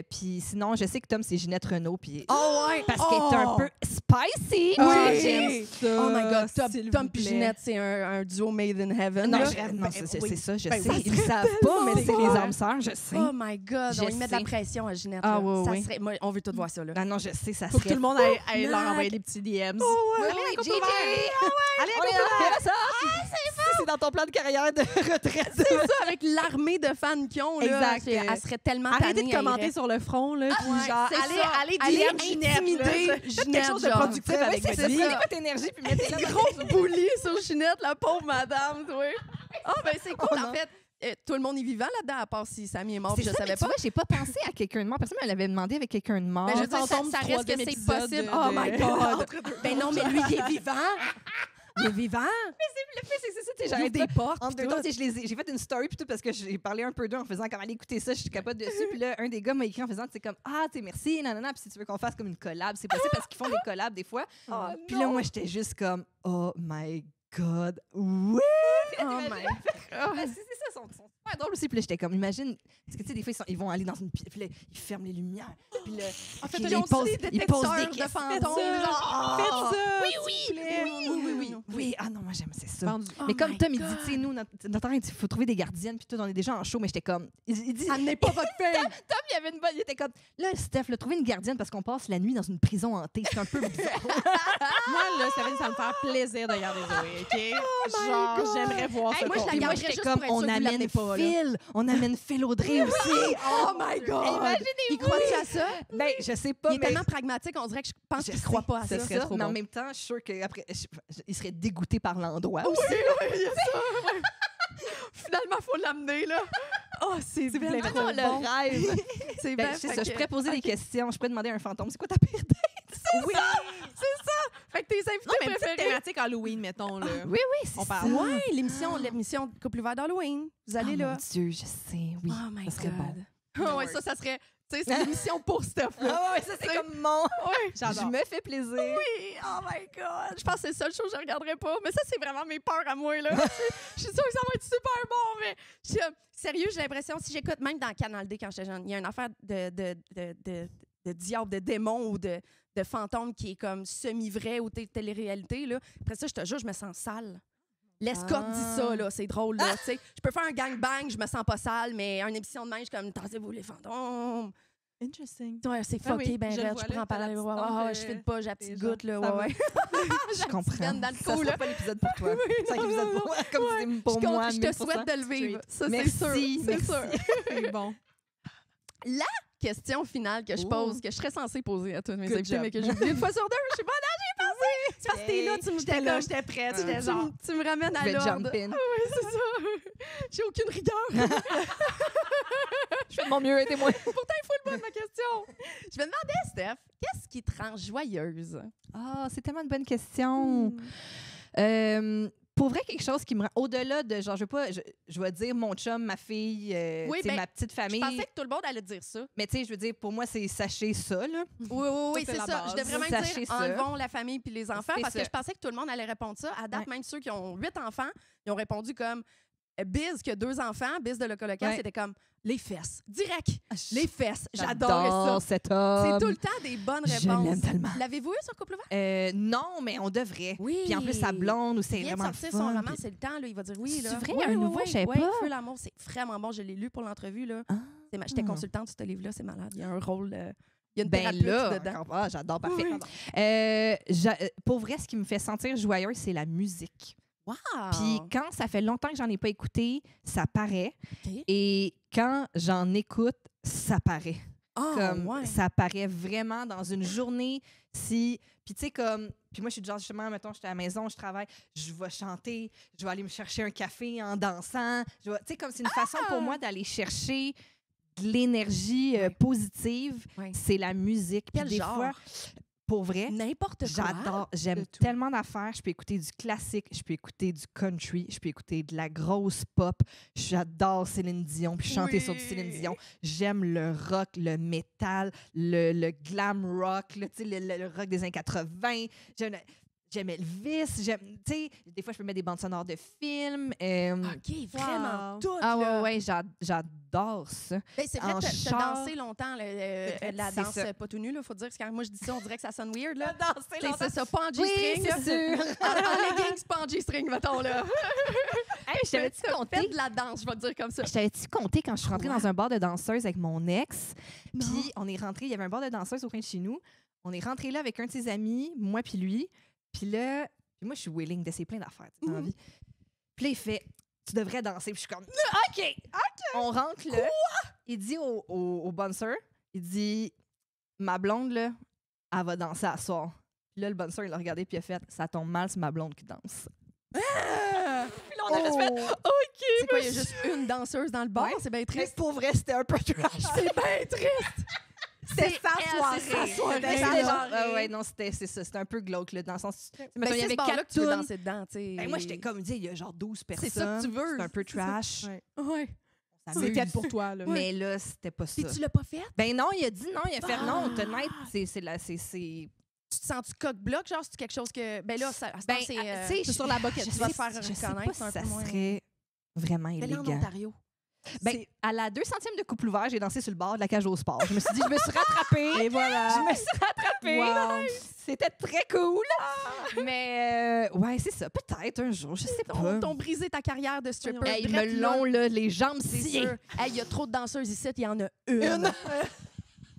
C: Puis sinon, je sais que Tom, c'est Ginette Renault. Puis parce qu'elle est un peu spicy.
A: J'aime ça. Oh my God, Tom et Ginette, c'est un duo made in heaven.
C: Non, c'est ça, je sais. Ils ne savent pas, mais c'est les âmes sœurs, je sais.
A: Oh my God, on y met de la pression à Ginette. Moi, on veut tout voir ça. Là.
C: Non, je sais, ça serait...
B: Faut que tout le monde aille leur envoyer des petits DMs.
C: Allez, Gigi! Allez, ça! C'est dans ton plan de carrière de retraite.
A: C'est ça, avec l'armée de fans qu'ils ont. Là, exact. Elle serait tellement tannée.
B: Arrêtez de commenter sur le front. Là, genre, allez
A: intimider Ginette.
B: Quelque chose de productif avec votre vie.
C: Prenez votre énergie puis mettez
A: des grosses boulies sur Ginette, la pauvre madame. C'est cool, en fait. Tout le monde est vivant là-dedans, à part si Samy est mort, je savais pas.
C: Tu vois, j'ai pas pensé à quelqu'un de mort. Personne me l'avait demandé avec quelqu'un de mort.
A: Mais je veux dire, ça reste que c'est possible. Oh my God! Ben non, mais lui, il est vivant. Il est vivant.
C: Mais le fait, c'est ça.
A: J'ai arrêté des portes.
C: En deux temps, j'ai fait une story puis tout parce que j'ai parlé un peu d'eux en faisant comme aller écouter ça, je suis capable dessus. Puis là, un des gars m'a écrit en faisant, c'est comme, tu sais, merci, nanana. Puis si tu veux qu'on fasse comme une collab, c'est possible parce qu'ils font des collabs des fois. Puis là, moi, j'étais juste comme, oh my God, oui!
A: Oh my God!
C: C'est ça, ils sont super drôles aussi. Puis là, j'étais comme, imagine, parce que tu sais, des fois, ils vont aller dans une pièce, puis là, ils ferment les lumières. Puis là,
A: en fait,
C: ils posent des questions.
A: De fantômes.
B: Faites ça!
C: Oui, non, moi, j'aime, c'est ça. Mais comme Tom, il dit, tu sais, nous, notre il faut trouver des gardiennes, puis tout, on est déjà en show, mais j'étais comme, il dit,
A: amenez pas votre fille!
C: Tom, il avait une bonne, il était comme, là, Steph, là, trouver une gardienne parce qu'on passe la nuit dans une prison hantée, c'est un peu bizarre.
B: Moi, là, ça me faire plaisir de regarder Zoé, OK? Genre, j'aimerais voir ça.
A: Moi, je la garderais juste pour être
C: on amène Phil. On amène Phil Audrey aussi.
A: Oh my God!
C: Imaginez-vous!
A: Il croit-tu à ça?
C: Ben, je sais pas.
A: Il est tellement pragmatique, on dirait que je pense qu'il ne croit pas à ça.
C: Mais en même temps, je suis sûre qu'après, il serait dégoûté par l'endroit aussi.
A: Oui, il y a ça. Finalement, il faut l'amener, là. Oh, c'est bien trop bon.
C: Le rêve.
A: C'est
C: bien. C'est ça, je pourrais poser des questions. Je pourrais demander à un fantôme, c'est quoi ta pire date?
A: C'est ça. Fait que tes invités préférés...
B: thématique Halloween, mettons, là.
C: Oui, c'est ça.
A: Oui, l'émission de Couple ouvert d'Halloween. Vous allez là.
C: Mon Dieu, je sais, oui.
A: Oh my God.
C: Ça serait bon.
A: Ça serait... Tu sais, c'est l'émission pour Steph, là.
C: Ça, c'est comme mon...
B: J'adore.
C: Je me fais plaisir.
A: Oui, oh my God. Je pense que c'est le seul show que je regarderai pas. Mais ça, c'est vraiment mes peurs à moi, là. Je suis sûre que ça va être super bon, mais... Sérieux, j'ai l'impression, si j'écoute, même dans Canal D quand j'étais jeune, il y a une affaire de diable, de démon ou de fantôme qui est comme semi-vrai ou télé-réalité, là. Après ça, je te jure, je me sens sale. L'escorte dit ça, là, c'est drôle, là. Je peux faire un gangbang, je me sens pas sale, mais une émission de même, je suis comme, tassez-vous les fantômes.
B: Interesting.
A: Ouais, c'est fucké, ben raide, je pourrais en parler. Je file pas, j'ai la petite goutte, là. Ouais.
C: Je comprends.
A: Dans le
C: ça
A: cou,
C: sera pas l'épisode pour toi. C'est un épisode pour moi, comme c'est pour moi.
A: Je te souhaite de le vivre. Ça, c'est sûr. C'est sûr.
B: C'est bon.
A: La question finale que je pose, que je serais censée poser à tous mes invités, mais que j'ai oublié une fois sur deux. Je sais pas, non, j'ai pensé. C'est parce que t'es là,
B: j'étais prête. J'étais
A: genre, tu me ramènes à l'ordre. Oui, c'est ça. J'ai aucune rigueur.
C: Je fais de mon mieux, aidez-moi.
A: Pourtant, il faut le bonne, ma question. Je me demandais, Steph, qu'est-ce qui te rend joyeuse?
C: C'est tellement une bonne question. Pour vrai, quelque chose qui me rend au-delà de genre, je vais dire mon chum, ma fille, ma petite famille.
A: Je pensais que tout le monde allait dire ça.
C: Mais tu sais, je veux dire, pour moi, c'est sachez ça, là.
A: Oui, c'est ça. Je devrais même
C: dire
A: enlevons la famille puis les enfants parce que je pensais que tout le monde allait répondre ça. À date, même ceux qui ont 8 enfants, ils ont répondu comme Biz, qui a 2 enfants, Biz de Locolocal, c'était comme les fesses. Direct. Les fesses.
C: J'adore
A: ça.
C: cet homme.
A: C'est tout le temps des bonnes réponses.
C: Je l'aime tellement.
A: L'avez-vous eu sur Couple ouvert?
C: Non, mais on devrait.
A: Oui.
C: Puis en plus, sa blonde, c'est
A: Il vient de
C: vraiment
A: sortir
C: fun.
A: son roman, c'est le temps, là, il va dire oui. Là.
C: C'est vrai,
A: Oui,
C: il y a un nouveau, je savais pas.
A: Feu l'amour, c'est vraiment bon. Je l'ai lu pour l'entrevue. Là.
C: Ah.
A: J'étais consultante de ce livre-là, c'est malade. Il y a un rôle, il y a une
C: Ben
A: thérapeute
C: là,
A: dedans.
C: j'adore, parfait.
A: Oui.
C: Pour vrai, ce qui me fait sentir joyeuse, c'est la musique.
A: Wow!
C: Puis quand ça fait longtemps que j'en ai pas écouté, ça paraît.
A: OK.
C: Et quand j'en écoute, ça paraît.
A: Ouais.
C: Ça paraît vraiment dans une journée. Puis tu sais, puis moi, je suis du genre, justement, mettons, j'étais à la maison, je travaille, je vais chanter, je vais aller me chercher un café en dansant. Tu sais, comme c'est une façon pour moi d'aller chercher de l'énergie positive.
A: Ouais.
C: C'est la musique. Puis
A: Quel
C: des
A: genre?
C: fois, pour vrai,
A: N'importe quoi.
C: j'adore. J'aime tellement d'affaires. Je peux écouter du classique, je peux écouter du country, je peux écouter de la grosse pop. J'adore Céline Dion, puis chanter sur du Céline Dion. J'aime le rock, le métal, le glam rock, là, le rock des années 80. J'aime Elvis. Tu sais, des fois, je peux mettre des bandes sonores de films.
A: OK, vraiment tout.
C: Ouais, j'adore ça.
A: Ben, c'est vrai,
C: En
A: t'as
C: char.
A: dansé longtemps la
C: C'est
A: danse
C: ça.
A: pas tout nu, il faut dire. Parce que quand moi je dis ça, on dirait que ça sonne weird. Là.
B: Danser
A: Tu sais,
B: longtemps.
A: c'est ça, pas en
C: Oui,
A: G-string. là.
C: c'est sûr.
A: En leggings, pas en G-string, mettons. Là.
C: Hey, je t'avais-tu
A: Fais
C: compté?
A: de la danse, je vais te dire comme ça.
C: Je t'avais-tu compté quand je suis rentrée
A: Quoi?
C: dans un bar de danseuses avec mon ex?
A: Non.
C: Puis on est rentré, il y avait un bar de danseuses au coin de chez nous. On est rentré là avec un de ses amis, moi puis lui. Puis là, moi je suis willing d'essayer plein d'affaires dans la vie. Puis là, il fait, tu devrais danser. Puis je suis comme, OK. On rentre là. Il dit au bouncer, il dit, ma blonde là, elle va danser à soir. Puis là, le bouncer, il l'a regardé puis il a fait, ça tombe mal, c'est ma blonde qui danse. Puis là, on a juste fait, OK.
A: C'est quoi, il y a juste une danseuse dans le bar?
C: Ouais.
A: C'est bien
C: Mais
A: triste.
C: pour vrai, c'était un peu trash.
A: C'est bien triste.
B: C'est sa soirée.
A: c'est sa soirée.
C: C'était
A: C'était
C: genre,
A: genre-
C: ouais, non, c'est ça. C'était un peu glauque, là, dans le sens.
A: Ben,
C: Mettons, il y
A: c'est
C: avait
A: ce bar-là
C: 4
A: que tu veux
C: tunes.
A: danser dedans, tu sais.
C: Ben, moi, j'étais comme dit, il y a genre 12 personnes.
A: C'est ça que tu veux.
C: C'est un peu
A: C'est ça.
C: trash.
B: Ouais.
A: Ouais.
C: Ça
B: C'est
C: m'amuse.
B: peut-être pour toi, là.
C: Mais là, c'était pas ça.
A: Puis tu l'as pas fait?
C: Ben non, il a dit non, il a fait
A: Ah!
C: non, tonight, c'est.
A: Tu te sens-tu coq-bloc? Genre, c'est quelque chose que. Ben là, ça, à ce
C: Ben,
A: temps, c'est.
C: tu sais,
A: c'est sur la bucket.
C: je
A: Tu vas
C: sais-
A: te faire
C: je sais
A: reconnaître.
C: pas
A: c'est un
C: si ça
A: peu moins.
C: serait vraiment
A: Fais-le en
C: élégant.
A: Ontario.
C: Ben, à la 200e de couple ouvert, j'ai dansé sur le bord de la cage au sport. Je me suis dit, je me suis rattrapée.
B: Et voilà.
C: Je me suis rattrapée.
B: Wow.
C: C'était très cool. Mais ouais, c'est ça. Peut-être un jour, je sais pas.
A: T'ont brisé ta carrière de stripper.
C: Hey, ils
A: drette
C: me
A: là.
C: l'ont, là, les jambes
A: C'est
C: sciées.
A: sûr. Hey, il y a trop de danseuses ici, il y en a une.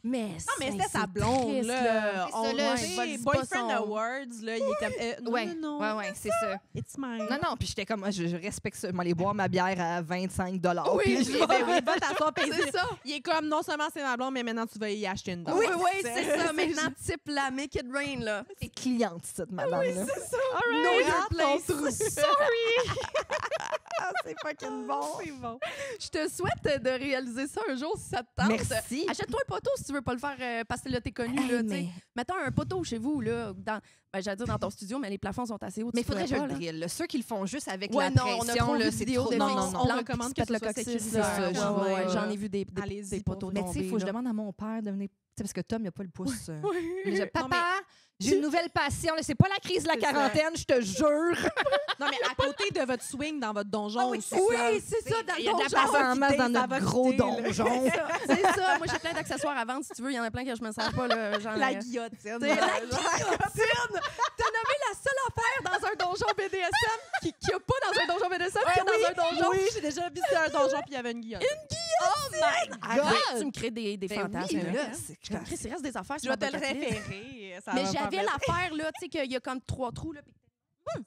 A: Mais
B: Non, mais c'était sa blonde,
A: triste,
B: là.
C: C'est ça,
B: On
C: là,
B: tu sais,
A: je valide
B: Boyfriend
A: pas son-
B: Awards, là, il est comme... non,
C: Ouais,
B: non, non.
C: ouais, c'est ça.
B: It's mine.
C: Non, puis j'étais comme, je respecte ça. Moi, aller boire ma bière à 25
A: Oui,
C: puis
A: je
C: je
A: vais-
C: vais-
B: Ben oui, va t'asseoir, puis
A: C'est ça.
B: il est comme, non seulement c'est ma blonde, mais maintenant tu vas y acheter une danse.
A: Oui, c'est ça. Maintenant, type la Make It Rain, là.
C: C'est cliente, cette madame-là.
A: C'est ça.
B: All
A: Know
B: right,
A: your
B: ton
A: place.
B: trou.
A: Sorry.
B: C'est fucking bon. C'est bon.
A: Je te souhaite de réaliser ça un jour si ça te tente.
C: Merci.
A: Achète-toi un poteau si tu veux pas le faire parce que là, t'es connu.
C: Hey,
A: là, tu sais.
C: mais
A: Mettons un poteau chez vous, là. J'allais dire dans ton studio, mais les plafonds sont assez hauts.
C: il
A: tu
C: faudrait que je
A: pourrais
C: le
A: pas, là.
C: drille. là. Ceux qui le font juste avec
A: Ouais,
C: la
A: non, on a
C: pression,
A: trop
C: là,
A: vu de
C: c'est
A: vidéos
C: trop...
A: de
C: Non,
A: filles
C: non,
A: qui
C: non.
B: On
A: plantent
B: recommande
A: puis
B: que
A: qui
B: ce
A: se pètent
B: soit
A: le coccyx,
B: sécurisé.
A: là.
C: C'est ça,
A: Ouais, ouais,
B: ouais.
A: j'en ai vu des
B: Allez-y,
A: poteaux
B: pour
C: Mais tu sais, il faut que je
A: tomber, là.
C: demande à mon père de venir... Tu sais, parce que Tom, il n'a pas le pouce.
A: Oui.
C: Papa,
B: mais-
C: j'ai une nouvelle passion. là. C'est pas la crise de la
B: C'est ça.
C: quarantaine, je te jure.
B: Non, mais à côté de votre swing dans votre donjon
C: Ah oui,
B: aussi.
A: Oui,
B: là.
A: c'est ça, dans
C: Il y a de la
A: le
C: place
A: donjon.
C: en masse dans
B: ça
C: notre
B: va
C: gros
B: quitter, là.
C: donjon.
A: C'est ça. Moi, j'ai plein d'accessoires à vendre. Si tu veux, il y en a plein que je me sers pas. Là, genre,
B: La guillotine.
A: C'est la guillotine! T'as nommé la seule affaire dans un donjon BDSM qui a pas dans un donjon BDSM, qui a dans un donjon.
B: Oui, j'ai déjà visité un donjon puis il y avait une guillotine.
A: Oh my
C: God!
A: Tu me crées des
C: Ben
A: fantasmes.
C: oui,
A: là.
C: là, c'est
A: Je me crée, il reste des affaires
B: Je
A: sur
B: vais
A: ma
B: te le
A: bucket list.
B: référer. ça
A: Mais
B: va me
A: j'avais
B: faire
A: l'affaire, là, tu sais, qu'il y a comme 3 trous, là.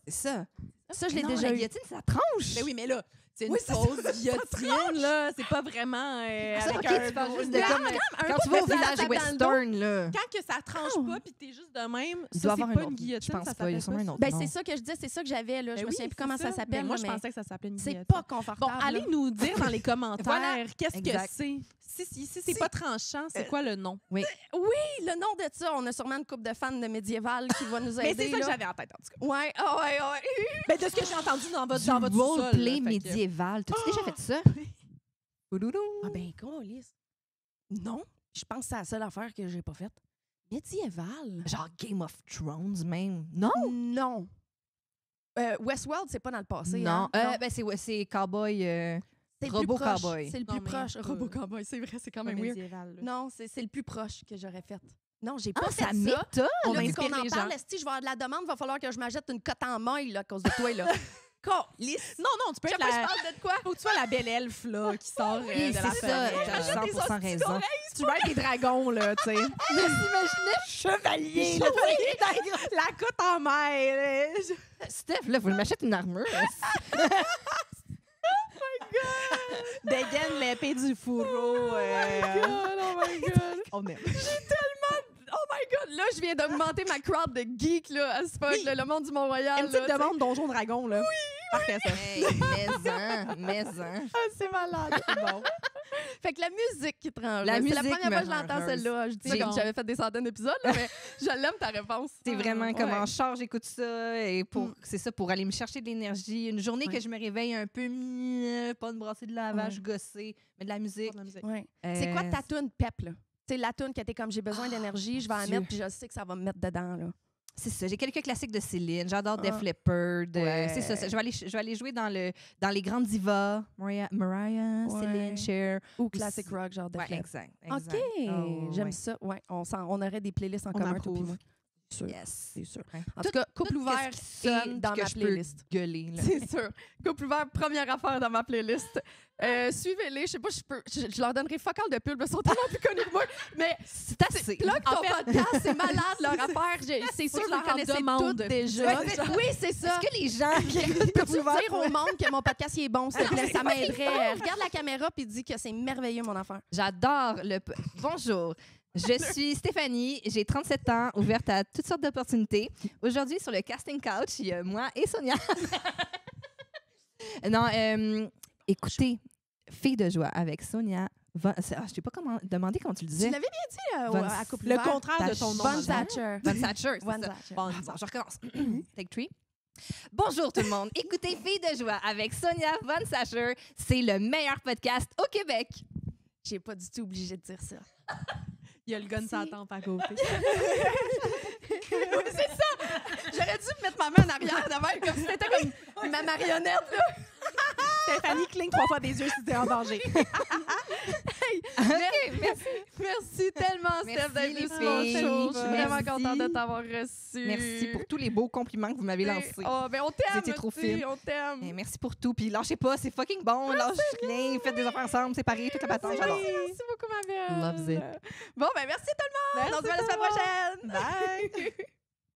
C: C'est ça.
A: Ça, je l'ai
C: Non,
A: déjà
C: la
A: eu.
C: guillotine, c'est la tranche.
B: Mais oui, mais là, c'est une
A: Oui, c'est
B: fausse guillotine, là. C'est pas vraiment
C: Ça,
B: avec
C: ok,
B: un...
C: tu parles
B: gros-
C: juste de
B: Là,
C: comme... Quand tu vas au
B: ça
C: village
B: tape dans le
C: western, là...
B: Quand que ça tranche pas puis t'es juste de même,
C: Il
B: ça,
C: doit
B: c'est
C: avoir
B: pas
C: un
B: une
C: autre.
B: guillotine,
C: Je pense
B: ça
C: pas, il y a
B: s'appelle
C: sûrement
B: pas
C: un
B: ça.
C: autre.
A: Ben,
C: Non.
A: c'est ça que je disais, c'est ça que j'avais, là. Je
B: Ben
A: me
B: oui,
A: souviens plus
B: c'est
A: comment ça
B: ça.
A: s'appelle.
B: Ben moi,
A: là,
B: je
A: mais
B: pensais que ça s'appelait une
A: c'est
B: guillotine.
A: pas
B: Bon,
A: confortable.
B: allez
A: là.
B: nous dire dans les commentaires
C: Voilà.
B: qu'est-ce
C: Exact.
B: que c'est. Si c'est pas tranchant, c'est quoi le nom?
A: Oui, le nom de ça, on a sûrement une couple de fans de médiéval qui va nous
B: Mais
A: aider.
B: c'est ça que
A: là.
B: j'avais en tête, en tout cas.
A: Ouais, ouais.
B: Ben, de ce que j'ai entendu dans votre
C: Du
B: sous-sol. là,
C: roleplay
B: fait que-
C: médiéval. T'as-tu déjà fait ça? Oudoudou.
A: Ah ben, câlisse. Non, je pense que c'est la seule affaire que j'ai pas faite. Médiéval?
C: Genre Game of Thrones, même. Non?
A: Non. Westworld, c'est pas dans le passé.
C: Non.
A: Hein?
C: Ben, c'est Cowboy.
A: C'est le
C: Robot
A: plus proche.
C: Cowboy.
A: C'est le
B: Non,
A: plus
B: mais
A: proche.
B: pas-
A: Robot Cowboy, c'est vrai, c'est quand même weird.
B: médiéval. là.
A: Non, c'est le plus proche que j'aurais fait. Non, j'ai pas fait
C: ça
A: ça.
C: m'étonne.
B: On
A: Là, vu
B: inspire
A: qu'on en
B: les
A: parle,
B: gens.
A: esti, je vais avoir de la demande, il va falloir que je m'achète une cote en maille là, à cause de toi. Là. Calisse.
B: Non, tu peux
A: Je
B: être
A: sais pas, je
B: la...
A: parle de quoi?
B: Faut que tu sois la belle elfe, là, qui sort
C: Oui,
B: de
C: c'est
B: la
C: ça.
B: forêt.
C: T'as 100% raison.
B: Tu vas être des dragons, là, tu sais.
C: Je m'imaginais chevalier. là.
B: La cote en maille.
C: Steph, là, faut que je m'achète une armure.
B: Dégaine l'épée du fourreau.
A: Oh my God.
B: On aime.
A: Oh my God. Là, je viens d'augmenter ma crowd de geeks, là, as fuck,
B: Oui.
A: là, le monde du Mont-Royal.
B: Une petite
A: là,
B: demande Donjon Dragon, là. Oui. Parfait, ça.
C: Hey, mais-en.
A: Ah, c'est malade.
B: Bon.
A: Fait que la musique qui te rend
C: La
A: heureuse. C'est la
C: musique
A: première
C: me
A: fois que je
C: rend
A: l'entends,
C: heureuse.
A: celle-là. Je dis ça
B: C'est
A: comme
B: bon.
A: si j'avais fait des centaines d'épisodes, là, mais je l'aime, ta réponse.
C: C'est vraiment comme
A: Ouais.
C: en charge, j'écoute ça et c'est ça pour aller me chercher de l'énergie. Une journée
A: Ouais.
C: que je me réveille un peu, pas une brassée de lavage gossée, mais de la musique.
A: Ouais. C'est quoi ta toune pep, là? Tu sais, la toune que t'es comme j'ai besoin d'énergie, je vais en
C: Dieu.
A: mettre, puis je sais que ça va me mettre dedans, là.
C: C'est ça. J'ai quelques classiques de Céline. J'adore
A: Ah.
C: Def Leppard.
A: Ouais.
C: C'est ça. Je vais aller jouer dans les grandes divas. Mariah,
A: Ouais.
C: Céline, Cher.
A: Ou classic rock, genre de
C: Ouais,
A: flip.
C: exact.
A: OK, j'aime
C: ouais.
A: ça. Ouais, on aurait des playlists en commun, toi puis
B: approuve.
A: moi. Sûr.
C: Yes.
A: C'est sûr.
C: Ouais.
A: En tout cas, couple ouvert
C: Qu'est-ce qui
A: est
C: sonne
A: dans
C: que
A: ma
C: je peux
A: playlist.
C: gueuler, là.
A: C'est sûr. Couple ouvert, première affaire dans ma playlist. Suivez-les. Je sais pas, je leur donnerai fuck all de pub. Ils sont tellement plus connus que moi. Mais
C: C'est assez.
A: plug ton podcast, c'est malade leur affaire. C'est sûr
B: Faut
A: que
B: que
A: vous
B: je leur
A: connaissez
B: demande.
A: toutes déjà.
C: Ouais, c'est ça.
A: Oui, c'est ça.
C: Est-ce que les gens qui écoutent
A: Peux-tu
C: Couple ouvert
A: dire au monde que mon podcast il est bon, s'il te plaît? Ça m'aiderait. Regarde la caméra puis dis que c'est merveilleux, mon affaire.
C: J'adore Bonjour. Je suis Stéphanie, j'ai 37 ans, ouverte à toutes sortes d'opportunités. Aujourd'hui, sur le casting couch, il y a moi et Sonia. Non, écoutez, Fille de joie avec Sonia. Je t'ai pas demandé comment tu le
A: Tu
C: disais.
A: l'avais bien dit
C: Von-
A: à couple
B: Le
A: ouvert.
B: contraire de ton nom.
A: Von
B: madame.
A: Thatcher.
C: Von Thatcher, c'est
A: Von
C: ça.
A: Thatcher.
B: Bon,
C: Bon, je recommence. Take 3. Bonjour tout le monde. Écoutez Fille de joie avec Sonia Von Thatcher. C'est le meilleur podcast au Québec.
A: J'ai pas du tout obligé de dire ça.
B: Il y a le gun sans tempe à côté.
A: Oui, c'est ça! J'aurais dû me mettre ma main en arrière de même, comme si c'était comme ma marionnette, là.
B: Stéphanie cligne 3 fois des yeux si t'es en danger.
C: Merci.
A: Merci tellement,
C: Merci,
A: Steph, d'être
C: les
A: venue sur mon
C: filles.
A: show. Je suis vraiment
C: Merci.
A: contente de t'avoir reçu.
C: Merci pour tous les beaux compliments que vous m'avez lancés.
A: Oh, ben on t'aime,
C: Vous étiez trop
A: tu sais,
C: fine.
A: on t'aime.
C: Merci pour tout. Puis lâchez pas, c'est fucking bon. Lâchez rien. Faites des affaires ensemble, séparés, toute la patente. J'adore.
A: Merci beaucoup, ma belle.
C: Loves it.
A: Bon, ben merci tout le monde. On se voit la semaine prochaine.
B: Bye!